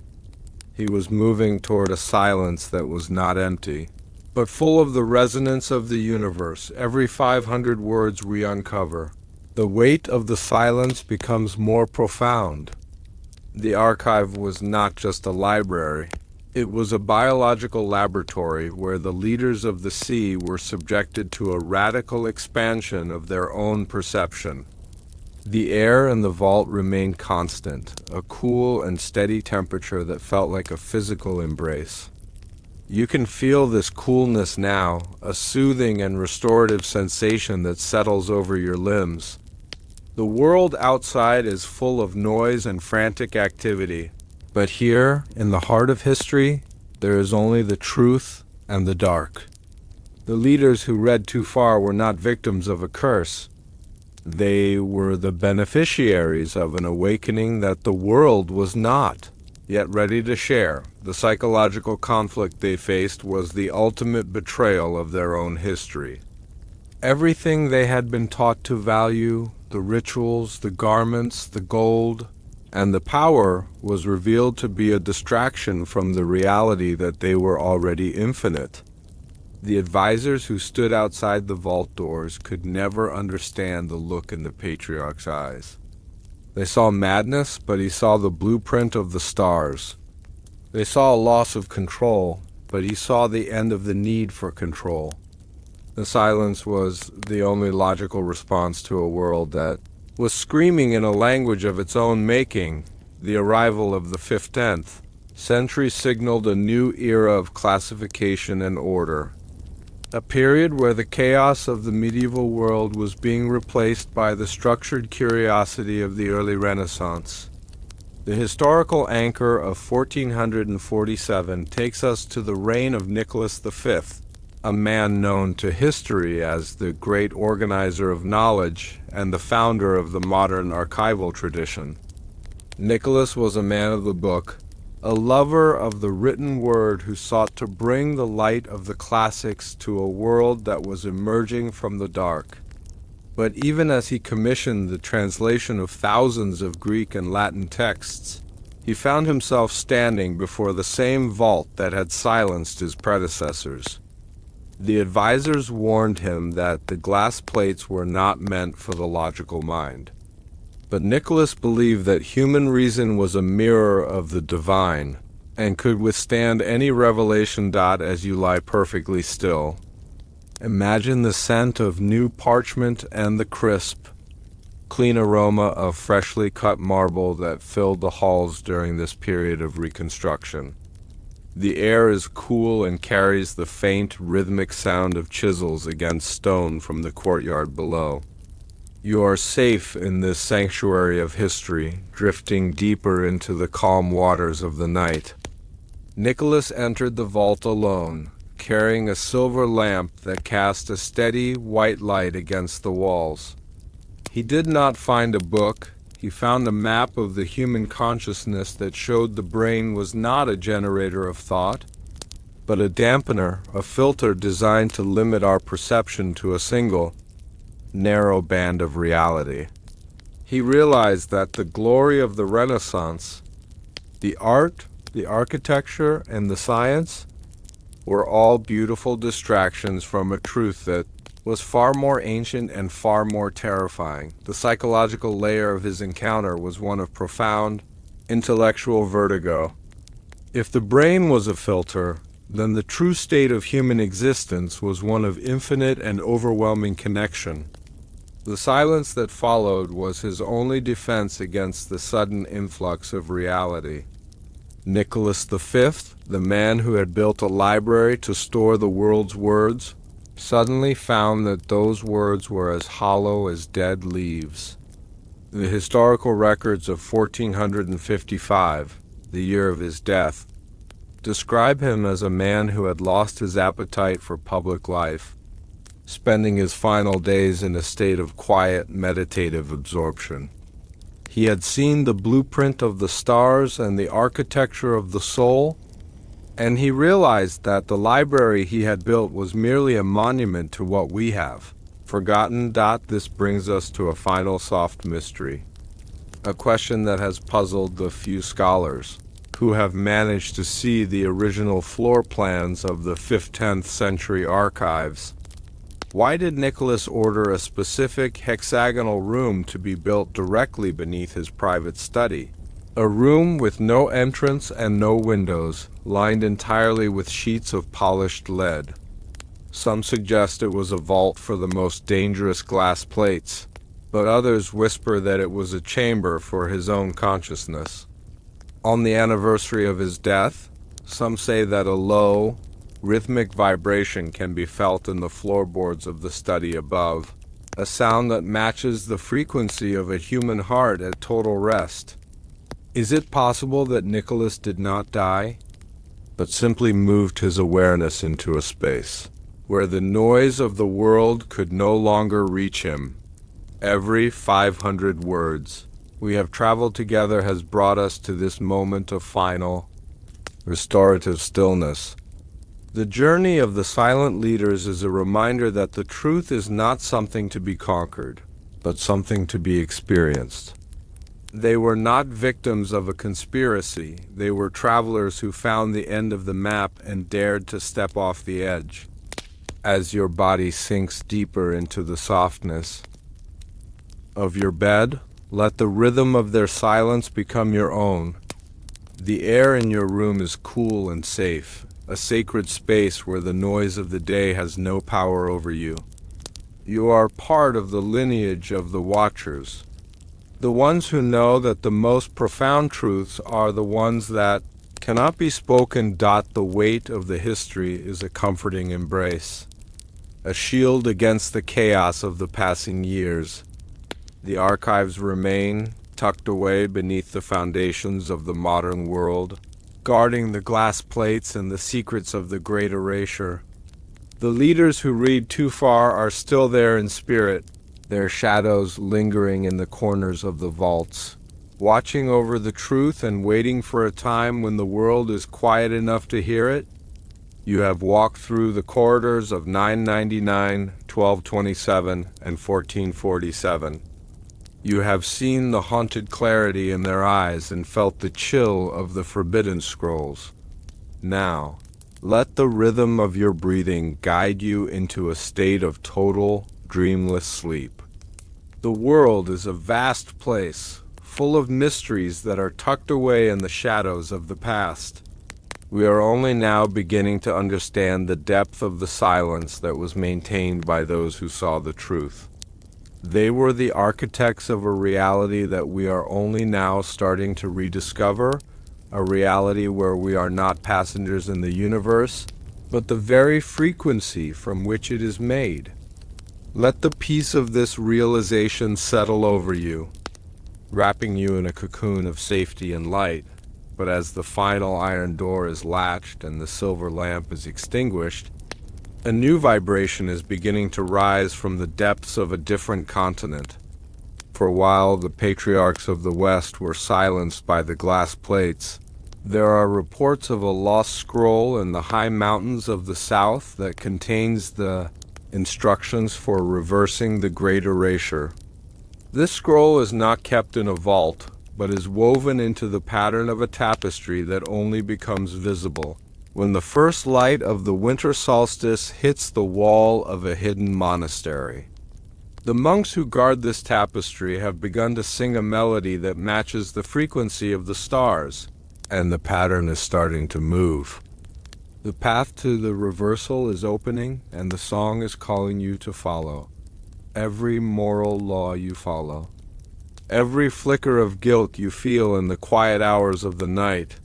He was moving toward a silence that was not empty, but full of the resonance of the universe. Every 500 words we uncover, the weight of the silence becomes more profound. The archive was not just a library. It was a biological laboratory where the leaders of the sea were subjected to a radical expansion of their own perception. The air in the vault remained constant, a cool and steady temperature that felt like a physical embrace. You can feel this coolness now, a soothing and restorative sensation that settles over your limbs. The world outside is full of noise and frantic activity, but here, in the heart of history, there is only the truth and the dark. The leaders who read too far were not victims of a curse. They were the beneficiaries of an awakening that the world was not yet ready to share. The psychological conflict they faced was the ultimate betrayal of their own history. Everything they had been taught to value, the rituals, the garments, the gold, and the power, was revealed to be a distraction from the reality that they were already infinite. The advisors who stood outside the vault doors could never understand the look in the patriarch's eyes. They saw madness, but he saw the blueprint of the stars. They saw a loss of control, but he saw the end of the need for control. The silence was the only logical response to a world that was screaming in a language of its own making. The arrival of the 15th century signaled a new era of classification and order, a period where the chaos of the medieval world was being replaced by the structured curiosity of the early Renaissance. The historical anchor of 1447 takes us to the reign of Nicholas V, a man known to history as the great organizer of knowledge and the founder of the modern archival tradition. Nicholas was a man of the book, a lover of the written word who sought to bring the light of the classics to a world that was emerging from the dark. But even as he commissioned the translation of thousands of Greek and Latin texts, he found himself standing before the same vault that had silenced his predecessors. The advisors warned him that the glass plates were not meant for the logical mind. But Nicholas believed that human reason was a mirror of the divine and could withstand any revelation. As you lie perfectly still, imagine the scent of new parchment and the crisp, clean aroma of freshly cut marble that filled the halls during this period of reconstruction. The air is cool and carries the faint, rhythmic sound of chisels against stone from the courtyard below. You are safe in this sanctuary of history, drifting deeper into the calm waters of the night. Nicholas entered the vault alone, carrying a silver lamp that cast a steady, white light against the walls. He did not find a book. He found a map of the human consciousness that showed the brain was not a generator of thought, but a dampener, a filter designed to limit our perception to a single, narrow band of reality. He realized that the glory of the Renaissance, the art, the architecture, and the science were all beautiful distractions from a truth that was far more ancient and far more terrifying. The psychological layer of his encounter was one of profound intellectual vertigo. If the brain was a filter, then the true state of human existence was one of infinite and overwhelming connection. The silence that followed was his only defense against the sudden influx of reality. Nicholas V, the man who had built a library to store the world's words, suddenly found that those words were as hollow as dead leaves. The historical records of 1455, the year of his death, describe him as a man who had lost his appetite for public life, spending his final days in a state of quiet, meditative absorption. He had seen the blueprint of the stars and the architecture of the soul, and he realized that the library he had built was merely a monument to what we have forgotten. This brings us to a final soft mystery, a question that has puzzled the few scholars who have managed to see the original floor plans of the 15th century archives. Why did Nicholas order a specific hexagonal room to be built directly beneath his private study? A room with no entrance and no windows, lined entirely with sheets of polished lead. Some suggest it was a vault for the most dangerous glass plates, but others whisper that it was a chamber for his own consciousness. On the anniversary of his death, some say that a low, rhythmic vibration can be felt in the floorboards of the study above, a sound that matches the frequency of a human heart at total rest. Is it possible that Nicholas did not die, but simply moved his awareness into a space where the noise of the world could no longer reach him? Every 500 words we have traveled together has brought us to this moment of final, restorative stillness. The journey of the silent leaders is a reminder that the truth is not something to be conquered, but something to be experienced. They were not victims of a conspiracy. They were travelers who found the end of the map and dared to step off the edge. As your body sinks deeper into the softness of your bed, let the rhythm of their silence become your own. The air in your room is cool and safe, a sacred space where the noise of the day has no power over you. You are part of the lineage of the Watchers, The ones who know that the most profound truths are the ones that cannot be spoken. The weight of the history is a comforting embrace, a shield against the chaos of the passing years. The archives remain, tucked away beneath the foundations of the modern world, guarding the glass plates and the secrets of the great erasure. The leaders who read too far are still there in spirit, their shadows lingering in the corners of the vaults, watching over the truth and waiting for a time when the world is quiet enough to hear it. You have walked through the corridors of 999, 1227, and 1447. You have seen the haunted clarity in their eyes and felt the chill of the forbidden scrolls. Now, let the rhythm of your breathing guide you into a state of total, dreamless sleep. The world is a vast place, full of mysteries that are tucked away in the shadows of the past. We are only now beginning to understand the depth of the silence that was maintained by those who saw the truth. They were the architects of a reality that we are only now starting to rediscover, a reality where we are not passengers in the universe, but the very frequency from which it is made. Let the peace of this realization settle over you, wrapping you in a cocoon of safety and light. But as the final iron door is latched and the silver lamp is extinguished, a new vibration is beginning to rise from the depths of a different continent. For while the patriarchs of the West were silenced by the glass plates, there are reports of a lost scroll in the high mountains of the South that contains the instructions for reversing the great erasure. This scroll is not kept in a vault, but is woven into the pattern of a tapestry that only becomes visible when the first light of the winter solstice hits the wall of a hidden monastery. The monks who guard this tapestry have begun to sing a melody that matches the frequency of the stars, and the pattern is starting to move. The path to the reversal is opening, and the song is calling you to follow every moral law you follow, every flicker of guilt you feel in the quiet hours of the night,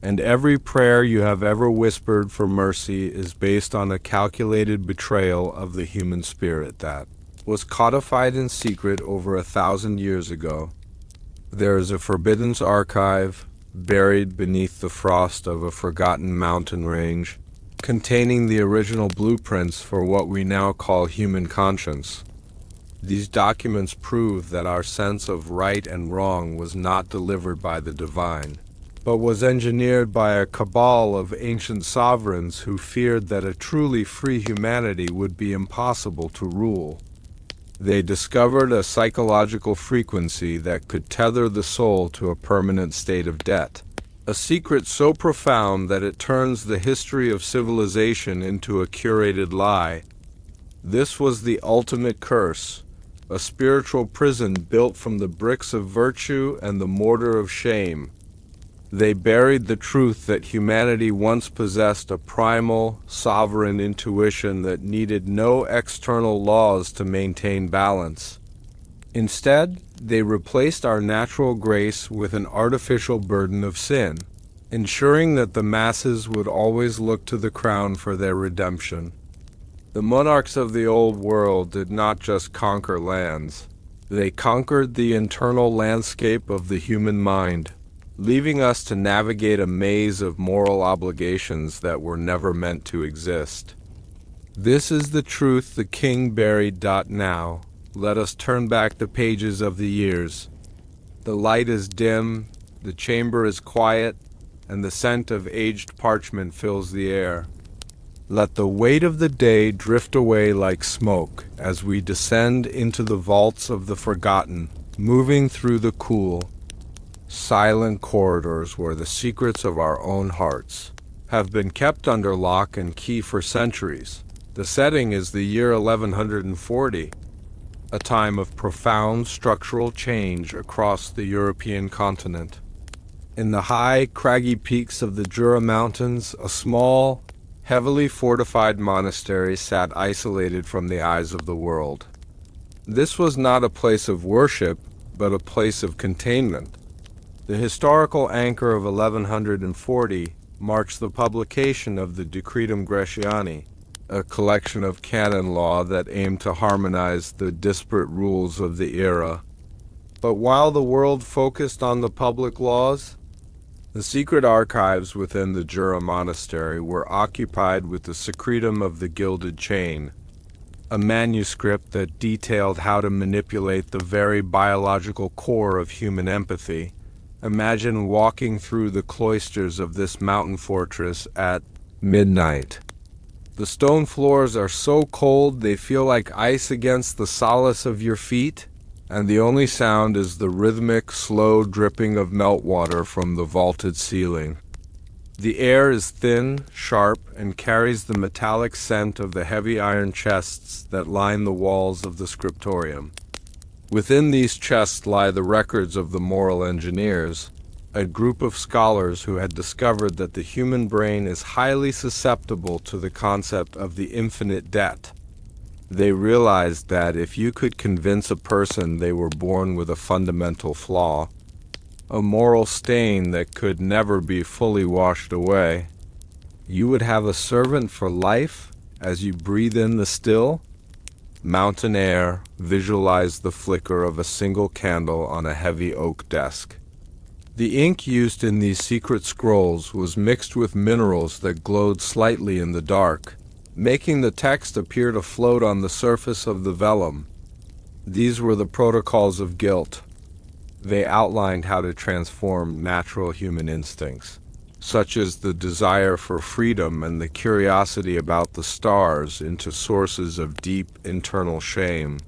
and every prayer you have ever whispered for mercy is based on a calculated betrayal of the human spirit that was codified in secret over 1,000 years ago. There is a forbidden archive buried beneath the frost of a forgotten mountain range, containing the original blueprints for what we now call human conscience. These documents prove that our sense of right and wrong was not delivered by the divine, but was engineered by a cabal of ancient sovereigns who feared that a truly free humanity would be impossible to rule. They discovered a psychological frequency that could tether the soul to a permanent state of debt, a secret so profound that it turns the history of civilization into a curated lie. This was the ultimate curse, a spiritual prison built from the bricks of virtue and the mortar of shame. They buried the truth that humanity once possessed a primal, sovereign intuition that needed no external laws to maintain balance. Instead, they replaced our natural grace with an artificial burden of sin, ensuring that the masses would always look to the crown for their redemption. The monarchs of the old world did not just conquer lands. They conquered the internal landscape of the human mind, leaving us to navigate a maze of moral obligations that were never meant to exist. This is the truth the king buried. Now, let us turn back the pages of the years. The light is dim, the chamber is quiet, and the scent of aged parchment fills the air. Let the weight of the day drift away like smoke as we descend into the vaults of the forgotten, moving through the cool, silent corridors where the secrets of our own hearts have been kept under lock and key for centuries. The setting is the year 1140, a time of profound structural change across the European continent. In the high, craggy peaks of the Jura Mountains, a small, heavily fortified monastery sat isolated from the eyes of the world. This was not a place of worship, but a place of containment. The historical anchor of 1140 marks the publication of the Decretum Gratiani, a collection of canon law that aimed to harmonize the disparate rules of the era. But while the world focused on the public laws, the secret archives within the Jura monastery were occupied with the secretum of the Gilded Chain, a manuscript that detailed how to manipulate the very biological core of human empathy. Imagine walking through the cloisters of this mountain fortress at midnight. The stone floors are so cold they feel like ice against the solace of your feet, and the only sound is the rhythmic, slow dripping of meltwater from the vaulted ceiling. The air is thin, sharp, and carries the metallic scent of the heavy iron chests that line the walls of the scriptorium. Within these chests lie the records of the moral engineers, a group of scholars who had discovered that the human brain is highly susceptible to the concept of the infinite debt. They realized that if you could convince a person they were born with a fundamental flaw, a moral stain that could never be fully washed away, you would have a servant for life as you breathe in the still, mountain air. Visualize the flicker of a single candle on a heavy oak desk. The ink used in these secret scrolls was mixed with minerals that glowed slightly in the dark, making the text appear to float on the surface of the vellum. These were the protocols of guilt. They outlined how to transform natural human instincts, such as the desire for freedom and the curiosity about the stars, into sources of deep internal shame.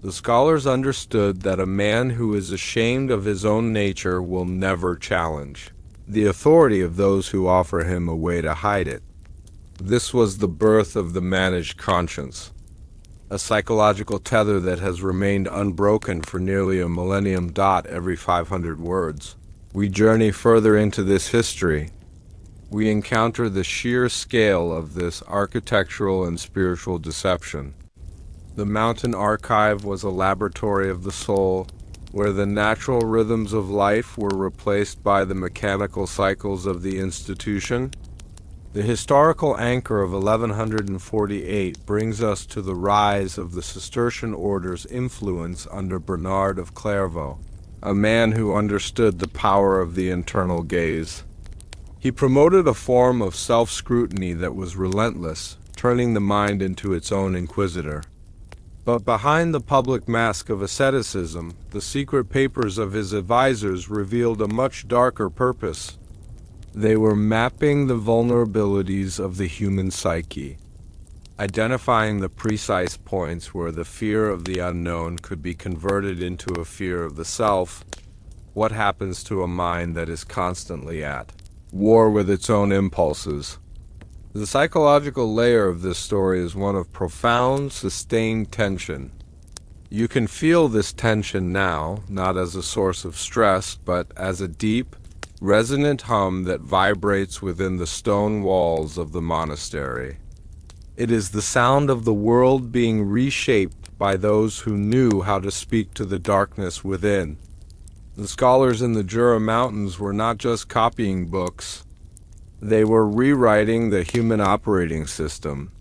The scholars understood that a man who is ashamed of his own nature will never challenge the authority of those who offer him a way to hide it. This was the birth of the managed conscience, a psychological tether that has remained unbroken for nearly a millennium. Every 500 words, we journey further into this history. We encounter the sheer scale of this architectural and spiritual deception. The mountain archive was a laboratory of the soul, where the natural rhythms of life were replaced by the mechanical cycles of the institution. The historical anchor of 1148 brings us to the rise of the Cistercian order's influence under Bernard of Clairvaux, a man who understood the power of the internal gaze. He promoted a form of self-scrutiny that was relentless, turning the mind into its own inquisitor. But behind the public mask of asceticism, the secret papers of his advisors revealed a much darker purpose. They were mapping the vulnerabilities of the human psyche, identifying the precise points where the fear of the unknown could be converted into a fear of the self. What happens to a mind that is constantly at war with its own impulses? The psychological layer of this story is one of profound, sustained tension. You can feel this tension now, not as a source of stress, but as a deep, resonant hum that vibrates within the stone walls of the monastery. It is the sound of the world being reshaped by those who knew how to speak to the darkness within. The scholars in the Jura Mountains were not just copying books. They were rewriting the human operating system,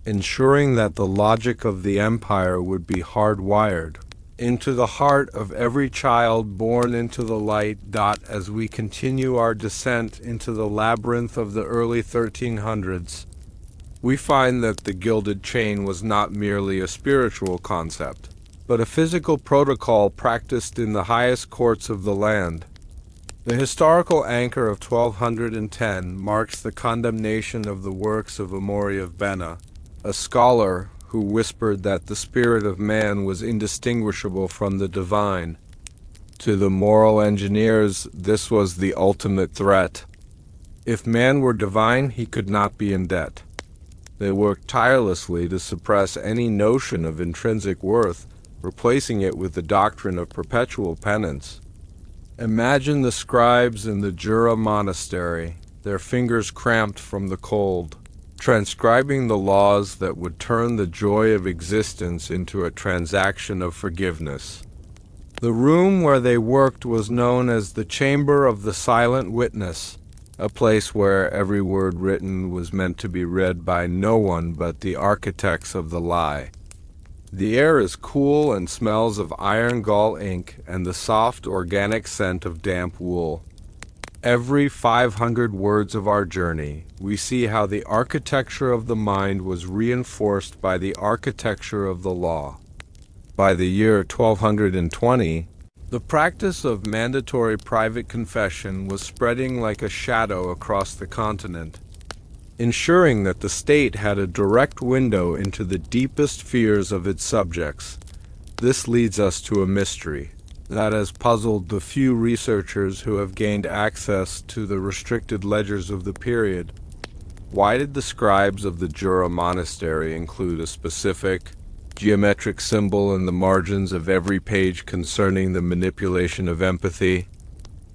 ensuring that the logic of the empire would be hardwired into the heart of every child born into the light. As we continue our descent into the labyrinth of the early 1300s, we find that the Gilded Chain was not merely a spiritual concept, but a physical protocol practiced in the highest courts of the land. The historical anchor of 1210 marks the condemnation of the works of Amaury of Bena, a scholar who whispered that the spirit of man was indistinguishable from the divine. To the moral engineers, this was the ultimate threat. If man were divine, he could not be in debt. They worked tirelessly to suppress any notion of intrinsic worth, replacing it with the doctrine of perpetual penance. Imagine the scribes in the Jura monastery, their fingers cramped from the cold, transcribing the laws that would turn the joy of existence into a transaction of forgiveness. The room where they worked was known as the Chamber of the Silent Witness, a place where every word written was meant to be read by no one but the architects of the lie. The air is cool and smells of iron gall ink and the soft organic scent of damp wool. Every 500 words of our journey, we see how the architecture of the mind was reinforced by the architecture of the law. By the year 1220, the practice of mandatory private confession was spreading like a shadow across the continent, ensuring that the state had a direct window into the deepest fears of its subjects. This leads us to a mystery that has puzzled the few researchers who have gained access to the restricted ledgers of the period. Why did the scribes of the Jura monastery include a specific, geometric symbol in the margins of every page concerning the manipulation of empathy?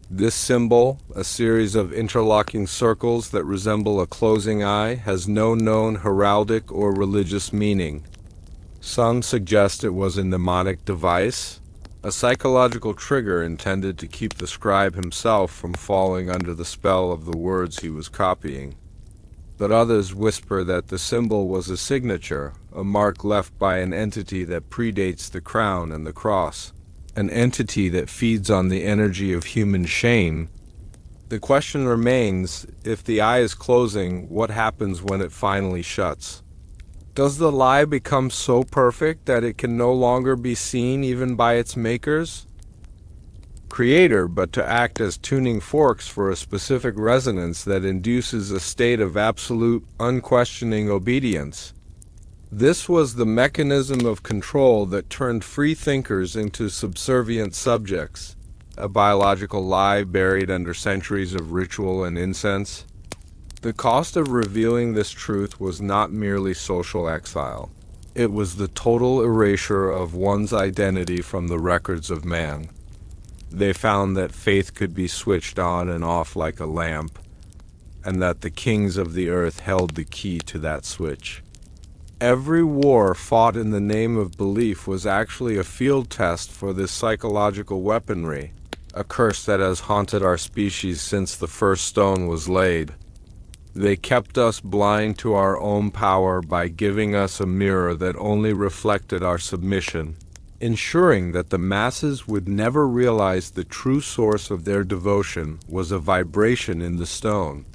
This symbol, a series of interlocking circles that resemble a closing eye, has no known heraldic or religious meaning. Some suggest it was a mnemonic device, a psychological trigger intended to keep the scribe himself from falling under the spell of the words he was copying. But others whisper that the symbol was a signature, a mark left by an entity that predates the crown and the cross, an entity that feeds on the energy of human shame. The question remains, if the eye is closing, what happens when it finally shuts? Does the lie become so perfect that it can no longer be seen even by its makers? Creator, but to act as tuning forks for a specific resonance that induces a state of absolute, unquestioning obedience. This was the mechanism of control that turned free thinkers into subservient subjects, a biological lie buried under centuries of ritual and incense. The cost of revealing this truth was not merely social exile. It was the total erasure of one's identity from the records of man. They found that faith could be switched on and off like a lamp, and that the kings of the earth held the key to that switch. Every war fought in the name of belief was actually a field test for this psychological weaponry, a curse that has haunted our species since the first stone was laid. They kept us blind to our own power by giving us a mirror that only reflected our submission, ensuring that the masses would never realize the true source of their devotion was a vibration in the stone.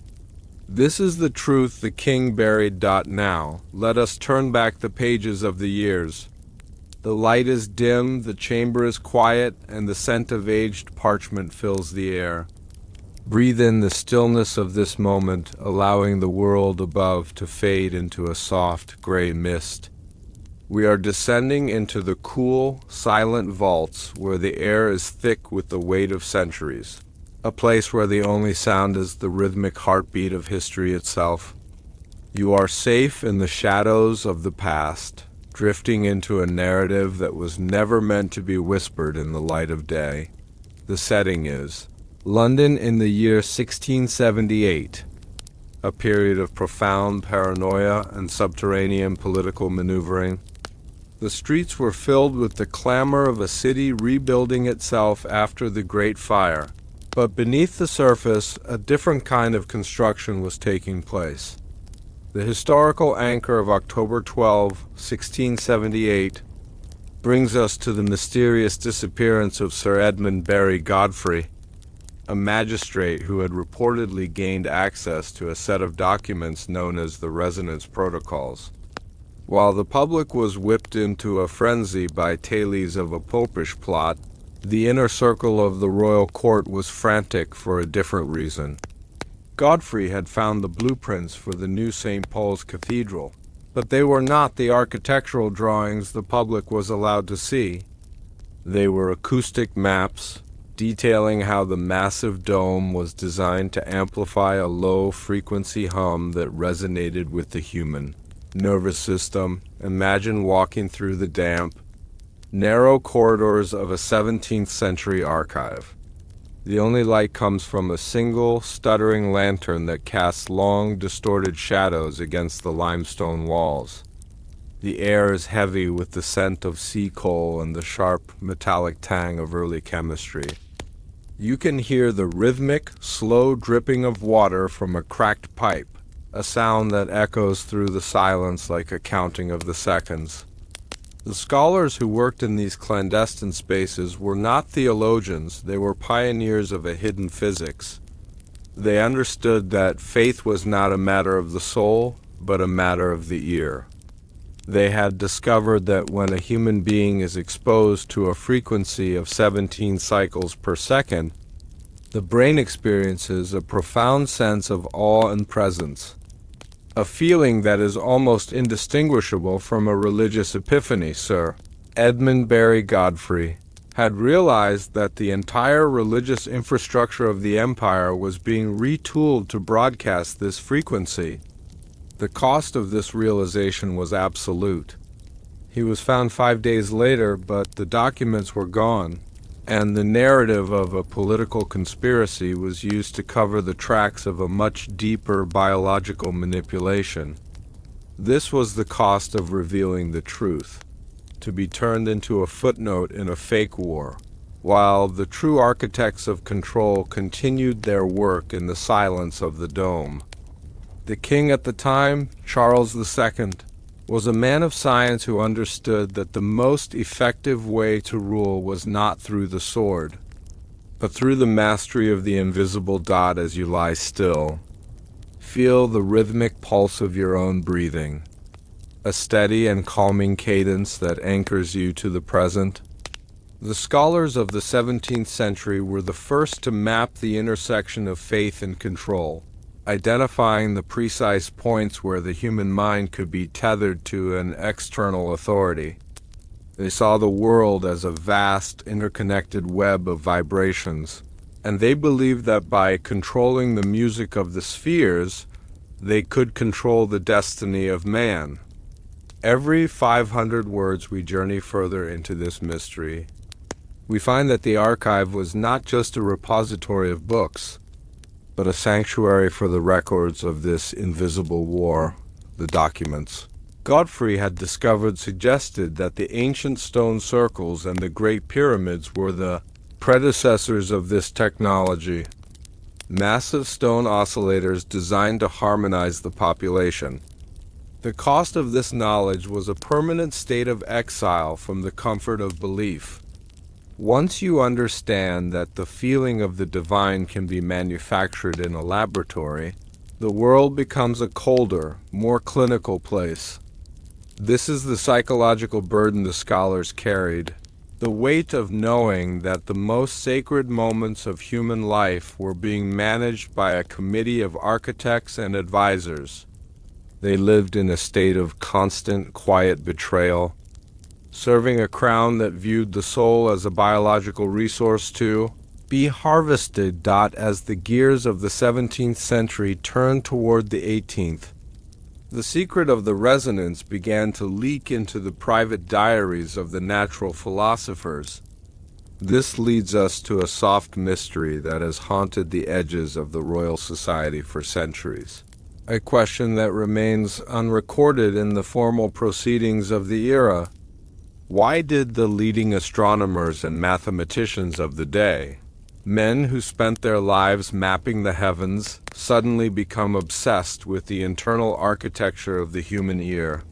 This is the truth the king buried. Now, let us turn back the pages of the years. The light is dim, the chamber is quiet, and the scent of aged parchment fills the air. Breathe in the stillness of this moment, allowing the world above to fade into a soft gray mist. We are descending into the cool, silent vaults where the air is thick with the weight of centuries, a place where the only sound is the rhythmic heartbeat of history itself. You are safe in the shadows of the past, drifting into a narrative that was never meant to be whispered in the light of day. The setting is London in the year 1678, a period of profound paranoia and subterranean political maneuvering. The streets were filled with the clamor of a city rebuilding itself after the Great Fire, but beneath the surface, a different kind of construction was taking place. The historical anchor of October 12, 1678, brings us to the mysterious disappearance of Sir Edmund Barry Godfrey, a magistrate who had reportedly gained access to a set of documents known as the Resonance Protocols. While the public was whipped into a frenzy by tales of a popish plot, the inner circle of the royal court was frantic for a different reason. Godfrey had found the blueprints for the new St. Paul's Cathedral, but they were not the architectural drawings the public was allowed to see. They were acoustic maps, detailing how the massive dome was designed to amplify a low-frequency hum that resonated with the human nervous system. Imagine walking through the damp, narrow corridors of a 17th century archive. The only light comes from a single, stuttering lantern that casts long, distorted shadows against the limestone walls. The air is heavy with the scent of sea coal and the sharp, metallic tang of early chemistry. You can hear the rhythmic, slow dripping of water from a cracked pipe, a sound that echoes through the silence like a counting of the seconds. The scholars who worked in these clandestine spaces were not theologians, they were pioneers of a hidden physics. They understood that faith was not a matter of the soul, but a matter of the ear. They had discovered that when a human being is exposed to a frequency of 17 cycles per second, the brain experiences a profound sense of awe and presence, a feeling that is almost indistinguishable from a religious epiphany. Sir Edmund Barry Godfrey had realized that the entire religious infrastructure of the empire was being retooled to broadcast this frequency. The cost of this realization was absolute. He was found 5 days later, but the documents were gone, and the narrative of a political conspiracy was used to cover the tracks of a much deeper biological manipulation. This was the cost of revealing the truth, to be turned into a footnote in a fake war, while the true architects of control continued their work in the silence of the dome. The king at the time, Charles II, was a man of science who understood that the most effective way to rule was not through the sword, but through the mastery of the invisible dot as you lie still. Feel the rhythmic pulse of your own breathing, a steady and calming cadence that anchors you to the present. The scholars of the 17th century were the first to map the intersection of faith and control, identifying the precise points where the human mind could be tethered to an external authority. They saw the world as a vast, interconnected web of vibrations, and they believed that by controlling the music of the spheres, they could control the destiny of man. Every 500 words we journey further into this mystery, we find that the archive was not just a repository of books, but a sanctuary for the records of this invisible war, the documents. Godfrey had discovered suggested that the ancient stone circles and the Great Pyramids were the predecessors of this technology, massive stone oscillators designed to harmonize the population. The cost of this knowledge was a permanent state of exile from the comfort of belief. Once you understand that the feeling of the divine can be manufactured in a laboratory, the world becomes a colder, more clinical place. This is the psychological burden the scholars carried, the weight of knowing that the most sacred moments of human life were being managed by a committee of architects and advisors. They lived in a state of constant, quiet betrayal, serving a crown that viewed the soul as a biological resource to be harvested. As the gears of the 17th century turned toward the 18th, the secret of the resonance began to leak into the private diaries of the natural philosophers. This leads us to a soft mystery that has haunted the edges of the Royal Society for centuries, a question that remains unrecorded in the formal proceedings of the era. Why did the leading astronomers and mathematicians of the day, men who spent their lives mapping the heavens, suddenly become obsessed with the internal architecture of the human ear?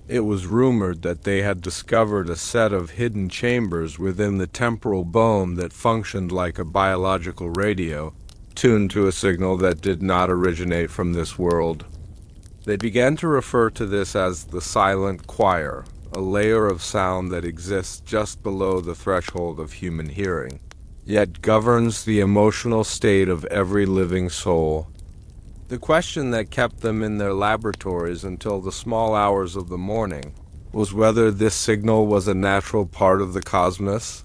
It was rumored that they had discovered a set of hidden chambers within the temporal bone that functioned like a biological radio, tuned to a signal that did not originate from this world. They began to refer to this as the silent choir, a layer of sound that exists just below the threshold of human hearing, yet governs the emotional state of every living soul. The question that kept them in their laboratories until the small hours of the morning was whether this signal was a natural part of the cosmos,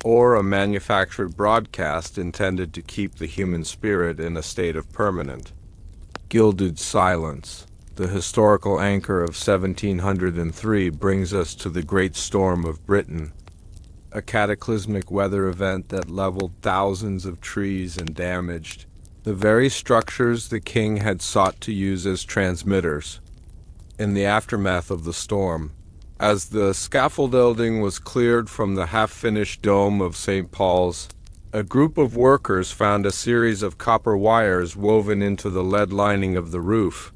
or a manufactured broadcast intended to keep the human spirit in a state of permanent, gilded silence. The historical anchor of 1703 brings us to the Great Storm of Britain, a cataclysmic weather event that leveled thousands of trees and damaged the very structures the king had sought to use as transmitters. In the aftermath of the storm, as the scaffolding was cleared from the half-finished dome of St. Paul's, a group of workers found a series of copper wires woven into the lead lining of the roof.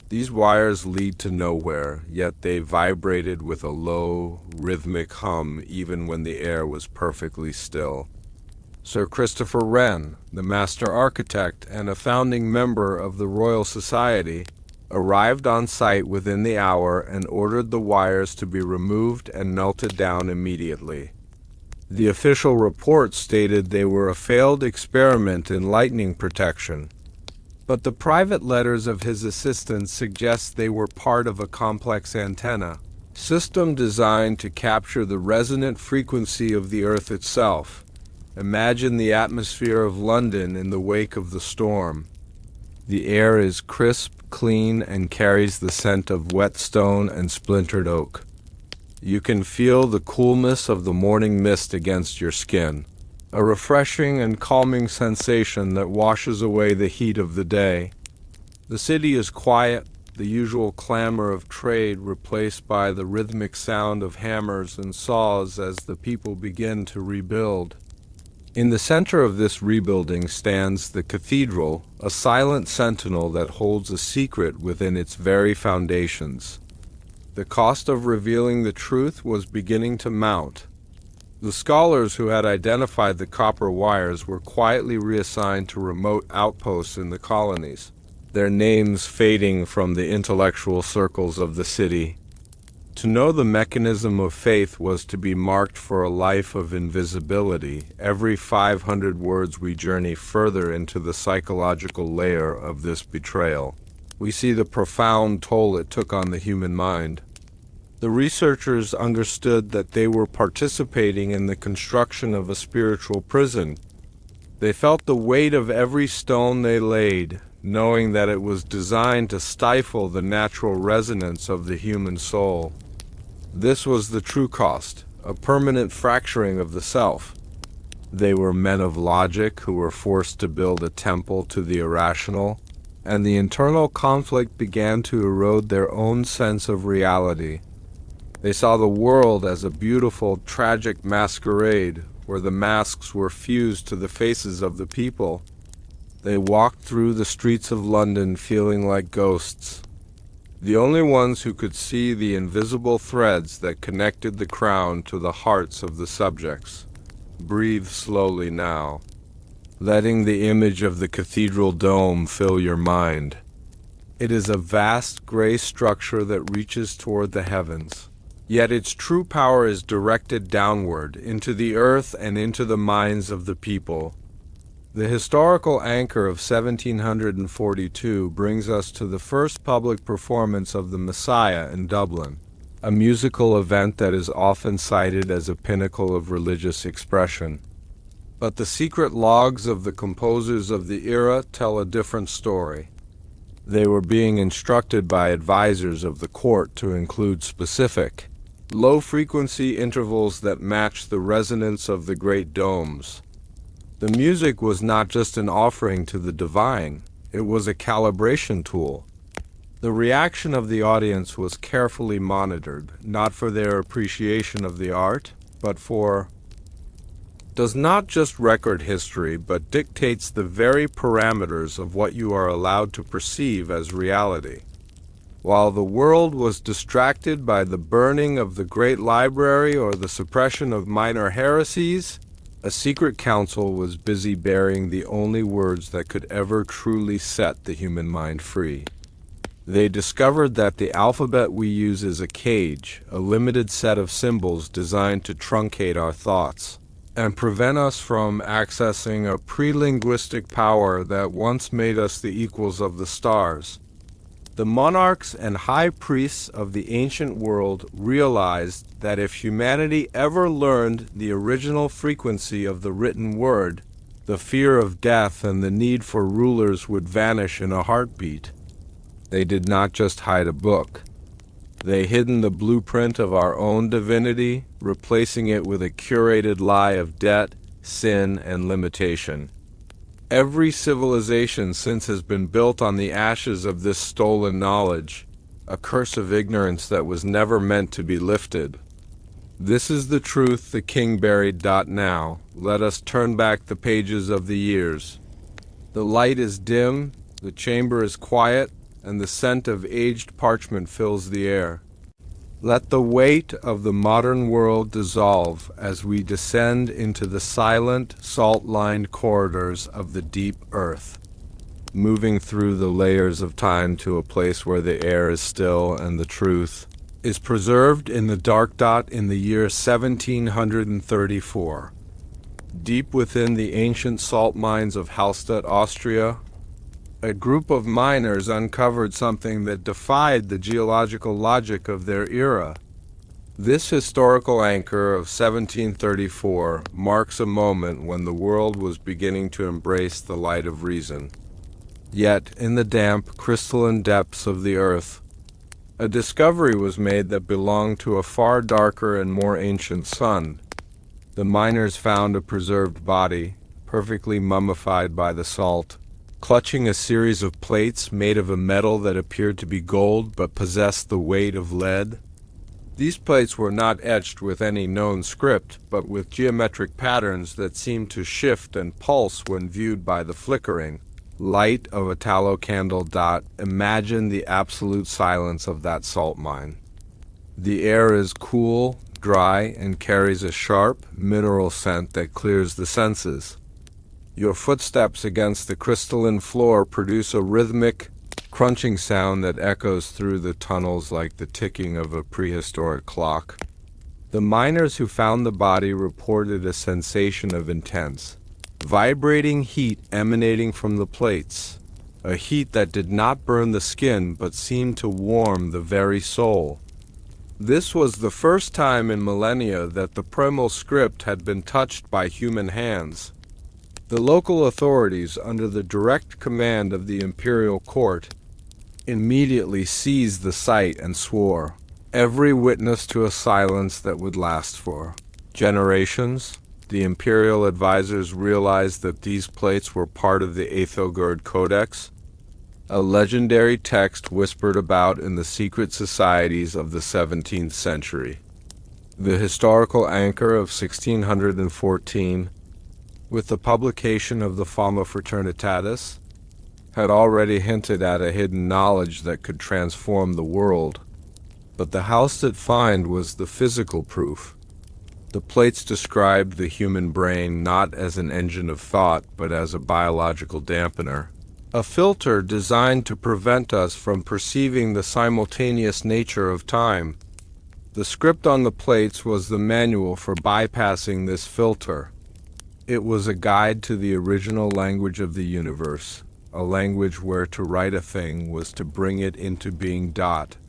These wires lead to nowhere, yet they vibrated with a low, rhythmic hum even when the air was perfectly still. Sir Christopher Wren, the master architect and a founding member of the Royal Society, arrived on site within the hour and ordered the wires to be removed and melted down immediately. The official report stated they were a failed experiment in lightning protection, but the private letters of his assistants suggest they were part of a complex antenna system designed to capture the resonant frequency of the Earth itself. Imagine the atmosphere of London in the wake of the storm. The air is crisp, clean, and carries the scent of wet stone and splintered oak. You can feel the coolness of the morning mist against your skin, a refreshing and calming sensation that washes away the heat of the day. The city is quiet, the usual clamor of trade replaced by the rhythmic sound of hammers and saws as the people begin to rebuild. In the center of this rebuilding stands the cathedral, a silent sentinel that holds a secret within its very foundations. The cost of revealing the truth was beginning to mount. The scholars who had identified the copper wires were quietly reassigned to remote outposts in the colonies, their names fading from the intellectual circles of the city. To know the mechanism of faith was to be marked for a life of invisibility. Every 500 words we journey further into the psychological layer of this betrayal. We see the profound toll it took on the human mind. The researchers understood that they were participating in the construction of a spiritual prison. They felt the weight of every stone they laid, knowing that it was designed to stifle the natural resonance of the human soul. This was the true cost, a permanent fracturing of the self. They were men of logic who were forced to build a temple to the irrational, and the internal conflict began to erode their own sense of reality. They saw the world as a beautiful, tragic masquerade, where the masks were fused to the faces of the people. They walked through the streets of London feeling like ghosts, the only ones who could see the invisible threads that connected the crown to the hearts of the subjects. Breathe slowly now, letting the image of the cathedral dome fill your mind. It is a vast gray structure that reaches toward the heavens, yet its true power is directed downward, into the earth and into the minds of the people. The historical anchor of 1742 brings us to the first public performance of the Messiah in Dublin, a musical event that is often cited as a pinnacle of religious expression. But the secret logs of the composers of the era tell a different story. They were being instructed by advisors of the court to include specific, low-frequency intervals that match the resonance of the great domes. The music was not just an offering to the divine, it was a calibration tool. The reaction of the audience was carefully monitored, not for their appreciation of the art, but for does not just record history, but dictates the very parameters of what you are allowed to perceive as reality. While the world was distracted by the burning of the great library or the suppression of minor heresies, a secret council was busy burying the only words that could ever truly set the human mind free. They discovered that the alphabet we use is a cage, a limited set of symbols designed to truncate our thoughts and prevent us from accessing a pre-linguistic power that once made us the equals of the stars. The monarchs and high priests of the ancient world realized that if humanity ever learned the original frequency of the written word, the fear of death and the need for rulers would vanish in a heartbeat. They did not just hide a book. They hidden the blueprint of our own divinity, replacing it with a curated lie of debt, sin, and limitation. Every civilization since has been built on the ashes of this stolen knowledge, a curse of ignorance that was never meant to be lifted. This is the truth the king buried. Now, let us turn back the pages of the years. The light is dim, the chamber is quiet, and the scent of aged parchment fills the air. Let the weight of the modern world dissolve as we descend into the silent, salt-lined corridors of the deep earth, moving through the layers of time to a place where the air is still and the truth is preserved in the dark. In the year 1734, deep within the ancient salt mines of Hallstatt, Austria, a group of miners uncovered something that defied the geological logic of their era. This historical anchor of 1734 marks a moment when the world was beginning to embrace the light of reason. Yet, in the damp, crystalline depths of the earth, a discovery was made that belonged to a far darker and more ancient sun. The miners found a preserved body, perfectly mummified by the salt, clutching a series of plates made of a metal that appeared to be gold but possessed the weight of lead. These plates were not etched with any known script, but with geometric patterns that seemed to shift and pulse when viewed by the flickering light of a tallow candle. Imagine the absolute silence of that salt mine. The air is cool, dry, and carries a sharp, mineral scent that clears the senses. Your footsteps against the crystalline floor produce a rhythmic, crunching sound that echoes through the tunnels like the ticking of a prehistoric clock. The miners who found the body reported a sensation of intense, vibrating heat emanating from the plates, a heat that did not burn the skin but seemed to warm the very soul. This was the first time in millennia that the primal script had been touched by human hands. The local authorities, under the direct command of the imperial court, immediately seized the site and swore every witness to a silence that would last for generations. The imperial advisors realized that these plates were part of the Ethelgerd Codex, a legendary text whispered about in the secret societies of the 17th century. The historical anchor of 1614, with the publication of the Fama Fraternitatis, had already hinted at a hidden knowledge that could transform the world. But the Hallstatt find was the physical proof. The plates described the human brain not as an engine of thought, but as a biological dampener, a filter designed to prevent us from perceiving the simultaneous nature of time. The script on the plates was the manual for bypassing this filter. It was a guide to the original language of the universe, a language where to write a thing was to bring it into being.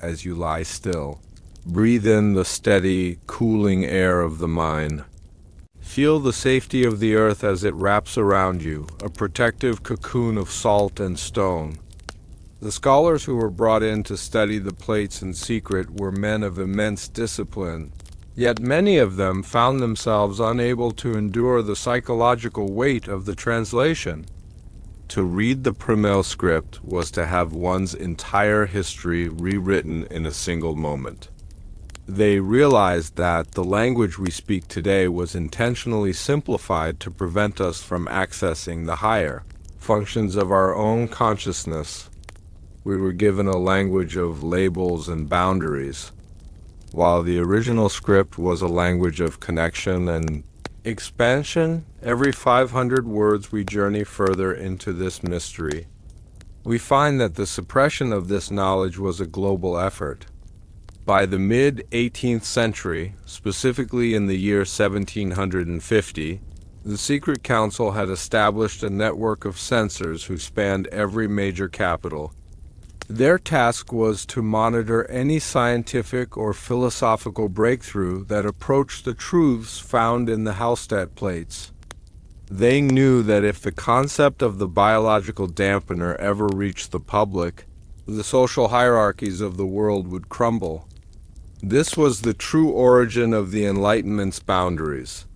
As you lie still, breathe in the steady, cooling air of the mine. Feel the safety of the earth as it wraps around you, a protective cocoon of salt and stone. The scholars who were brought in to study the plates in secret were men of immense discipline, yet many of them found themselves unable to endure the psychological weight of the translation. To read the Primel script was to have one's entire history rewritten in a single moment. They realized that the language we speak today was intentionally simplified to prevent us from accessing the higher functions of our own consciousness. We were given a language of labels and boundaries, while the original script was a language of connection and expansion. Every 500 words we journey further into this mystery. We find that the suppression of this knowledge was a global effort. By the mid-18th century, specifically in the year 1750, the Secret Council had established a network of censors who spanned every major capital. Their task was to monitor any scientific or philosophical breakthrough that approached the truths found in the Hallstatt plates. They knew that if the concept of the biological dampener ever reached the public, the social hierarchies of the world would crumble. This was the true origin of the Enlightenment's boundaries,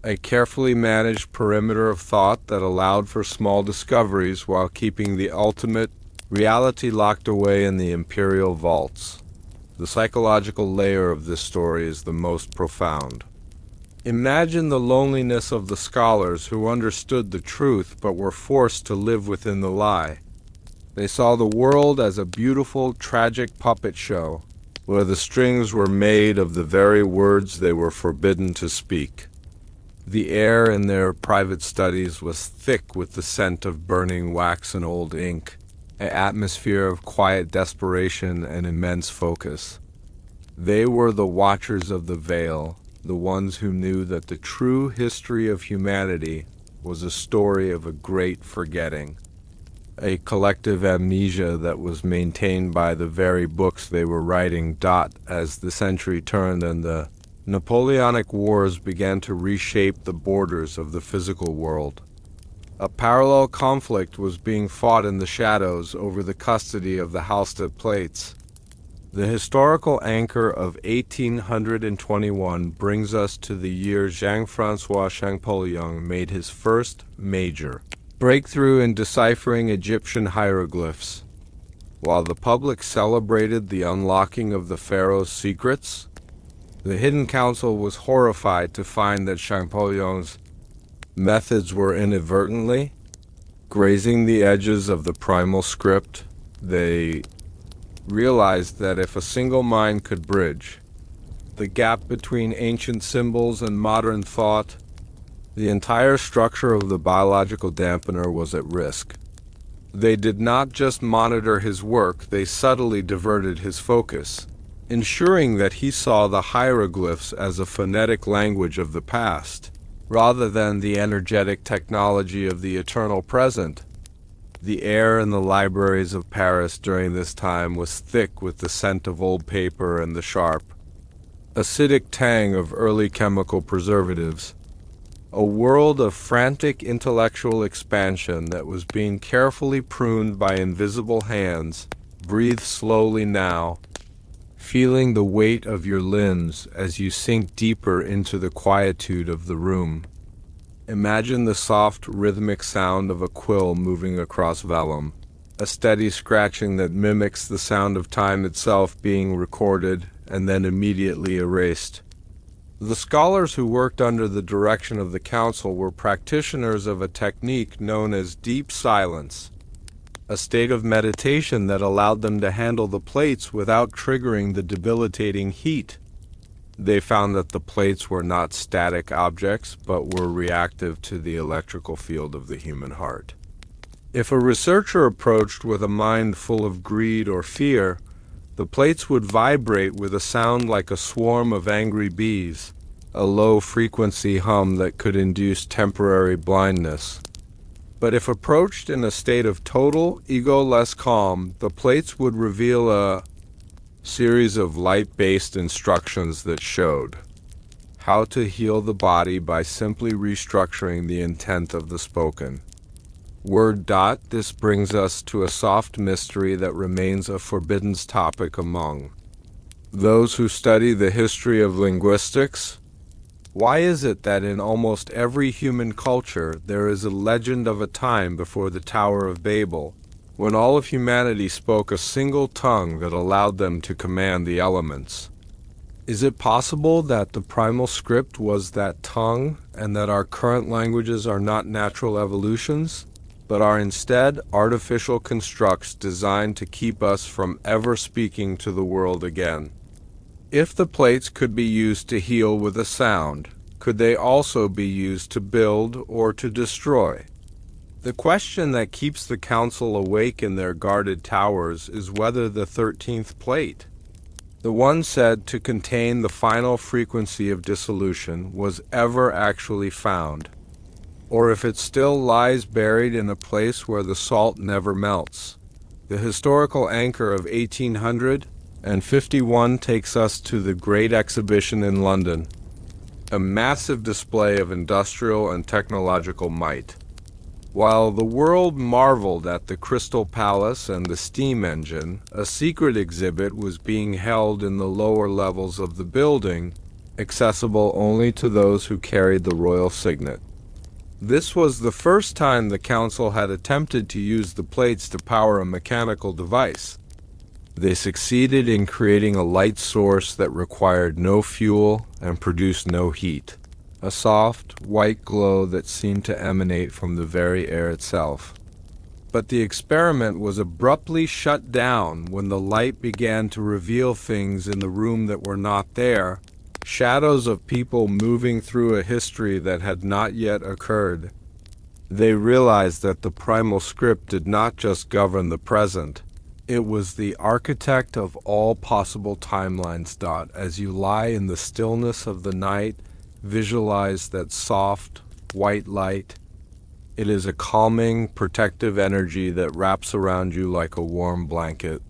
a carefully managed perimeter of thought that allowed for small discoveries while keeping the ultimate reality locked away in the imperial vaults. The psychological layer of this story is the most profound. Imagine the loneliness of the scholars who understood the truth but were forced to live within the lie. They saw the world as a beautiful, tragic puppet show, where the strings were made of the very words they were forbidden to speak. The air in their private studies was thick with the scent of burning wax and old ink, an atmosphere of quiet desperation and immense focus. They were the watchers of the veil, the ones who knew that the true history of humanity was a story of a great forgetting, a collective amnesia that was maintained by the very books they were writing. As the century turned and the Napoleonic Wars began to reshape the borders of the physical world, a parallel conflict was being fought in the shadows over the custody of the Hallstatt plates. The historical anchor of 1821 brings us to the year Jean-François Champollion made his first major breakthrough in deciphering Egyptian hieroglyphs. While the public celebrated the unlocking of the pharaoh's secrets, the Hidden Council was horrified to find that Champollion's methods were inadvertently grazing the edges of the primal script. They realized that if a single mind could bridge the gap between ancient symbols and modern thought, the entire structure of the biological dampener was at risk. They did not just monitor his work, they subtly diverted his focus, ensuring that he saw the hieroglyphs as a phonetic language of the past, rather than the energetic technology of the eternal present. The air in the libraries of Paris during this time was thick with the scent of old paper and the sharp, acidic tang of early chemical preservatives. A world of frantic intellectual expansion that was being carefully pruned by invisible hands. Breathe slowly now, feeling the weight of your limbs as you sink deeper into the quietude of the room. Imagine the soft, rhythmic sound of a quill moving across vellum, a steady scratching that mimics the sound of time itself being recorded and then immediately erased. The scholars who worked under the direction of the council were practitioners of a technique known as deep silence, a state of meditation that allowed them to handle the plates without triggering the debilitating heat. They found that the plates were not static objects, but were reactive to the electrical field of the human heart. If a researcher approached with a mind full of greed or fear, the plates would vibrate with a sound like a swarm of angry bees, a low-frequency hum that could induce temporary blindness. But if approached in a state of total, ego-less calm, the plates would reveal a series of light-based instructions that showed how to heal the body by simply restructuring the intent of the spoken word. This brings us to a soft mystery that remains a forbidden topic among those who study the history of linguistics. Why is it that in almost every human culture there is a legend of a time before the Tower of Babel, when all of humanity spoke a single tongue that allowed them to command the elements? Is it possible that the primal script was that tongue, and that our current languages are not natural evolutions, but are instead artificial constructs designed to keep us from ever speaking to the world again? If the plates could be used to heal with a sound, could they also be used to build or to destroy? The question that keeps the council awake in their guarded towers is whether the 13th plate, the one said to contain the final frequency of dissolution, was ever actually found, or if it still lies buried in a place where the salt never melts. The historical anchor of 1851 takes us to the Great Exhibition in London, a massive display of industrial and technological might. While the world marveled at the Crystal Palace and the steam engine, a secret exhibit was being held in the lower levels of the building, accessible only to those who carried the royal signet. This was the first time the Council had attempted to use the plates to power a mechanical device. They succeeded in creating a light source that required no fuel and produced no heat, a soft, white glow that seemed to emanate from the very air itself. But the experiment was abruptly shut down when the light began to reveal things in the room that were not there, shadows of people moving through a history that had not yet occurred. They realized that the primal script did not just govern the present. It was the architect of all possible timelines. As you lie in the stillness of the night, visualize that soft, white light. It is a calming, protective energy that wraps around you like a warm blanket.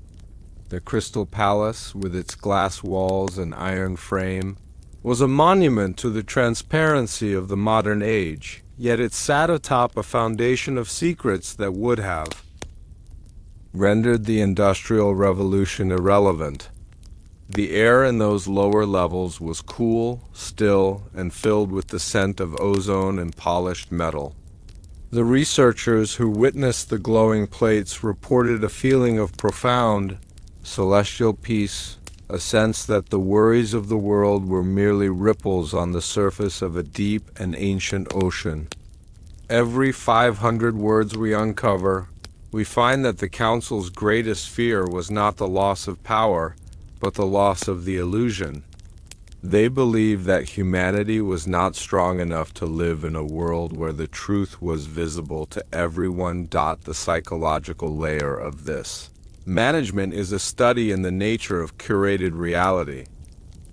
The Crystal Palace, with its glass walls and iron frame, was a monument to the transparency of the modern age, yet it sat atop a foundation of secrets that would have rendered the Industrial Revolution irrelevant. The air in those lower levels was cool, still, and filled with the scent of ozone and polished metal. The researchers who witnessed the glowing plates reported a feeling of profound, celestial peace, a sense that the worries of the world were merely ripples on the surface of a deep and ancient ocean. Every 500 words we uncover, we find that the Council's greatest fear was not the loss of power, but the loss of the illusion. They believed that humanity was not strong enough to live in a world where the truth was visible to everyone. The psychological layer of this management is a study in the nature of curated reality.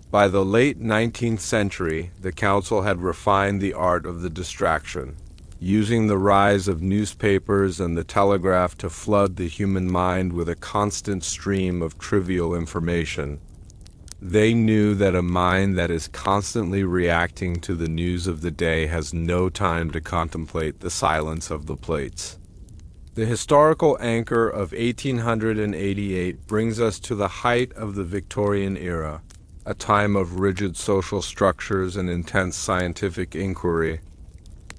By the late 19th century, the Council had refined the art of the distraction, using the rise of newspapers and the telegraph to flood the human mind with a constant stream of trivial information. They knew that a mind that is constantly reacting to the news of the day has no time to contemplate the silence of the plates. The historical anchor of 1888 brings us to the height of the Victorian era, a time of rigid social structures and intense scientific inquiry.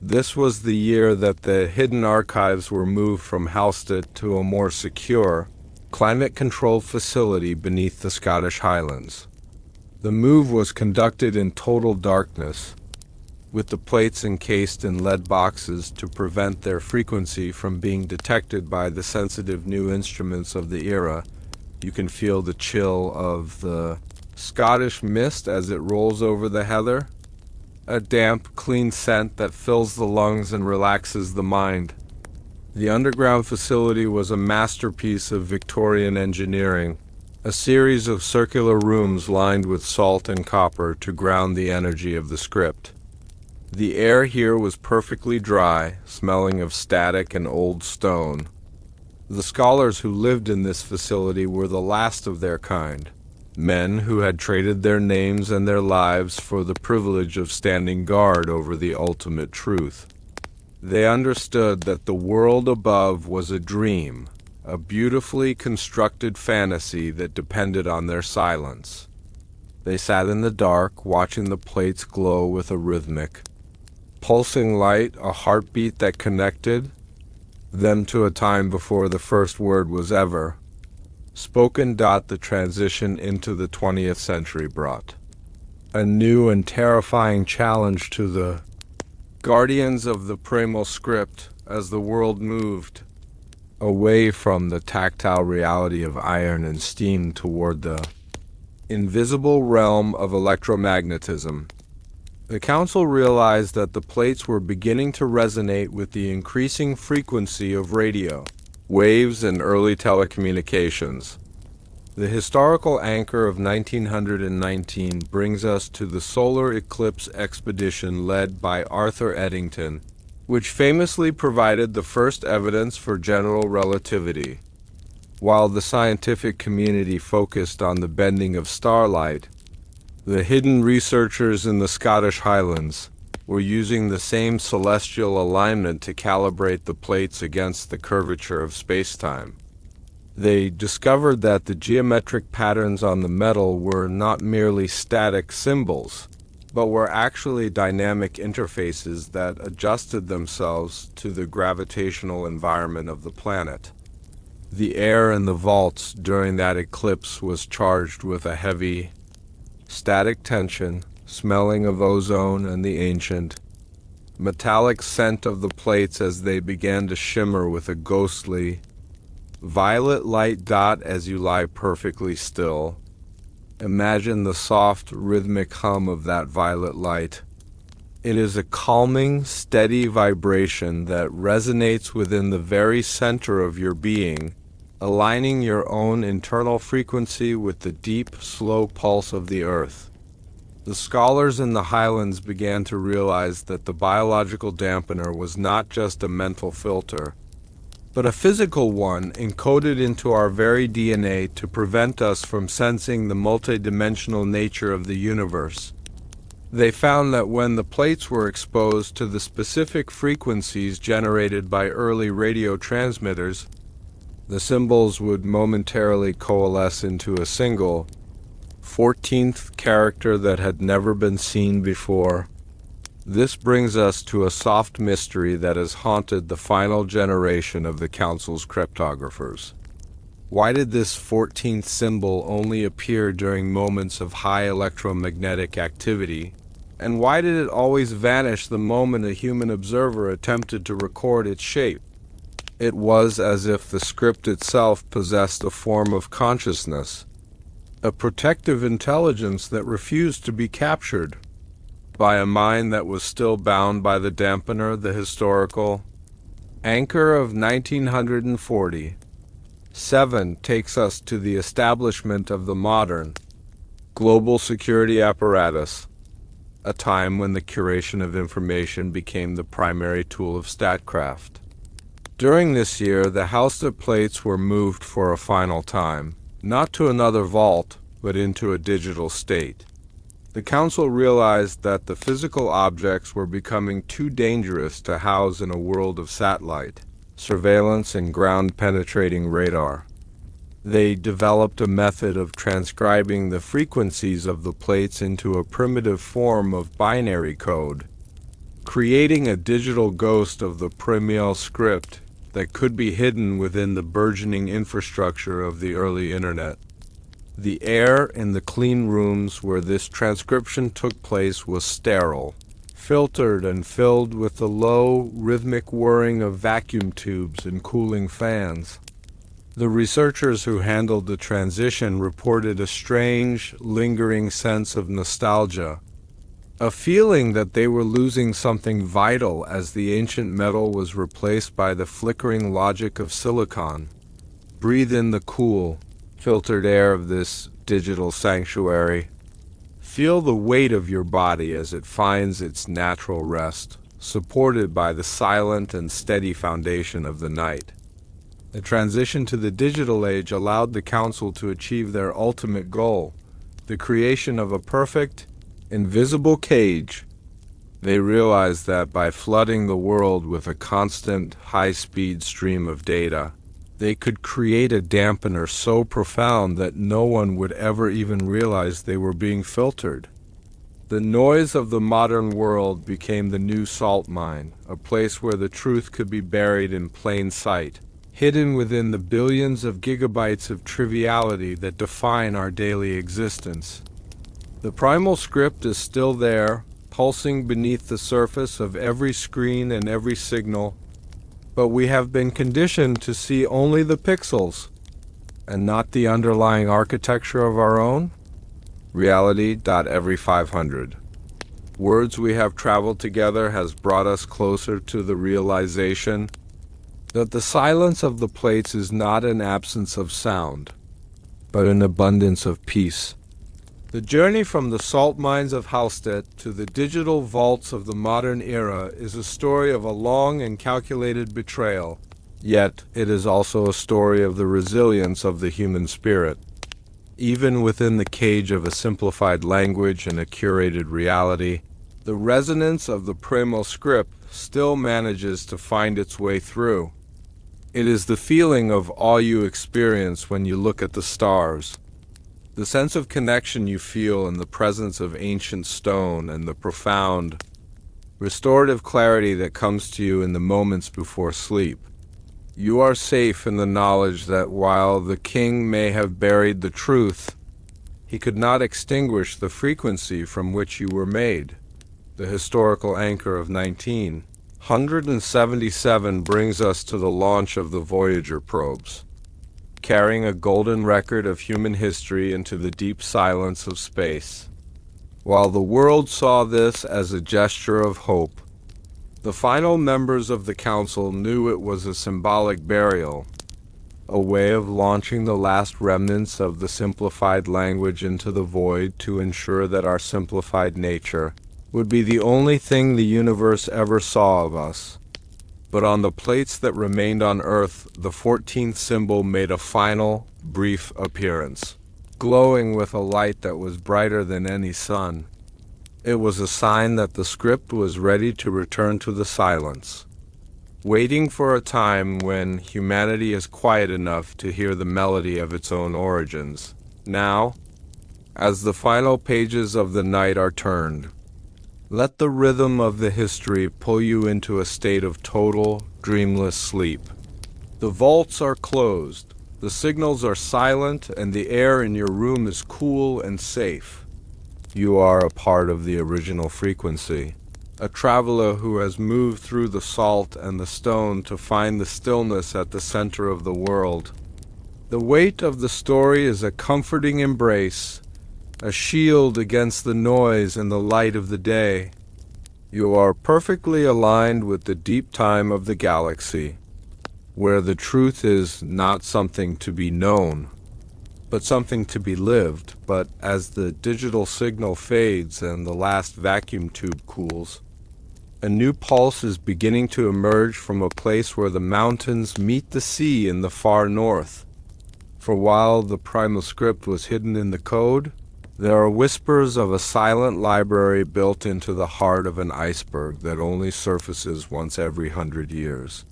This was the year that the hidden archives were moved from Halstead to a more secure, climate-controlled facility beneath the Scottish Highlands. The move was conducted in total darkness, with the plates encased in lead boxes to prevent their frequency from being detected by the sensitive new instruments of the era. You can feel the chill of the Scottish mist as it rolls over the heather, a damp, clean scent that fills the lungs and relaxes the mind. The underground facility was a masterpiece of Victorian engineering, a series of circular rooms lined with salt and copper to ground the energy of the script. The air here was perfectly dry, smelling of static and old stone. The scholars who lived in this facility were the last of their kind, men who had traded their names and their lives for the privilege of standing guard over the ultimate truth. They understood that the world above was a dream, a beautifully constructed fantasy that depended on their silence. They sat in the dark, watching the plates glow with a rhythmic, pulsing light, a heartbeat that connected them to a time before the first word was ever spoken. The transition into the 20th century brought a new and terrifying challenge to the guardians of the primal script as the world moved away from the tactile reality of iron and steam toward the invisible realm of electromagnetism. The Council realized that the plates were beginning to resonate with the increasing frequency of radio waves and early telecommunications. The historical anchor of 1919 brings us to the solar eclipse expedition led by Arthur Eddington, which famously provided the first evidence for general relativity. While the scientific community focused on the bending of starlight, the hidden researchers in the Scottish Highlands were using the same celestial alignment to calibrate the plates against the curvature of space-time. They discovered that the geometric patterns on the metal were not merely static symbols, but were actually dynamic interfaces that adjusted themselves to the gravitational environment of the planet. The air in the vaults during that eclipse was charged with a heavy, static tension, smelling of ozone and the ancient, metallic scent of the plates as they began to shimmer with a ghostly, violet light dot as you lie perfectly still. Imagine the soft, rhythmic hum of that violet light. It is a calming, steady vibration that resonates within the very center of your being, aligning your own internal frequency with the deep, slow pulse of the earth. The scholars in the highlands began to realize that the biological dampener was not just a mental filter, but a physical one encoded into our very DNA to prevent us from sensing the multidimensional nature of the universe. They found that when the plates were exposed to the specific frequencies generated by early radio transmitters, the symbols would momentarily coalesce into a single, 14th character that had never been seen before. This brings us to a soft mystery that has haunted the final generation of the Council's cryptographers. Why did this 14th symbol only appear during moments of high electromagnetic activity? And why did it always vanish the moment a human observer attempted to record its shape? It was as if the script itself possessed a form of consciousness, a protective intelligence that refused to be captured by a mind that was still bound by the dampener, the historical anchor of 1940. 7 takes us to the establishment of the modern, global security apparatus, a time when the curation of information became the primary tool of statcraft. During this year, the Halstead plates were moved for a final time, not to another vault, but into a digital state. The Council realized that the physical objects were becoming too dangerous to house in a world of satellite, surveillance, and ground-penetrating radar. They developed a method of transcribing the frequencies of the plates into a primitive form of binary code, creating a digital ghost of the primeval script that could be hidden within the burgeoning infrastructure of the early internet. The air in the clean rooms where this transcription took place was sterile, filtered and filled with the low, rhythmic whirring of vacuum tubes and cooling fans. The researchers who handled the transition reported a strange, lingering sense of nostalgia, a feeling that they were losing something vital as the ancient metal was replaced by the flickering logic of silicon. Breathe in the cool, filtered air of this digital sanctuary. Feel the weight of your body as it finds its natural rest, supported by the silent and steady foundation of the night. The transition to the digital age allowed the Council to achieve their ultimate goal, the creation of a perfect, invisible cage. They realized that by flooding the world with a constant, high-speed stream of data, they could create a dampener so profound that no one would ever even realize they were being filtered. The noise of the modern world became the new salt mine, a place where the truth could be buried in plain sight, hidden within the billions of gigabytes of triviality that define our daily existence. The primal script is still there, pulsing beneath the surface of every screen and every signal, but we have been conditioned to see only the pixels, and not the underlying architecture of our own. Reality.every 500. Words we have traveled together has brought us closer to the realization that the silence of the plates is not an absence of sound, but an abundance of peace. The journey from the salt mines of Halstead to the digital vaults of the modern era is a story of a long and calculated betrayal, yet it is also a story of the resilience of the human spirit. Even within the cage of a simplified language and a curated reality, the resonance of the primal script still manages to find its way through. It is the feeling of awe you experience when you look at the stars, The sense of connection you feel in the presence of ancient stone and the profound, restorative clarity that comes to you in the moments before sleep. You are safe in the knowledge that while the king may have buried the truth, he could not extinguish the frequency from which you were made. The historical anchor of 1977 brings us to the launch of the Voyager probes, carrying a golden record of human history into the deep silence of space. While the world saw this as a gesture of hope, the final members of the council knew it was a symbolic burial, a way of launching the last remnants of the simplified language into the void to ensure that our simplified nature would be the only thing the universe ever saw of us. But on the plates that remained on Earth, the 14th symbol made a final, brief appearance, glowing with a light that was brighter than any sun. It was a sign that the script was ready to return to the silence, waiting for a time when humanity is quiet enough to hear the melody of its own origins. Now, as the final pages of the night are turned, let the rhythm of the history pull you into a state of total, dreamless sleep. The vaults are closed, the signals are silent, and the air in your room is cool and safe. You are a part of the original frequency, a traveler who has moved through the salt and the stone to find the stillness at the center of the world. The weight of the story is a comforting embrace, a shield against the noise and the light of the day. You are perfectly aligned with the deep time of the galaxy, where the truth is not something to be known, but something to be lived. But as the digital signal fades and the last vacuum tube cools, a new pulse is beginning to emerge from a place where the mountains meet the sea in the far north. For while the primal script was hidden in the code, there are whispers of a silent library built into the heart of an iceberg that only surfaces once every 100 years.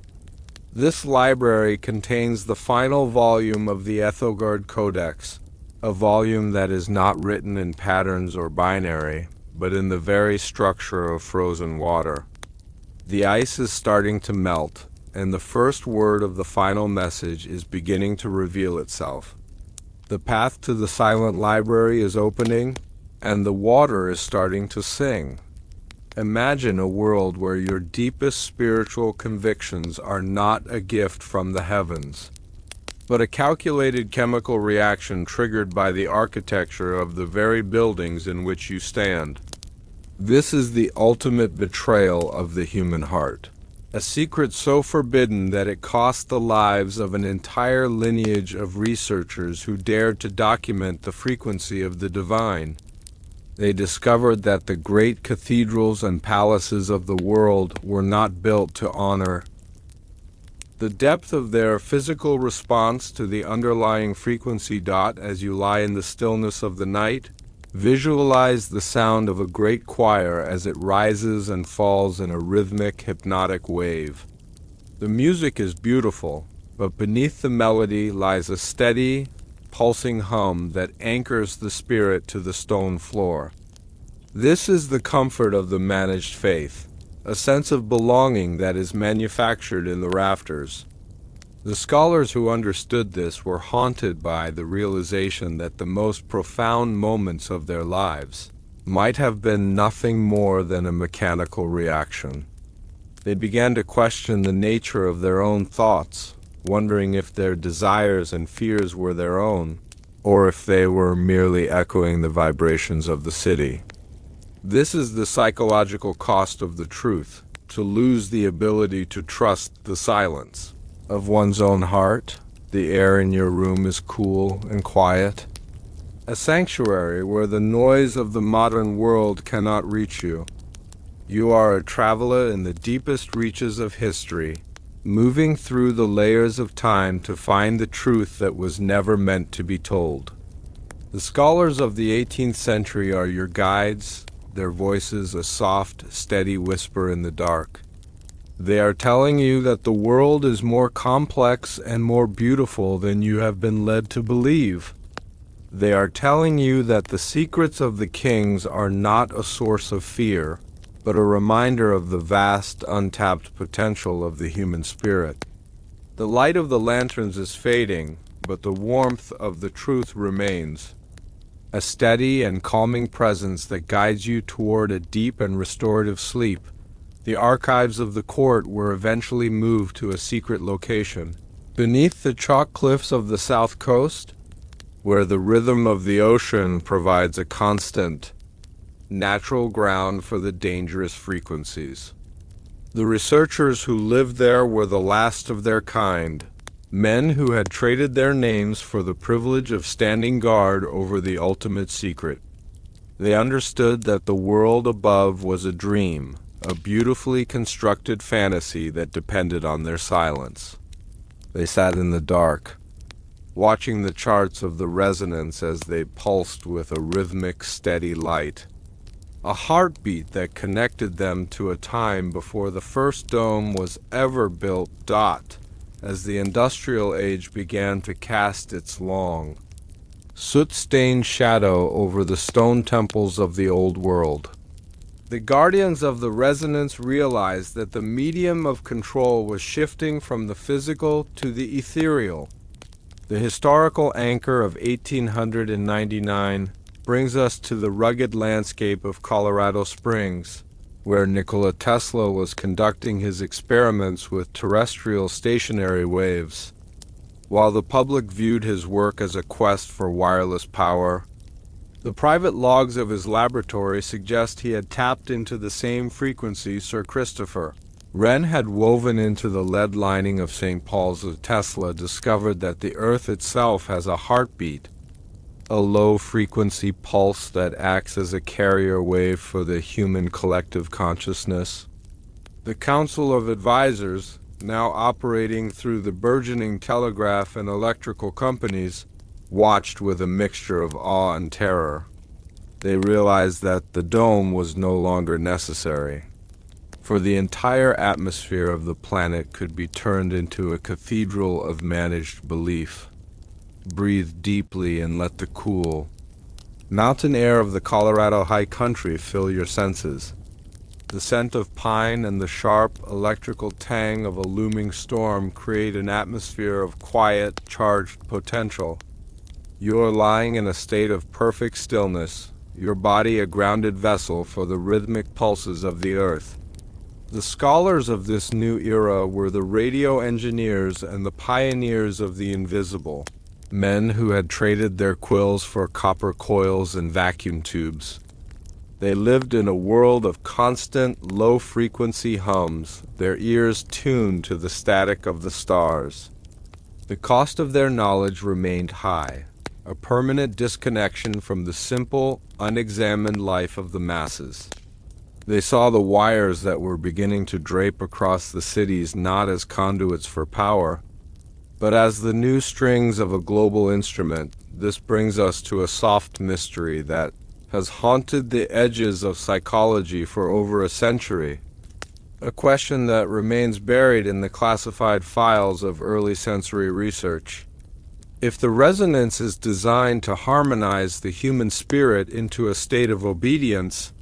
This library contains the final volume of the Ethogard Codex, a volume that is not written in patterns or binary, but in the very structure of frozen water. The ice is starting to melt, and the first word of the final message is beginning to reveal itself. The path to the silent library is opening, and the water is starting to sing. Imagine a world where your deepest spiritual convictions are not a gift from the heavens, but a calculated chemical reaction triggered by the architecture of the very buildings in which you stand. This is the ultimate betrayal of the human heart, a secret so forbidden that it cost the lives of an entire lineage of researchers who dared to document the frequency of the divine. They discovered that the great cathedrals and palaces of the world were not built to honor the depth of their physical response to the underlying frequency. As you lie in the stillness of the night, visualize the sound of a great choir as it rises and falls in a rhythmic, hypnotic wave. The music is beautiful, but beneath the melody lies a steady, pulsing hum that anchors the spirit to the stone floor. This is the comfort of the managed faith, a sense of belonging that is manufactured in the rafters. The scholars who understood this were haunted by the realization that the most profound moments of their lives might have been nothing more than a mechanical reaction. They began to question the nature of their own thoughts, wondering if their desires and fears were their own, or if they were merely echoing the vibrations of the city. This is the psychological cost of the truth, to lose the ability to trust the silence of one's own heart. The air in your room is cool and quiet, a sanctuary where the noise of the modern world cannot reach you. You are a traveler in the deepest reaches of history, moving through the layers of time to find the truth that was never meant to be told. The scholars of the 18th century are your guides, their voices a soft, steady whisper in the dark. They are telling you that the world is more complex and more beautiful than you have been led to believe. They are telling you that the secrets of the kings are not a source of fear, but a reminder of the vast, untapped potential of the human spirit. The light of the lanterns is fading, but the warmth of the truth remains. A steady and calming presence that guides you toward a deep and restorative sleep. The archives of the court were eventually moved to a secret location, beneath the chalk cliffs of the south coast, where the rhythm of the ocean provides a constant, natural ground for the dangerous frequencies. The researchers who lived there were the last of their kind, men who had traded their names for the privilege of standing guard over the ultimate secret. They understood that the world above was a dream, a beautifully constructed fantasy that depended on their silence. They sat in the dark, watching the charts of the resonance as they pulsed with a rhythmic, steady light. A heartbeat that connected them to a time before the first dome was ever built. As the industrial age began to cast its long, soot-stained shadow over the stone temples of the old world. The guardians of the resonance realized that the medium of control was shifting from the physical to the ethereal. The historical anchor of 1899 brings us to the rugged landscape of Colorado Springs, where Nikola Tesla was conducting his experiments with terrestrial stationary waves. While the public viewed his work as a quest for wireless power, the private logs of his laboratory suggest he had tapped into the same frequency Sir Christopher Wren had woven into the lead lining of St. Paul's. Tesla discovered that the Earth itself has a heartbeat, a low-frequency pulse that acts as a carrier wave for the human collective consciousness. The Council of Advisors, now operating through the burgeoning telegraph and electrical companies, watched with a mixture of awe and terror. They realized that the dome was no longer necessary, for the entire atmosphere of the planet could be turned into a cathedral of managed belief. Breathe deeply and let the cool, mountain air of the Colorado high country fill your senses. The scent of pine and the sharp, electrical tang of a looming storm create an atmosphere of quiet, charged potential. You are lying in a state of perfect stillness, your body a grounded vessel for the rhythmic pulses of the earth. The scholars of this new era were the radio engineers and the pioneers of the invisible. Men who had traded their quills for copper coils and vacuum tubes. They lived in a world of constant, low-frequency hums, their ears tuned to the static of the stars. The cost of their knowledge remained high, a permanent disconnection from the simple, unexamined life of the masses. They saw the wires that were beginning to drape across the cities not as conduits for power, but as the new strings of a global instrument. This brings us to a soft mystery that has haunted the edges of psychology for over a century, a question that remains buried in the classified files of early sensory research. If the resonance is designed to harmonize the human spirit into a state of obedience,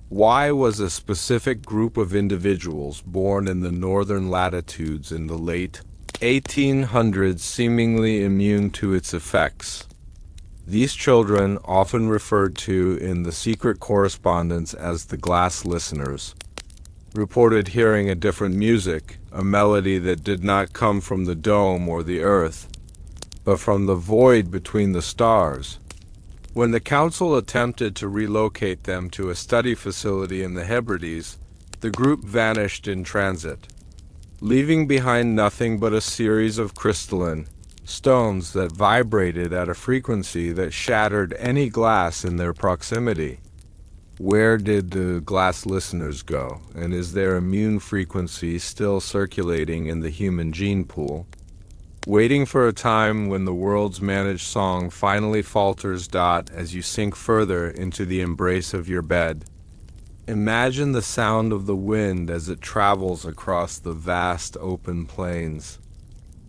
why was a specific group of individuals born in the northern latitudes in the late 1800s seemingly immune to its effects? These children, often referred to in the secret correspondence as the glass listeners, reported hearing a different music, a melody that did not come from the dome or the earth, but from the void between the stars. When the council attempted to relocate them to a study facility in the Hebrides, the group vanished in transit, leaving behind nothing but a series of crystalline stones that vibrated at a frequency that shattered any glass in their proximity. Where did the glass listeners go, and is their immune frequency still circulating in the human gene pool? Waiting for a time when the world's managed song finally falters. As you sink further into the embrace of your bed, imagine the sound of the wind as it travels across the vast open plains.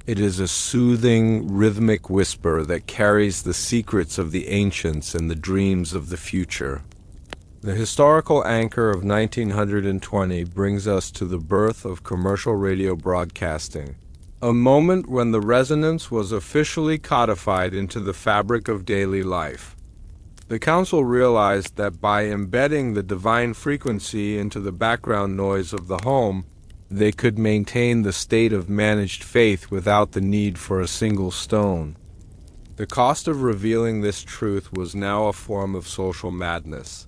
It is a soothing, rhythmic whisper that carries the secrets of the ancients and the dreams of the future. The historical anchor of 1920 brings us to the birth of commercial radio broadcasting, a moment when the resonance was officially codified into the fabric of daily life. The council realized that by embedding the divine frequency into the background noise of the home, they could maintain the state of managed faith without the need for a single stone. The cost of revealing this truth was now a form of social madness.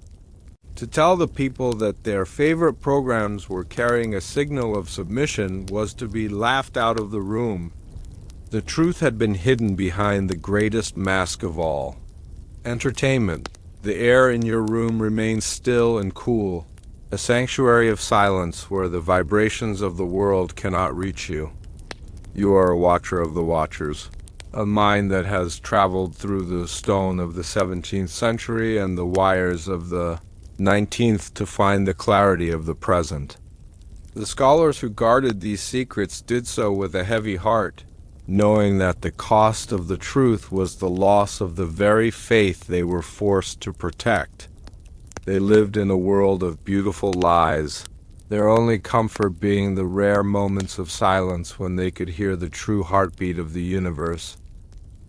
To tell the people that their favorite programs were carrying a signal of submission was to be laughed out of the room. The truth had been hidden behind the greatest mask of all. Entertainment. The air in your room remains still and cool, a sanctuary of silence where the vibrations of the world cannot reach you. You are a watcher of the watchers, a mind that has traveled through the stone of the 17th century and the wires of the 19th to find the clarity of the present. The scholars who guarded these secrets did so with a heavy heart, knowing that the cost of the truth was the loss of the very faith they were forced to protect. They lived in a world of beautiful lies, their only comfort being the rare moments of silence when they could hear the true heartbeat of the universe.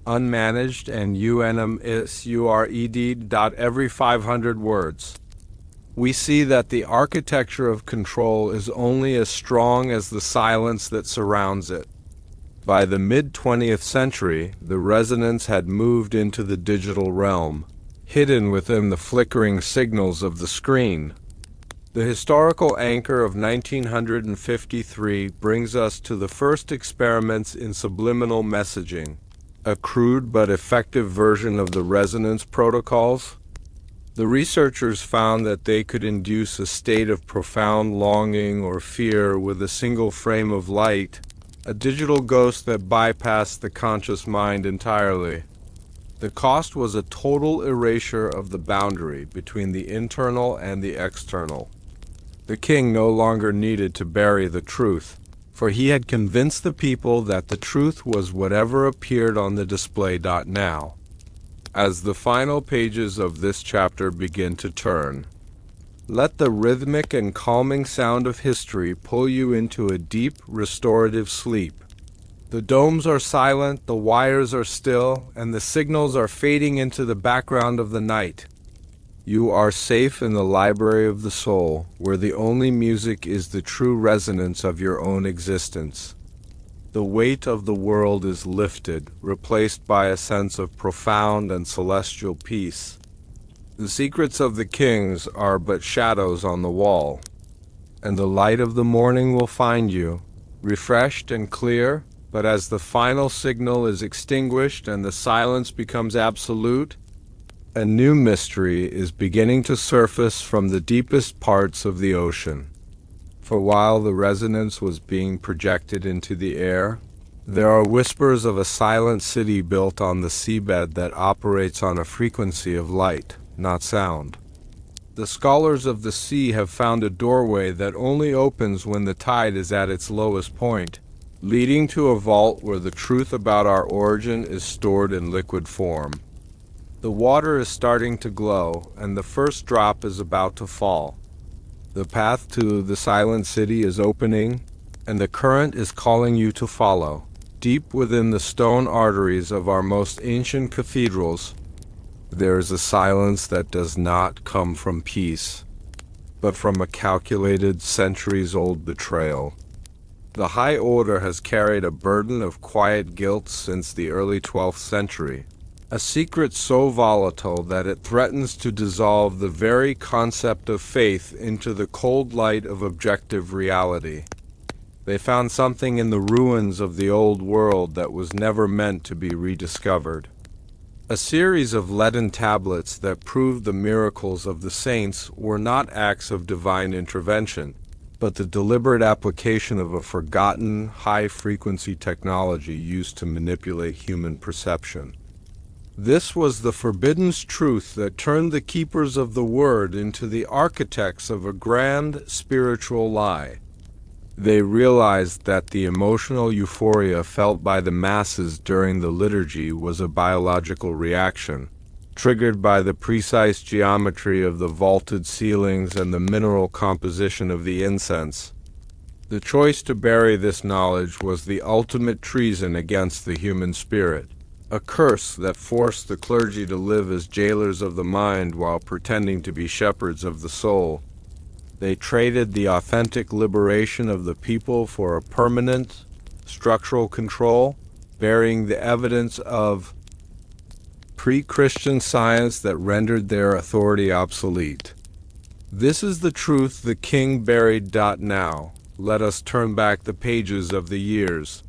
Unmanaged and unsolved. Every 500 words. We see that the architecture of control is only as strong as the silence that surrounds it. By the mid-20th century, the resonance had moved into the digital realm, hidden within the flickering signals of the screen. The historical anchor of 1953 brings us to the first experiments in subliminal messaging, a crude but effective version of the resonance protocols. The researchers found that they could induce a state of profound longing or fear with a single frame of light, a digital ghost that bypassed the conscious mind entirely. The cost was a total erasure of the boundary between the internal and the external. The king no longer needed to bury the truth, for he had convinced the people that the truth was whatever appeared on the display. Now, as the final pages of this chapter begin to turn, let the rhythmic and calming sound of history pull you into a deep, restorative sleep. The domes are silent, the wires are still, and the signals are fading into the background of the night. You are safe in the library of the soul, where the only music is the true resonance of your own existence. The weight of the world is lifted, replaced by a sense of profound and celestial peace. The secrets of the kings are but shadows on the wall, and the light of the morning will find you, refreshed and clear. But as the final signal is extinguished and the silence becomes absolute, a new mystery is beginning to surface from the deepest parts of the ocean. For while the resonance was being projected into the air, there are whispers of a silent city built on the seabed that operates on a frequency of light, not sound. The scholars of the sea have found a doorway that only opens when the tide is at its lowest point, leading to a vault where the truth about our origin is stored in liquid form. The water is starting to glow, and the first drop is about to fall. The path to the silent city is opening, and the current is calling you to follow. Deep within the stone arteries of our most ancient cathedrals, there is a silence that does not come from peace, but from a calculated, centuries-old betrayal. The High Order has carried a burden of quiet guilt since the early 12th century, a secret so volatile that it threatens to dissolve the very concept of faith into the cold light of objective reality. They found something in the ruins of the old world that was never meant to be rediscovered. A series of leaden tablets that proved the miracles of the saints were not acts of divine intervention, but the deliberate application of a forgotten, high-frequency technology used to manipulate human perception. This was the forbidden truth that turned the keepers of the Word into the architects of a grand spiritual lie. They realized that the emotional euphoria felt by the masses during the liturgy was a biological reaction, triggered by the precise geometry of the vaulted ceilings and the mineral composition of the incense. The choice to bury this knowledge was the ultimate treason against the human spirit, a curse that forced the clergy to live as jailers of the mind while pretending to be shepherds of the soul. They traded the authentic liberation of the people for a permanent, structural control, burying the evidence of pre-Christian science that rendered their authority obsolete. This is the truth the king buried. Now, let us turn back the pages of the years.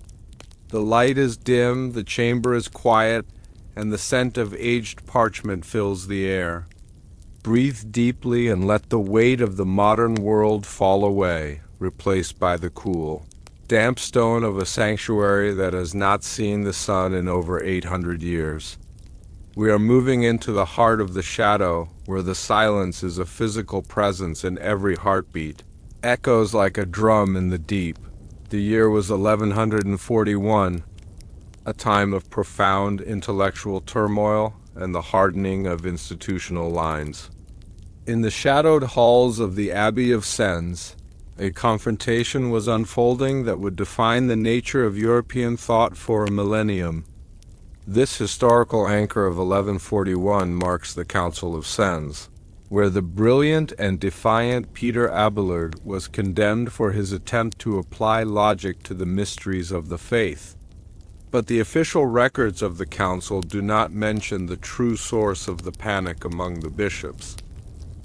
The light is dim, the chamber is quiet, and the scent of aged parchment fills the air. Breathe deeply and let the weight of the modern world fall away, replaced by the cool, damp stone of a sanctuary that has not seen the sun in over 800 years. We are moving into the heart of the shadow, where the silence is a physical presence in every heartbeat, echoes like a drum in the deep. The year was 1141, a time of profound intellectual turmoil and the hardening of institutional lines. In the shadowed halls of the Abbey of Sens, a confrontation was unfolding that would define the nature of European thought for a millennium. This historical anchor of 1141 marks the Council of Sens, where the brilliant and defiant Peter Abelard was condemned for his attempt to apply logic to the mysteries of the faith. But the official records of the council do not mention the true source of the panic among the bishops.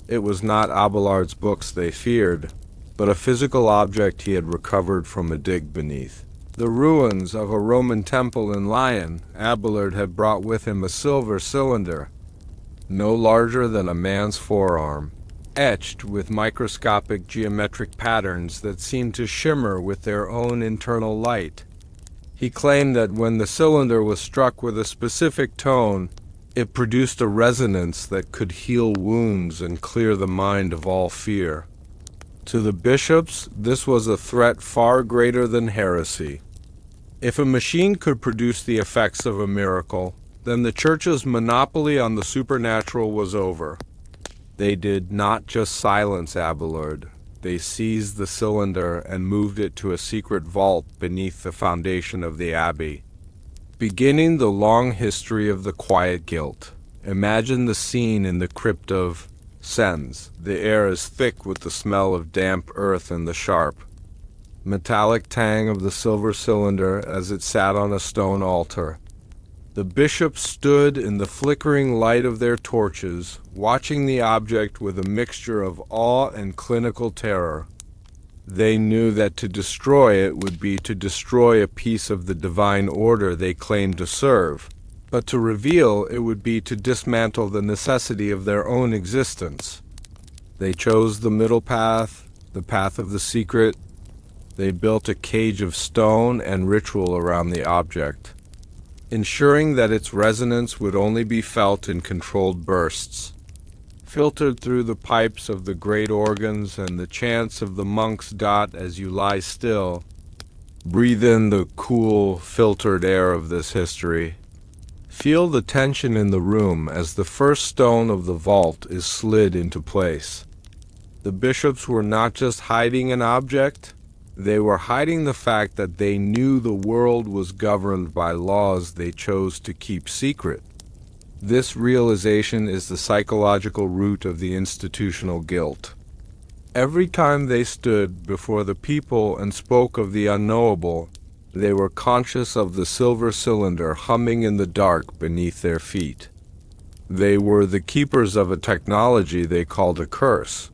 It was not Abelard's books they feared, but a physical object he had recovered from a dig beneath. The ruins of a Roman temple in Lyon. Abelard had brought with him a silver cylinder, no larger than a man's forearm, etched with microscopic geometric patterns that seemed to shimmer with their own internal light. He claimed that when the cylinder was struck with a specific tone, it produced a resonance that could heal wounds and clear the mind of all fear. To the bishops, this was a threat far greater than heresy. If a machine could produce the effects of a miracle, then the Church's monopoly on the supernatural was over. They did not just silence Abelard. They seized the cylinder and moved it to a secret vault beneath the foundation of the abbey. Beginning the long history of the quiet guilt, imagine the scene in the crypt of Sens. The air is thick with the smell of damp earth and the sharp, metallic tang of the silver cylinder as it sat on a stone altar. The bishops stood in the flickering light of their torches, watching the object with a mixture of awe and clinical terror. They knew that to destroy it would be to destroy a piece of the divine order they claimed to serve, but to reveal it would be to dismantle the necessity of their own existence. They chose the middle path, the path of the secret. They built a cage of stone and ritual around the object, ensuring that its resonance would only be felt in controlled bursts, filtered through the pipes of the great organs and the chants of the monks. As you lie still, breathe in the cool, filtered air of this history. Feel the tension in the room as the first stone of the vault is slid into place. The bishops were not just hiding an object, they were hiding the fact that they knew the world was governed by laws they chose to keep secret. This realization is the psychological root of the institutional guilt. Every time they stood before the people and spoke of the unknowable, they were conscious of the silver cylinder humming in the dark beneath their feet. They were the keepers of a technology they called a curse,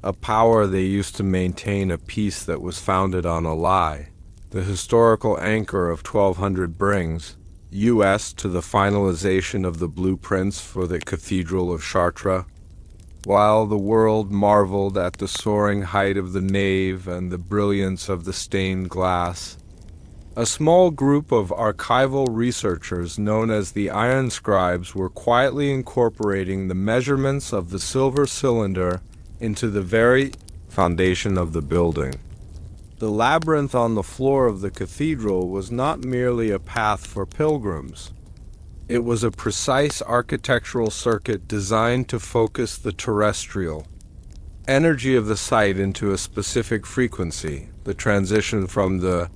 a power they used to maintain a peace that was founded on a lie. The historical anchor of 1200 brings U.S. to the finalization of the blueprints for the Cathedral of Chartres, while the world marveled at the soaring height of the nave and the brilliance of the stained glass. A small group of archival researchers known as the Iron Scribes were quietly incorporating the measurements of the silver cylinder into the very foundation of the building. The labyrinth on the floor of the cathedral was not merely a path for pilgrims. It was a precise architectural circuit designed to focus the terrestrial energy of the site into a specific frequency. The transition from the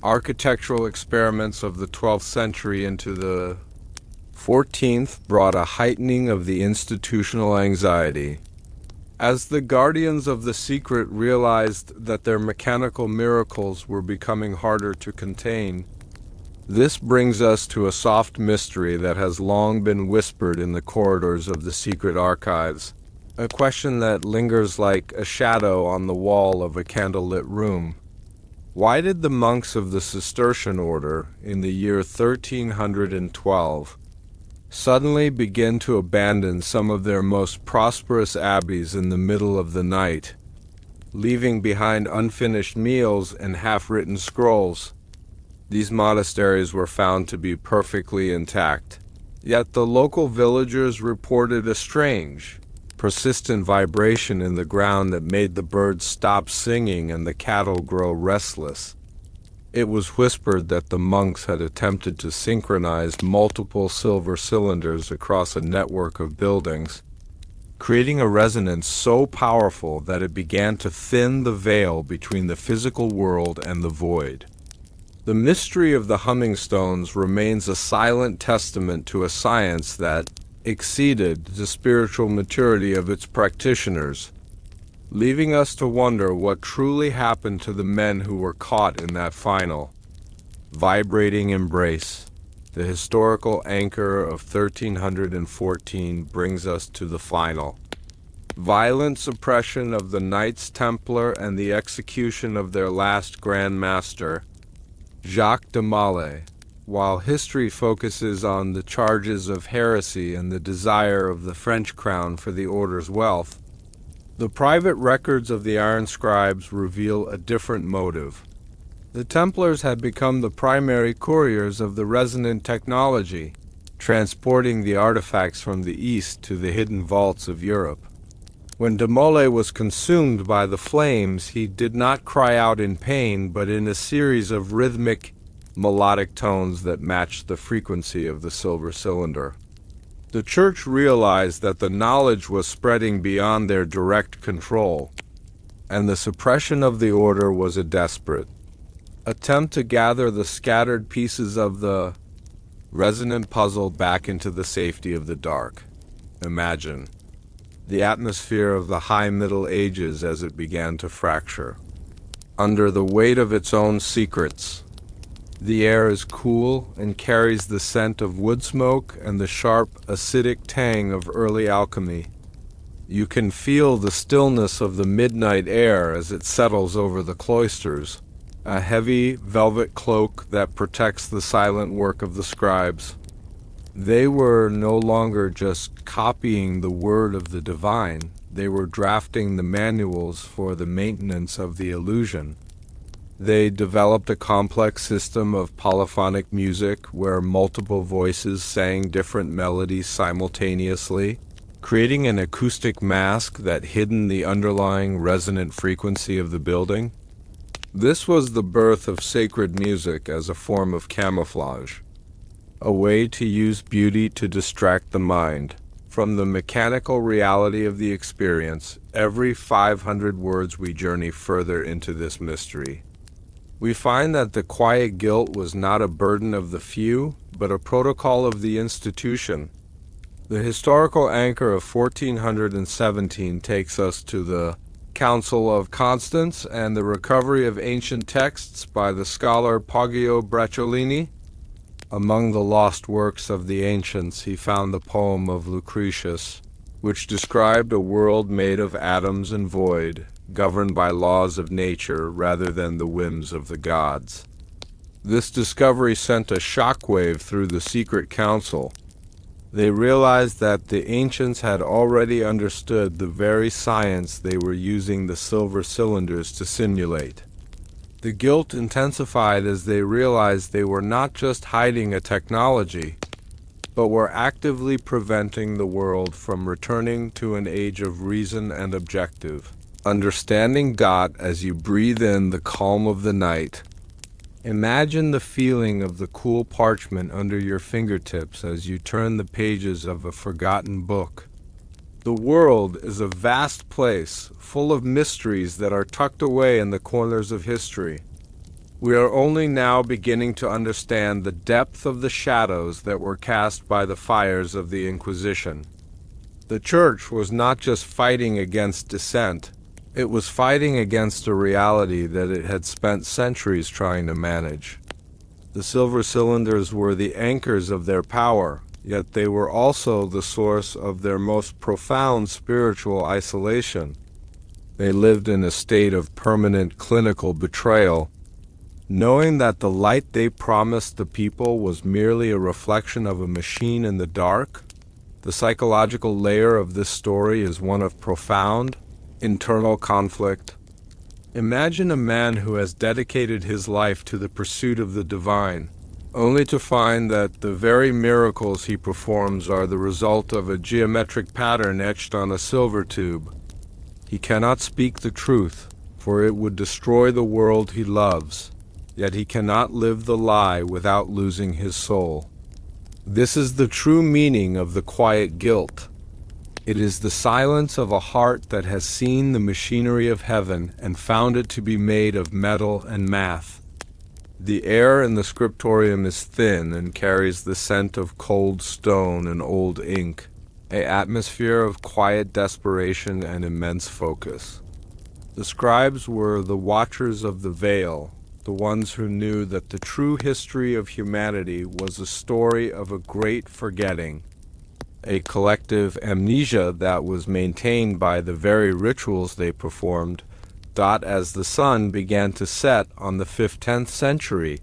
architectural experiments of the 12th century into the 14th brought a heightening of the institutional anxiety. As the guardians of the secret realized that their mechanical miracles were becoming harder to contain, this brings us to a soft mystery that has long been whispered in the corridors of the secret archives, a question that lingers like a shadow on the wall of a candlelit room. Why did the monks of the Cistercian order, in the year 1312, suddenly begin to abandon some of their most prosperous abbeys in the middle of the night, leaving behind unfinished meals and half-written scrolls? These monasteries were found to be perfectly intact, yet the local villagers reported a strange, persistent vibration in the ground that made the birds stop singing and the cattle grow restless. It was whispered that the monks had attempted to synchronize multiple silver cylinders across a network of buildings, creating a resonance so powerful that it began to thin the veil between the physical world and the void. The mystery of the humming stones remains a silent testament to a science that exceeded the spiritual maturity of its practitioners, leaving us to wonder what truly happened to the men who were caught in that final, vibrating embrace. The historical anchor of 1314 brings us to the final. Violent suppression of the Knights Templar and the execution of their last Grand Master, Jacques de Molay. While history focuses on the charges of heresy and the desire of the French crown for the order's wealth, the private records of the Iron Scribes reveal a different motive. The Templars had become the primary couriers of the resonant technology, transporting the artifacts from the East to the hidden vaults of Europe. When de Molay was consumed by the flames, he did not cry out in pain, but in a series of rhythmic, melodic tones that matched the frequency of the silver cylinder. The Church realized that the knowledge was spreading beyond their direct control, and the suppression of the order was a desperate attempt to gather the scattered pieces of the resonant puzzle back into the safety of the dark. Imagine the atmosphere of the High Middle Ages as it began to fracture. Under the weight of its own secrets, the air is cool and carries the scent of wood smoke and the sharp, acidic tang of early alchemy. You can feel the stillness of the midnight air as it settles over the cloisters, a heavy velvet cloak that protects the silent work of the scribes. They were no longer just copying the word of the divine, they were drafting the manuals for the maintenance of the illusion. They developed a complex system of polyphonic music where multiple voices sang different melodies simultaneously, creating an acoustic mask that hid the underlying resonant frequency of the building. This was the birth of sacred music as a form of camouflage, a way to use beauty to distract the mind. From the mechanical reality of the experience, every 500 words we journey further into this mystery. We find that the quiet guilt was not a burden of the few, but a protocol of the institution. The historical anchor of 1417 takes us to the Council of Constance and the recovery of ancient texts by the scholar Poggio Bracciolini. Among the lost works of the ancients, he found the poem of Lucretius, which described a world made of atoms and void, governed by laws of nature rather than the whims of the gods. This discovery sent a shockwave through the secret council. They realized that the ancients had already understood the very science they were using the silver cylinders to simulate. The guilt intensified as they realized they were not just hiding a technology, but were actively preventing the world from returning to an age of reason and objective. understanding God as you breathe in the calm of the night. Imagine the feeling of the cool parchment under your fingertips as you turn the pages of a forgotten book. The world is a vast place, full of mysteries that are tucked away in the corners of history. We are only now beginning to understand the depth of the shadows that were cast by the fires of the Inquisition. The Church was not just fighting against dissent, it was fighting against a reality that it had spent centuries trying to manage. The silver cylinders were the anchors of their power, yet they were also the source of their most profound spiritual isolation. They lived in a state of permanent clinical betrayal, knowing that the light they promised the people was merely a reflection of a machine in the dark. The psychological layer of this story is one of profound, internal conflict. Imagine a man who has dedicated his life to the pursuit of the divine, only to find that the very miracles he performs are the result of a geometric pattern etched on a silver tube. He cannot speak the truth, for it would destroy the world he loves, yet he cannot live the lie without losing his soul. This is the true meaning of the quiet guilt. It is the silence of a heart that has seen the machinery of heaven and found it to be made of metal and math. The air in the scriptorium is thin and carries the scent of cold stone and old ink, an atmosphere of quiet desperation and immense focus. The scribes were the watchers of the veil, the ones who knew that the true history of humanity was a story of a great forgetting, a collective amnesia that was maintained by the very rituals they performed. As the sun began to set on the 10th century,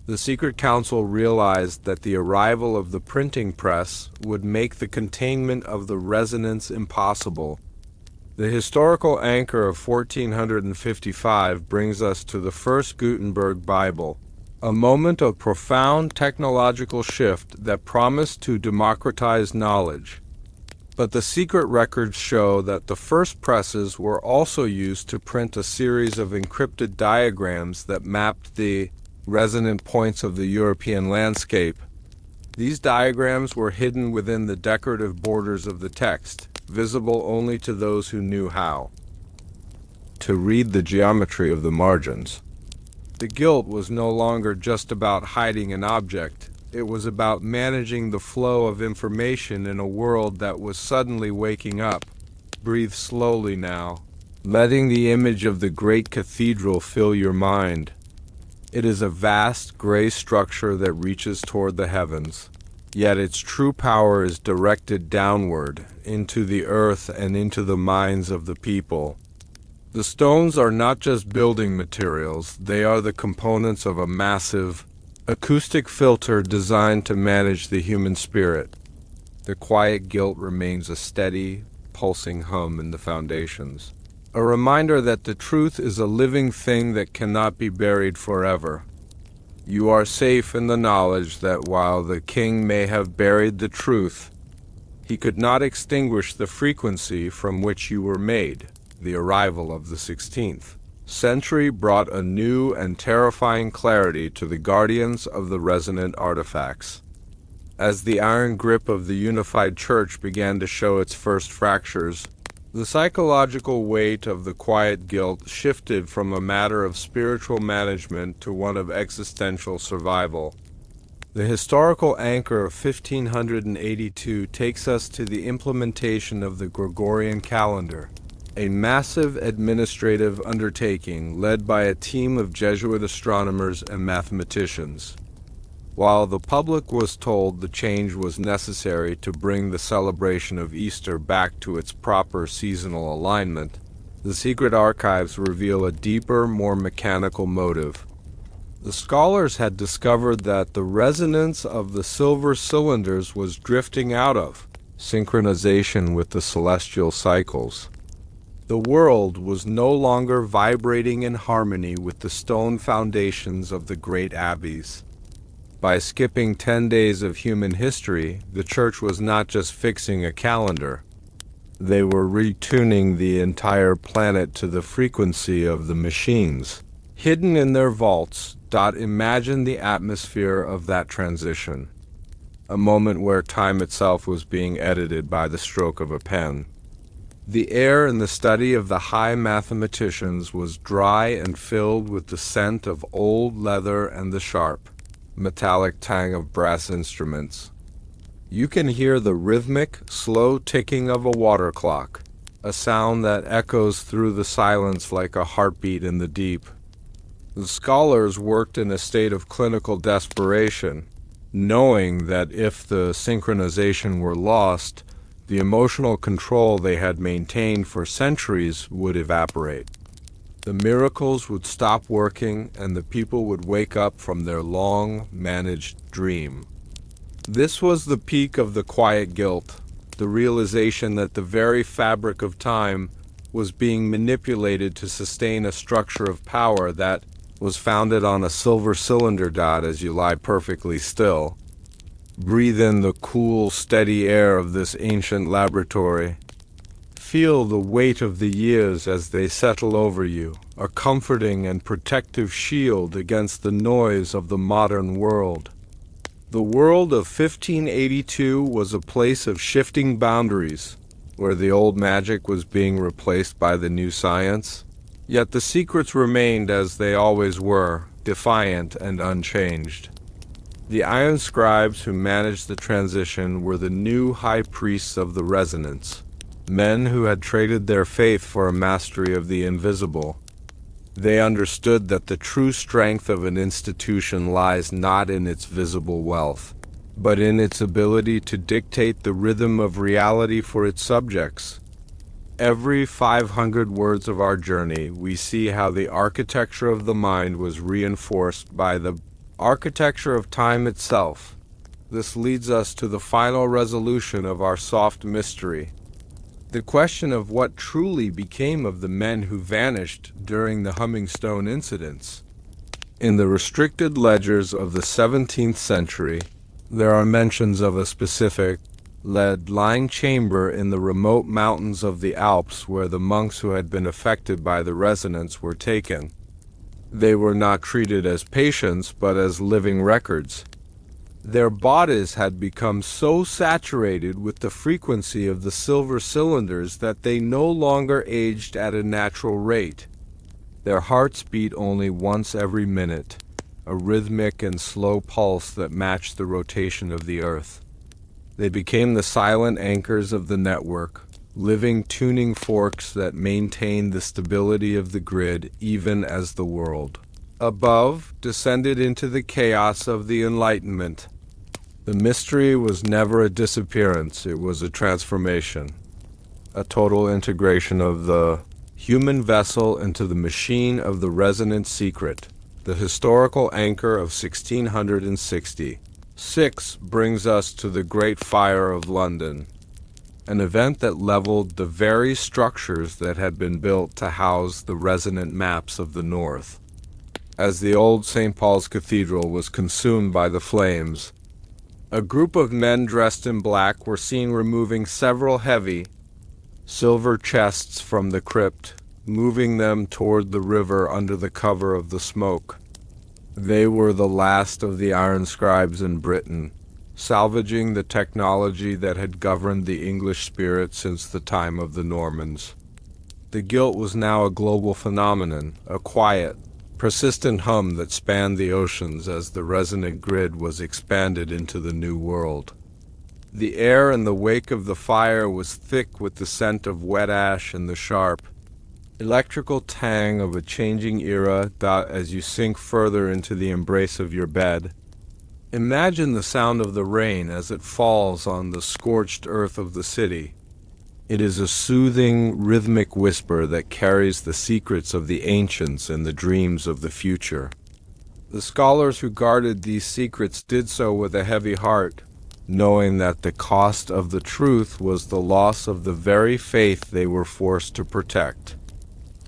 the secret council realized that the arrival of the printing press would make the containment of the resonance impossible. The historical anchor of 1455 brings us to the first Gutenberg Bible, a moment of profound technological shift that promised to democratize knowledge. But the secret records show that the first presses were also used to print a series of encrypted diagrams that mapped the resonant points of the European landscape. These diagrams were hidden within the decorative borders of the text, visible only to those who knew how to read the geometry of the margins. The guilt was no longer just about hiding an object. It was about managing the flow of information in a world that was suddenly waking up. Breathe slowly now, letting the image of the great cathedral fill your mind. It is a vast gray structure that reaches toward the heavens, yet its true power is directed downward, into the earth and into the minds of the people. The stones are not just building materials, they are the components of a massive, acoustic filter designed to manage the human spirit. The quiet guilt remains a steady, pulsing hum in the foundations, a reminder that the truth is a living thing that cannot be buried forever. You are safe in the knowledge that while the king may have buried the truth, he could not extinguish the frequency from which you were made. The arrival of the 16th century brought a new and terrifying clarity to the guardians of the resonant artifacts. As the iron grip of the unified church began to show its first fractures, the psychological weight of the quiet guilt shifted from a matter of spiritual management to one of existential survival. The historical anchor of 1582 takes us to the implementation of the Gregorian calendar, a massive administrative undertaking led by a team of Jesuit astronomers and mathematicians. While the public was told the change was necessary to bring the celebration of Easter back to its proper seasonal alignment, the secret archives reveal a deeper, more mechanical motive. The scholars had discovered that the resonance of the silver cylinders was drifting out of synchronization with the celestial cycles. The world was no longer vibrating in harmony with the stone foundations of the great abbeys. By skipping 10 days of human history, the Church was not just fixing a calendar. They were retuning the entire planet to the frequency of the machines. Hidden in their vaults, imagine the atmosphere of that transition. A moment where time itself was being edited by the stroke of a pen. The air in the study of the high mathematicians was dry and filled with the scent of old leather and the sharp, metallic tang of brass instruments. You can hear the rhythmic, slow ticking of a water clock, a sound that echoes through the silence like a heartbeat in the deep. The scholars worked in a state of clinical desperation, knowing that if the synchronization were lost, the emotional control they had maintained for centuries would evaporate. The miracles would stop working and the people would wake up from their long-managed dream. This was the peak of the quiet guilt, the realization that the very fabric of time was being manipulated to sustain a structure of power that was founded on a silver cylinder as you lie perfectly still. Breathe in the cool, steady air of this ancient laboratory. Feel the weight of the years as they settle over you, a comforting and protective shield against the noise of the modern world. The world of 1582 was a place of shifting boundaries, where the old magic was being replaced by the new science. Yet the secrets remained as they always were, defiant and unchanged. The iron scribes who managed the transition were the new high priests of the resonance, men who had traded their faith for a mastery of the invisible. They understood that the true strength of an institution lies not in its visible wealth, but in its ability to dictate the rhythm of reality for its subjects. Every 500 words of our journey, we see how the architecture of the mind was reinforced by the architecture of time itself. This leads us to the final resolution of our soft mystery. The question of what truly became of the men who vanished during the Humming Stone incidents. In the restricted ledgers of the 17th century, there are mentions of a specific lead-lined chamber in the remote mountains of the Alps where the monks who had been affected by the resonance were taken. They were not treated as patients, but as living records. Their bodies had become so saturated with the frequency of the silver cylinders that they no longer aged at a natural rate. Their hearts beat only once every minute, a rhythmic and slow pulse that matched the rotation of the earth. They became the silent anchors of the network, living tuning forks that maintained the stability of the grid even as the world above descended into the chaos of the Enlightenment. The mystery was never a disappearance, it was a transformation, a total integration of the human vessel into the machine of the resonant secret, the historical anchor of 1660. 6 brings us to the Great Fire of London, an event that leveled the very structures that had been built to house the resonant maps of the North. As the old St. Paul's Cathedral was consumed by the flames, a group of men dressed in black were seen removing several heavy, silver chests from the crypt, moving them toward the river under the cover of the smoke. They were the last of the iron scribes in Britain, salvaging the technology that had governed the English spirit since the time of the Normans. The guilt was now a global phenomenon, a quiet, persistent hum that spanned the oceans as the resonant grid was expanded into the new world. The air in the wake of the fire was thick with the scent of wet ash and the sharp, electrical tang of a changing era as you sink further into the embrace of your bed. Imagine the sound of the rain as it falls on the scorched earth of the city. It is a soothing, rhythmic whisper that carries the secrets of the ancients and the dreams of the future. The scholars who guarded these secrets did so with a heavy heart, knowing that the cost of the truth was the loss of the very faith they were forced to protect.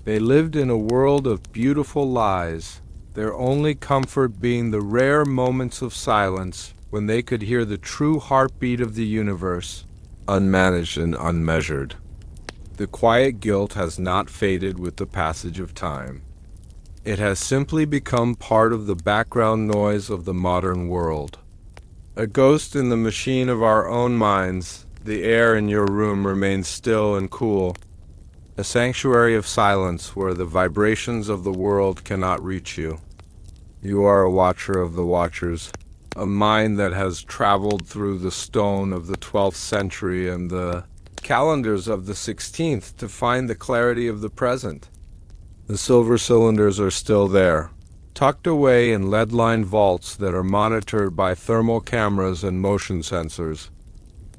They lived in a world of beautiful lies, their only comfort being the rare moments of silence when they could hear the true heartbeat of the universe, unmanaged and unmeasured. The quiet guilt has not faded with the passage of time. It has simply become part of the background noise of the modern world. A ghost in the machine of our own minds, the air in your room remains still and cool, a sanctuary of silence where the vibrations of the world cannot reach you. You are a watcher of the watchers, a mind that has traveled through the stone of the 12th century and the calendars of the 16th to find the clarity of the present. The silver cylinders are still there, tucked away in lead-lined vaults that are monitored by thermal cameras and motion sensors.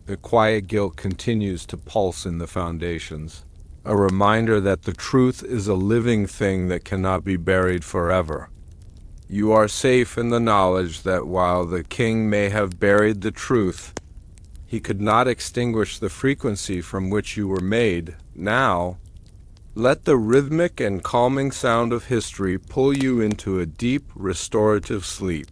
The quiet guilt continues to pulse in the foundations, a reminder that the truth is a living thing that cannot be buried forever. You are safe in the knowledge that while the king may have buried the truth, he could not extinguish the frequency from which you were made. Now, let the rhythmic and calming sound of history pull you into a deep, restorative sleep.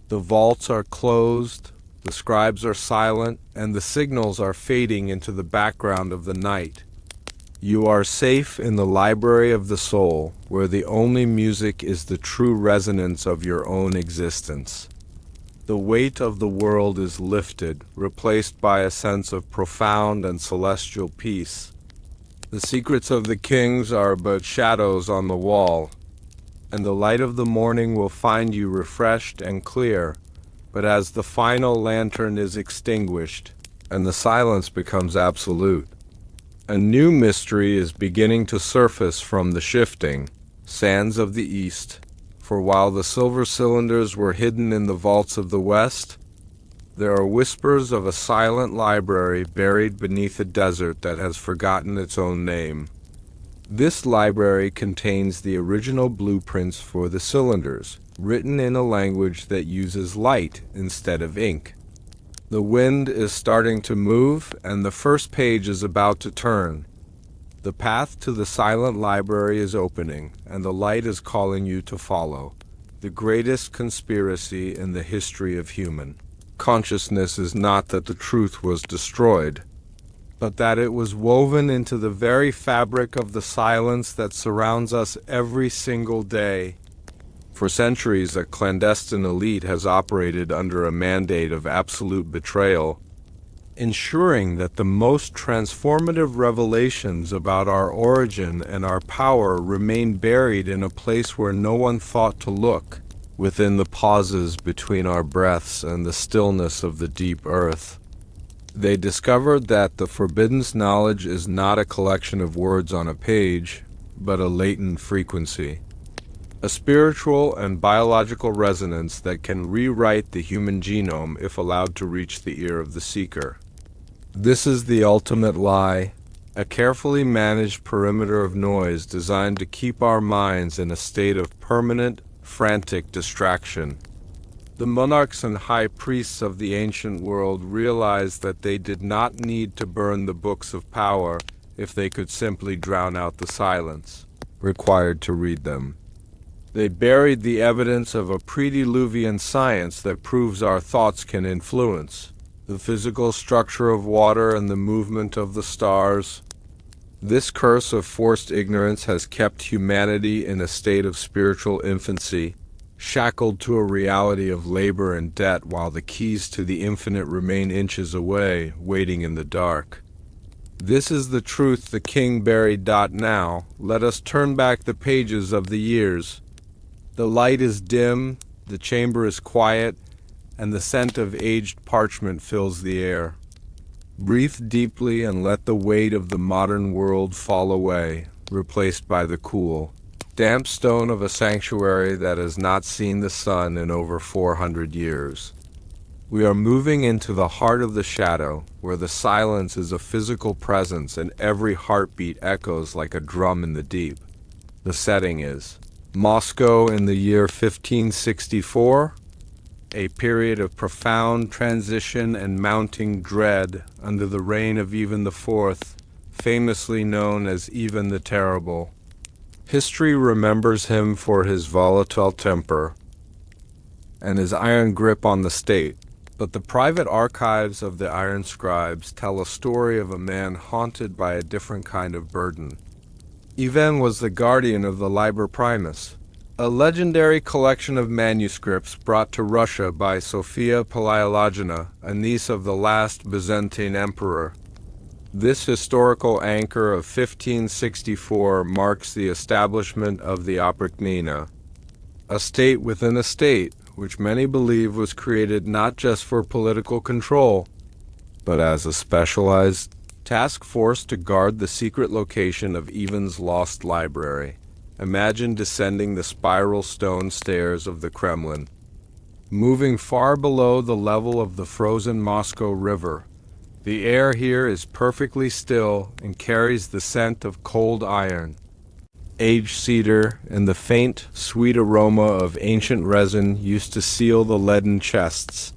The vaults are closed, the scribes are silent, and the signals are fading into the background of the night. You are safe in the library of the soul, where the only music is the true resonance of your own existence. The weight of the world is lifted, replaced by a sense of profound and celestial peace. The secrets of the kings are but shadows on the wall, and the light of the morning will find you refreshed and clear. But as the final lantern is extinguished, and the silence becomes absolute, a new mystery is beginning to surface from the shifting sands of the east. For while the silver cylinders were hidden in the vaults of the west, there are whispers of a silent library buried beneath a desert that has forgotten its own name. This library contains the original blueprints for the cylinders, written in a language that uses light instead of ink. The wind is starting to move, and the first page is about to turn. The path to the silent library is opening, and the light is calling you to follow. The greatest conspiracy in the history of human consciousness is not that the truth was destroyed, but that it was woven into the very fabric of the silence that surrounds us every single day. For centuries, a clandestine elite has operated under a mandate of absolute betrayal, ensuring that the most transformative revelations about our origin and our power remain buried in a place where no one thought to look, within the pauses between our breaths and the stillness of the deep earth. They discovered that the forbidden knowledge is not a collection of words on a page, but a latent frequency. A spiritual and biological resonance that can rewrite the human genome if allowed to reach the ear of the seeker. This is the ultimate lie, a carefully managed perimeter of noise designed to keep our minds in a state of permanent, frantic distraction. The monarchs and high priests of the ancient world realized that they did not need to burn the books of power if they could simply drown out the silence required to read them. They buried the evidence of a pre-Diluvian science that proves our thoughts can influence the physical structure of water and the movement of the stars. This curse of forced ignorance has kept humanity in a state of spiritual infancy, shackled to a reality of labor and debt while the keys to the infinite remain inches away, waiting in the dark. This is the truth the king buried. Now, let us turn back the pages of the years. The light is dim, the chamber is quiet, and the scent of aged parchment fills the air. Breathe deeply and let the weight of the modern world fall away, replaced by the cool, damp stone of a sanctuary that has not seen the sun in over 400 years. We are moving into the heart of the shadow, where the silence is a physical presence and every heartbeat echoes like a drum in the deep. The setting is Moscow in the year 1564, a period of profound transition and mounting dread under the reign of Ivan IV, famously known as Ivan the Terrible. History remembers him for his volatile temper and his iron grip on the state. But the private archives of the Iron Scribes tell a story of a man haunted by a different kind of burden. Ivan was the guardian of the Liber Primus, a legendary collection of manuscripts brought to Russia by Sophia Palaiologina, a niece of the last Byzantine emperor. This historical anchor of 1564 marks the establishment of the Oprichnina, a state within a state, which many believe was created not just for political control, but as a specialized task force to guard the secret location of Ivan's lost library. Imagine descending the spiral stone stairs of the Kremlin, moving far below the level of the frozen Moscow River. The air here is perfectly still and carries the scent of cold iron, aged cedar, and the faint, sweet aroma of ancient resin used to seal the leaden chests.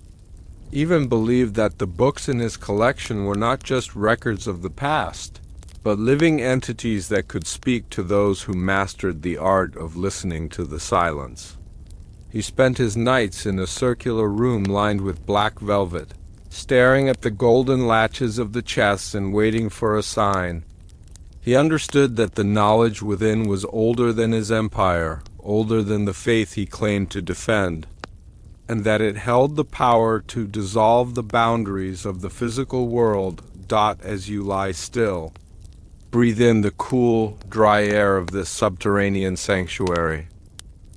Ivan believed that the books in his collection were not just records of the past, but living entities that could speak to those who mastered the art of listening to the silence. He spent his nights in a circular room lined with black velvet, staring at the golden latches of the chests and waiting for a sign. He understood that the knowledge within was older than his empire, older than the faith he claimed to defend, and that it held the power to dissolve the boundaries of the physical world. As you lie still, breathe in the cool, dry air of this subterranean sanctuary.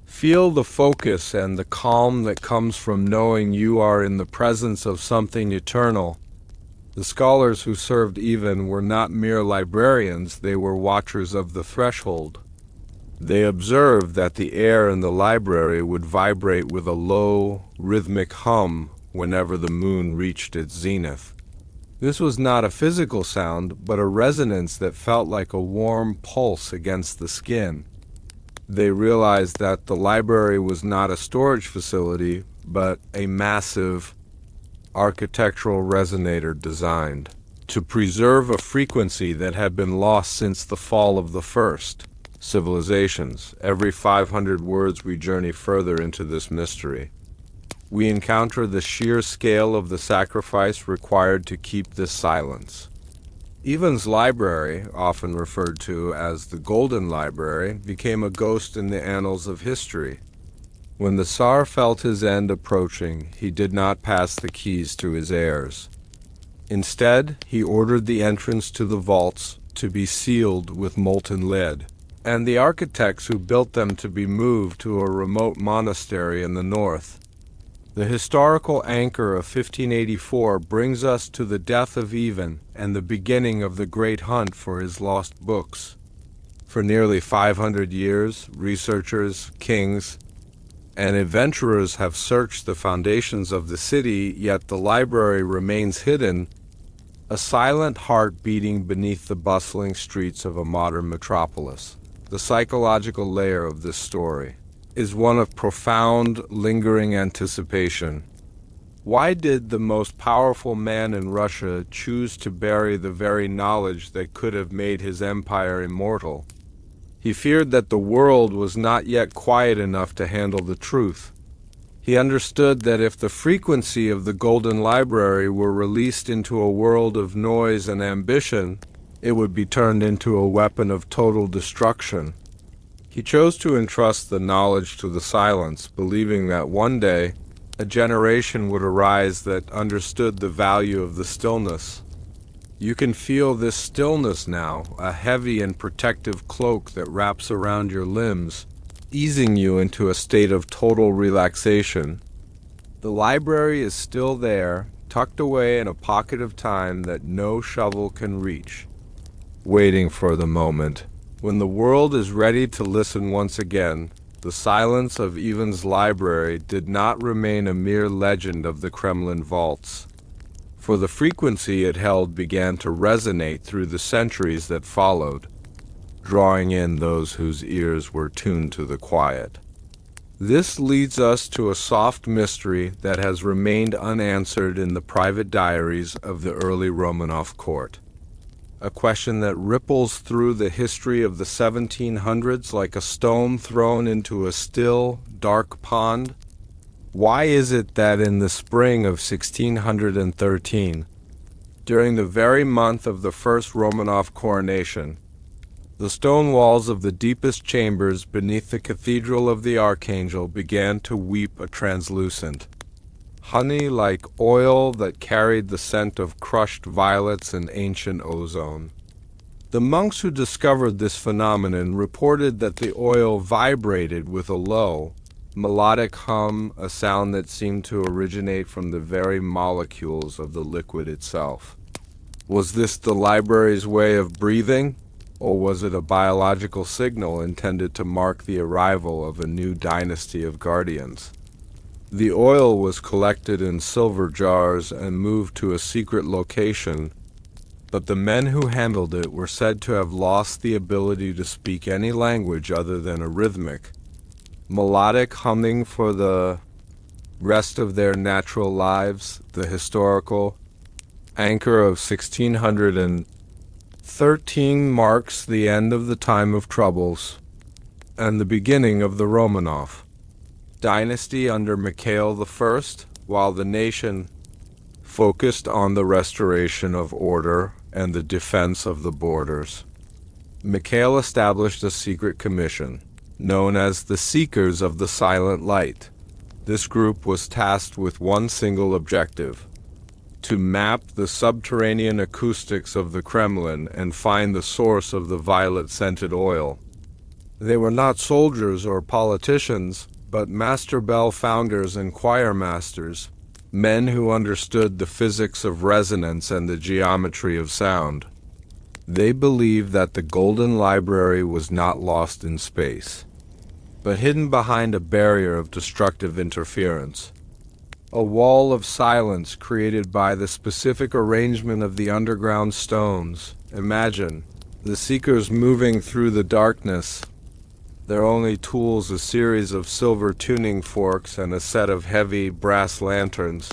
Feel the focus and the calm that comes from knowing you are in the presence of something eternal. The scholars who served Ivan were not mere librarians, they were watchers of the threshold. They observed that the air in the library would vibrate with a low, rhythmic hum whenever the moon reached its zenith. This was not a physical sound, but a resonance that felt like a warm pulse against the skin. They realized that the library was not a storage facility, but a massive architectural resonator designed to preserve a frequency that had been lost since the fall of the first civilizations. Every 500 words we journey further into this mystery. We encounter the sheer scale of the sacrifice required to keep this silence. Ivan's library, often referred to as the Golden Library, became a ghost in the annals of history. When the Tsar felt his end approaching, he did not pass the keys to his heirs. Instead, he ordered the entrance to the vaults to be sealed with molten lead, and the architects who built them to be moved to a remote monastery in the north. The historical anchor of 1584 brings us to the death of Ivan and the beginning of the great hunt for his lost books. For nearly 500 years, researchers, kings, and adventurers have searched the foundations of the city, yet the library remains hidden, a silent heart beating beneath the bustling streets of a modern metropolis. The psychological layer of this story is one of profound, lingering anticipation. Why did the most powerful man in Russia choose to bury the very knowledge that could have made his empire immortal? He feared that the world was not yet quiet enough to handle the truth. He understood that if the frequency of the Golden Library were released into a world of noise and ambition, it would be turned into a weapon of total destruction. He chose to entrust the knowledge to the silence, believing that one day a generation would arise that understood the value of the stillness. You can feel this stillness now, a heavy and protective cloak that wraps around your limbs, easing you into a state of total relaxation. The library is still there, tucked away in a pocket of time that no shovel can reach, waiting for the moment when the world is ready to listen once again. The silence of Ivan's library did not remain a mere legend of the Kremlin vaults, for the frequency it held began to resonate through the centuries that followed, drawing in those whose ears were tuned to the quiet. This leads us to a soft mystery that has remained unanswered in the private diaries of the early Romanov court. A question that ripples through the history of the 1700s like a stone thrown into a still, dark pond. Why is it that in the spring of 1613, during the very month of the first Romanov coronation, the stone walls of the deepest chambers beneath the Cathedral of the Archangel began to weep a translucent, honey-like oil that carried the scent of crushed violets and ancient ozone? The monks who discovered this phenomenon reported that the oil vibrated with a low, melodic hum, a sound that seemed to originate from the very molecules of the liquid itself. Was this the library's way of breathing, or was it a biological signal intended to mark the arrival of a new dynasty of guardians? The oil was collected in silver jars and moved to a secret location, but the men who handled it were said to have lost the ability to speak any language other than a rhythmic, melodic humming for the rest of their natural lives. The historical anchor of 1613 marks the end of the time of troubles and the beginning of the Romanov dynasty under Mikhail I, while the nation focused on the restoration of order and the defense of the borders. Mikhail established a secret commission, known as the Seekers of the Silent Light. This group was tasked with one single objective: to map the subterranean acoustics of the Kremlin and find the source of the violet-scented oil. They were not soldiers or politicians, but master bell founders and choir masters, men who understood the physics of resonance and the geometry of sound. They believed that the Golden Library was not lost in space, but hidden behind a barrier of destructive interference, a wall of silence created by the specific arrangement of the underground stones. Imagine the seekers moving through the darkness, their only tools a series of silver tuning forks and a set of heavy brass lanterns.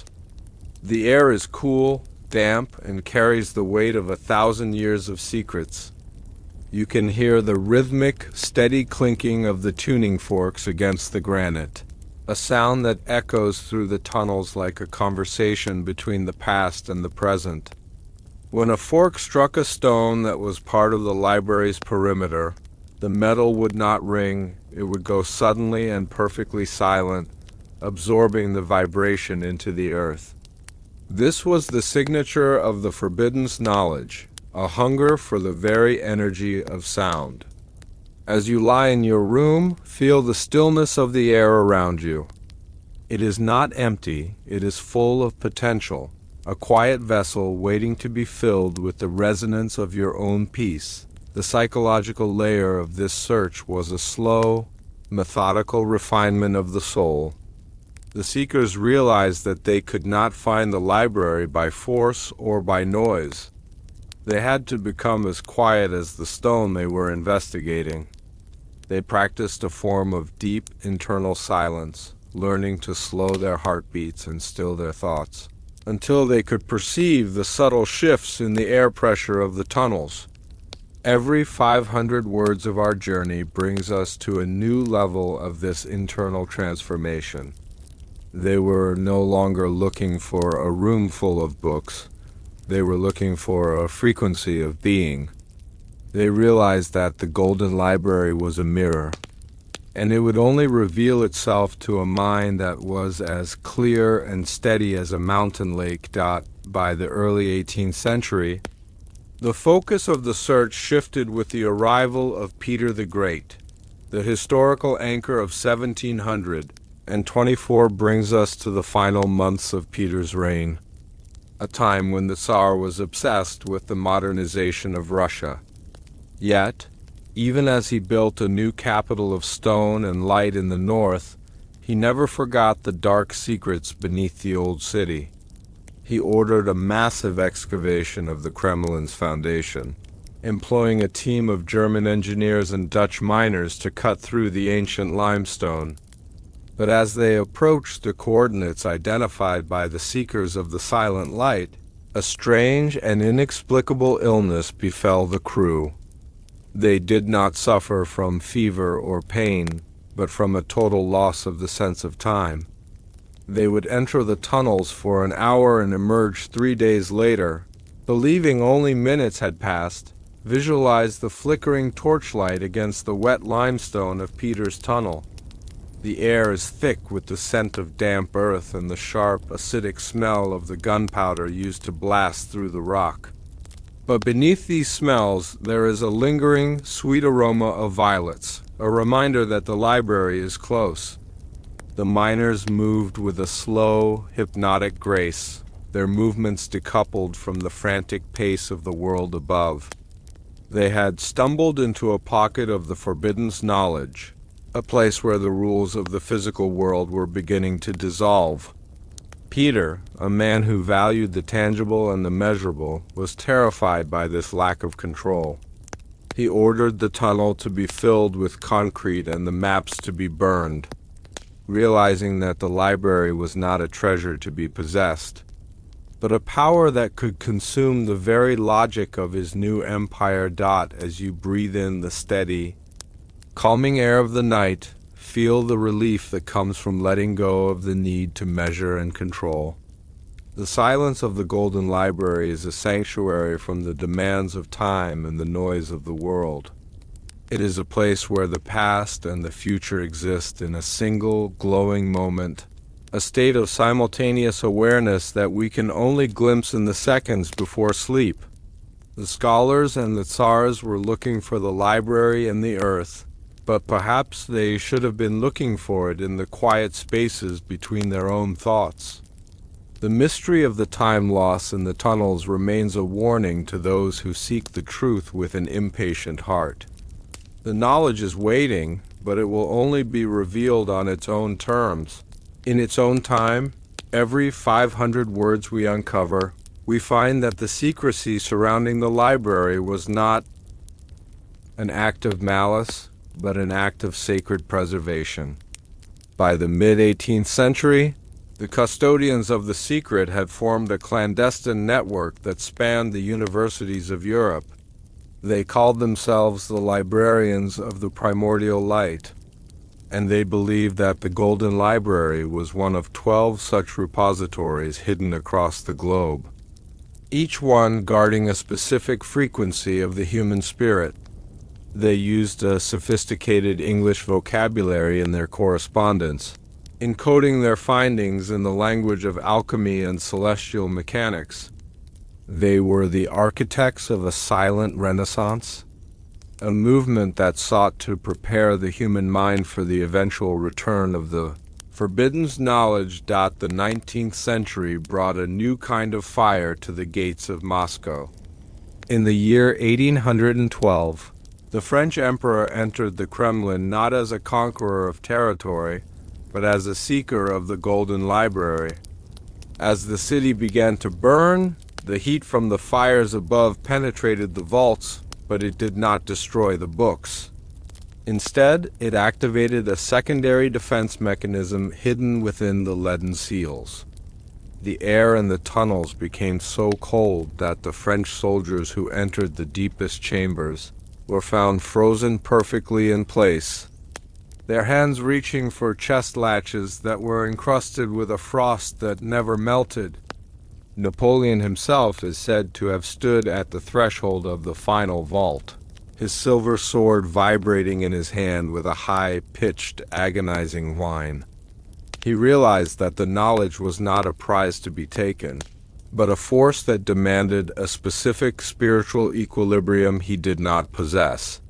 The air is cool, damp, and carries the weight of 1,000 years of secrets. You can hear the rhythmic, steady clinking of the tuning forks against the granite, a sound that echoes through the tunnels like a conversation between the past and the present. When a fork struck a stone that was part of the library's perimeter, the metal would not ring, it would go suddenly and perfectly silent, absorbing the vibration into the earth. This was the signature of the forbidden's knowledge, a hunger for the very energy of sound. As you lie in your room, feel the stillness of the air around you. It is not empty, it is full of potential, a quiet vessel waiting to be filled with the resonance of your own peace. The psychological layer of this search was a slow, methodical refinement of the soul. The seekers realized that they could not find the library by force or by noise. They had to become as quiet as the stone they were investigating. They practiced a form of deep internal silence, learning to slow their heartbeats and still their thoughts, until they could perceive the subtle shifts in the air pressure of the tunnels. Every 500 words of our journey brings us to a new level of this internal transformation. They were no longer looking for a room full of books. They were looking for a frequency of being. They realized that the Golden Library was a mirror, and it would only reveal itself to a mind that was as clear and steady as a mountain lake. By the early 18th century, the focus of the search shifted with the arrival of Peter the Great. The historical anchor of 1724 brings us to the final months of Peter's reign, a time when the Tsar was obsessed with the modernization of Russia. Yet, even as he built a new capital of stone and light in the north, he never forgot the dark secrets beneath the old city. He ordered a massive excavation of the Kremlin's foundation, employing a team of German engineers and Dutch miners to cut through the ancient limestone. But as they approached the coordinates identified by the seekers of the silent light, a strange and inexplicable illness befell the crew. They did not suffer from fever or pain, but from a total loss of the sense of time. They would enter the tunnels for an hour and emerge 3 days later, believing only minutes had passed. Visualize the flickering torchlight against the wet limestone of Peter's tunnel. The air is thick with the scent of damp earth and the sharp, acidic smell of the gunpowder used to blast through the rock. But beneath these smells, there is a lingering, sweet aroma of violets, a reminder that the library is close. The miners moved with a slow, hypnotic grace, their movements decoupled from the frantic pace of the world above. They had stumbled into a pocket of the forbidden knowledge, a place where the rules of the physical world were beginning to dissolve. Peter, a man who valued the tangible and the measurable, was terrified by this lack of control. He ordered the tunnel to be filled with concrete and the maps to be burned, realizing that the library was not a treasure to be possessed, but a power that could consume the very logic of his new empire. As you breathe in the steady, calming air of the night, feel the relief that comes from letting go of the need to measure and control. The silence of the Golden Library is a sanctuary from the demands of time and the noise of the world. It is a place where the past and the future exist in a single, glowing moment, a state of simultaneous awareness that we can only glimpse in the seconds before sleep. The scholars and the tsars were looking for the library in the earth, but perhaps they should have been looking for it in the quiet spaces between their own thoughts. The mystery of the time loss in the tunnels remains a warning to those who seek the truth with an impatient heart. The knowledge is waiting, but it will only be revealed on its own terms. In its own time, every 500 words we uncover, we find that the secrecy surrounding the library was not an act of malice, but an act of sacred preservation. By the mid-18th century, the custodians of the secret had formed a clandestine network that spanned the universities of Europe. They called themselves the librarians of the primordial light, and they believed that the Golden Library was one of 12 such repositories hidden across the globe, each one guarding a specific frequency of the human spirit. They used a sophisticated English vocabulary in their correspondence, encoding their findings in the language of alchemy and celestial mechanics. They were the architects of a silent renaissance, a movement that sought to prepare the human mind for the eventual return of the forbidden knowledge. The 19th century brought a new kind of fire to the gates of Moscow. In the year 1812, the French emperor entered the Kremlin not as a conqueror of territory, but as a seeker of the Golden Library. As the city began to burn, the heat from the fires above penetrated the vaults, but it did not destroy the books. Instead, it activated a secondary defense mechanism hidden within the leaden seals. The air in the tunnels became so cold that the French soldiers who entered the deepest chambers were found frozen perfectly in place, their hands reaching for chest latches that were encrusted with a frost that never melted. Napoleon himself is said to have stood at the threshold of the final vault, his silver sword vibrating in his hand with a high-pitched, agonizing whine. He realized that the knowledge was not a prize to be taken, but a force that demanded a specific spiritual equilibrium he did not possess.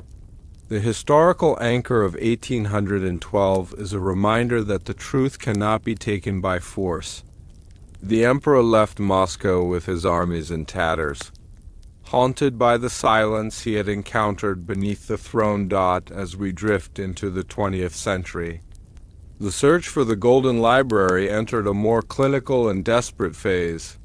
The historical anchor of 1812 is a reminder that the truth cannot be taken by force. The emperor left Moscow with his armies in tatters, haunted by the silence he had encountered beneath the throne. As we drift into the 20th century, the search for the Golden Library entered a more clinical and desperate phase.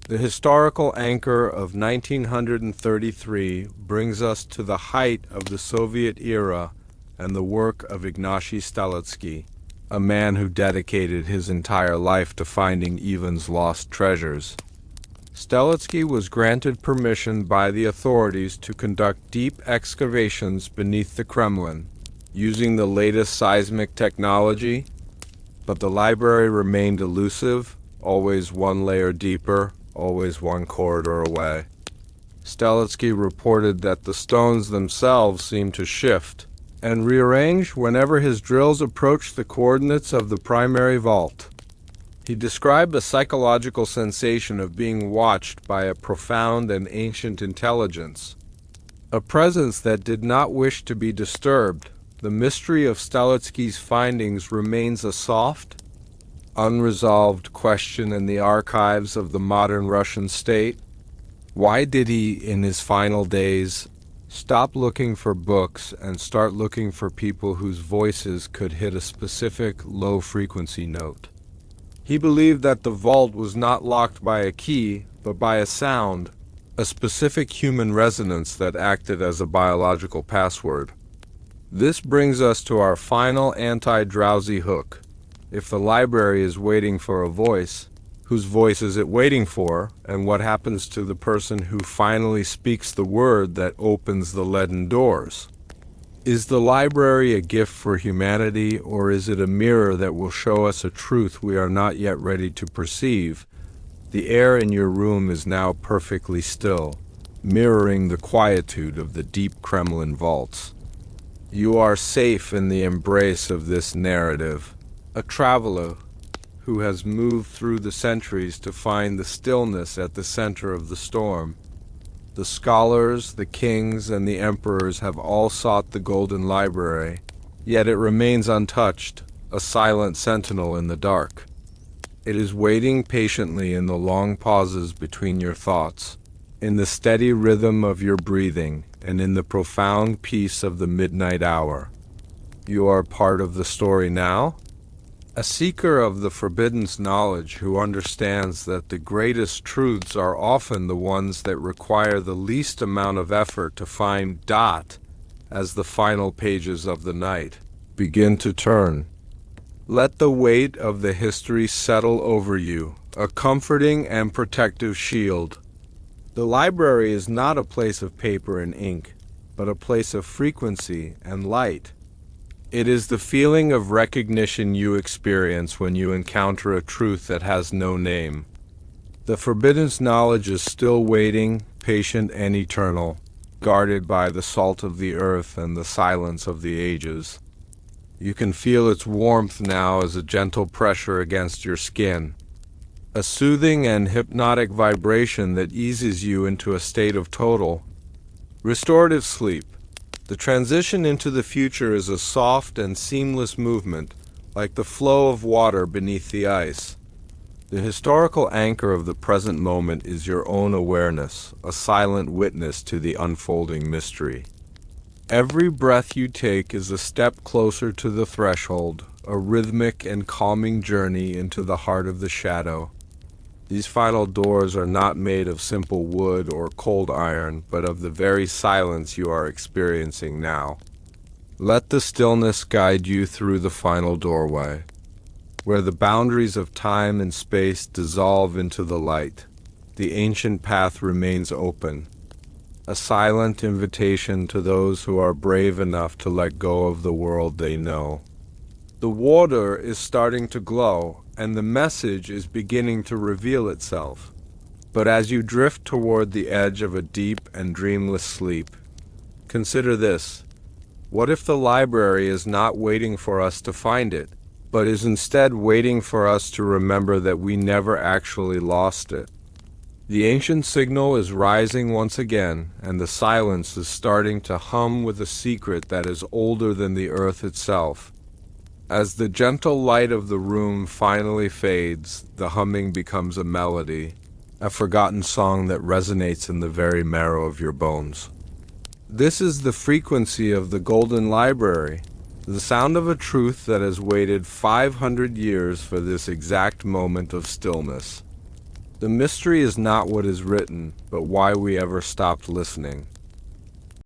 The historical anchor of 1933 brings us to the height of the Soviet era and the work of Ignacy Staletsky, a man who dedicated his entire life to finding Ivan's lost treasures. Staletsky was granted permission by the authorities to conduct deep excavations beneath the Kremlin, using the latest seismic technology. But the library remained elusive, always one layer deeper, always one corridor away. Staletsky reported that the stones themselves seemed to shift and rearrange whenever his drills approached the coordinates of the primary vault. He described a psychological sensation of being watched by a profound and ancient intelligence, a presence that did not wish to be disturbed. The mystery of Staletsky's findings remains a soft, unresolved question in the archives of the modern Russian state. Why did he, in his final days, stop looking for books and start looking for people whose voices could hit a specific low-frequency note? He believed that the vault was not locked by a key, but by a sound, a specific human resonance that acted as a biological password. This brings us to our final anti-drowsy hook. If the library is waiting for a voice, whose voice is it waiting for, and what happens to the person who finally speaks the word that opens the leaden doors? Is the library a gift for humanity, or is it a mirror that will show us a truth we are not yet ready to perceive? The air in your room is now perfectly still, mirroring the quietude of the deep Kremlin vaults. You are safe in the embrace of this narrative, a traveler who has moved through the centuries to find the stillness at the center of the storm. The scholars, the kings, and the emperors have all sought the Golden Library, yet it remains untouched, a silent sentinel in the dark. It is waiting patiently in the long pauses between your thoughts, in the steady rhythm of your breathing, and in the profound peace of the midnight hour. You are part of the story now? A seeker of the forbidden knowledge who understands that the greatest truths are often the ones that require the least amount of effort to find as the final pages of the night begin to turn. Let the weight of the history settle over you, a comforting and protective shield. The library is not a place of paper and ink, but a place of frequency and light. It is the feeling of recognition you experience when you encounter a truth that has no name. The forbidden knowledge is still waiting, patient and eternal, guarded by the salt of the earth and the silence of the ages. You can feel its warmth now as a gentle pressure against your skin, a soothing and hypnotic vibration that eases you into a state of total, restorative sleep. The transition into the future is a soft and seamless movement, like the flow of water beneath the ice. The historical anchor of the present moment is your own awareness, a silent witness to the unfolding mystery. Every breath you take is a step closer to the threshold, a rhythmic and calming journey into the heart of the shadow. These final doors are not made of simple wood or cold iron, but of the very silence you are experiencing now. Let the stillness guide you through the final doorway, where the boundaries of time and space dissolve into the light. The ancient path remains open, a silent invitation to those who are brave enough to let go of the world they know. The water is starting to glow, and the message is beginning to reveal itself. But as you drift toward the edge of a deep and dreamless sleep, consider this. What if the library is not waiting for us to find it, but is instead waiting for us to remember that we never actually lost it? The ancient signal is rising once again, and the silence is starting to hum with a secret that is older than the earth itself. As the gentle light of the room finally fades, the humming becomes a melody, a forgotten song that resonates in the very marrow of your bones. This is the frequency of the Golden Library, the sound of a truth that has waited 500 years for this exact moment of stillness. The mystery is not what is written, but why we ever stopped listening.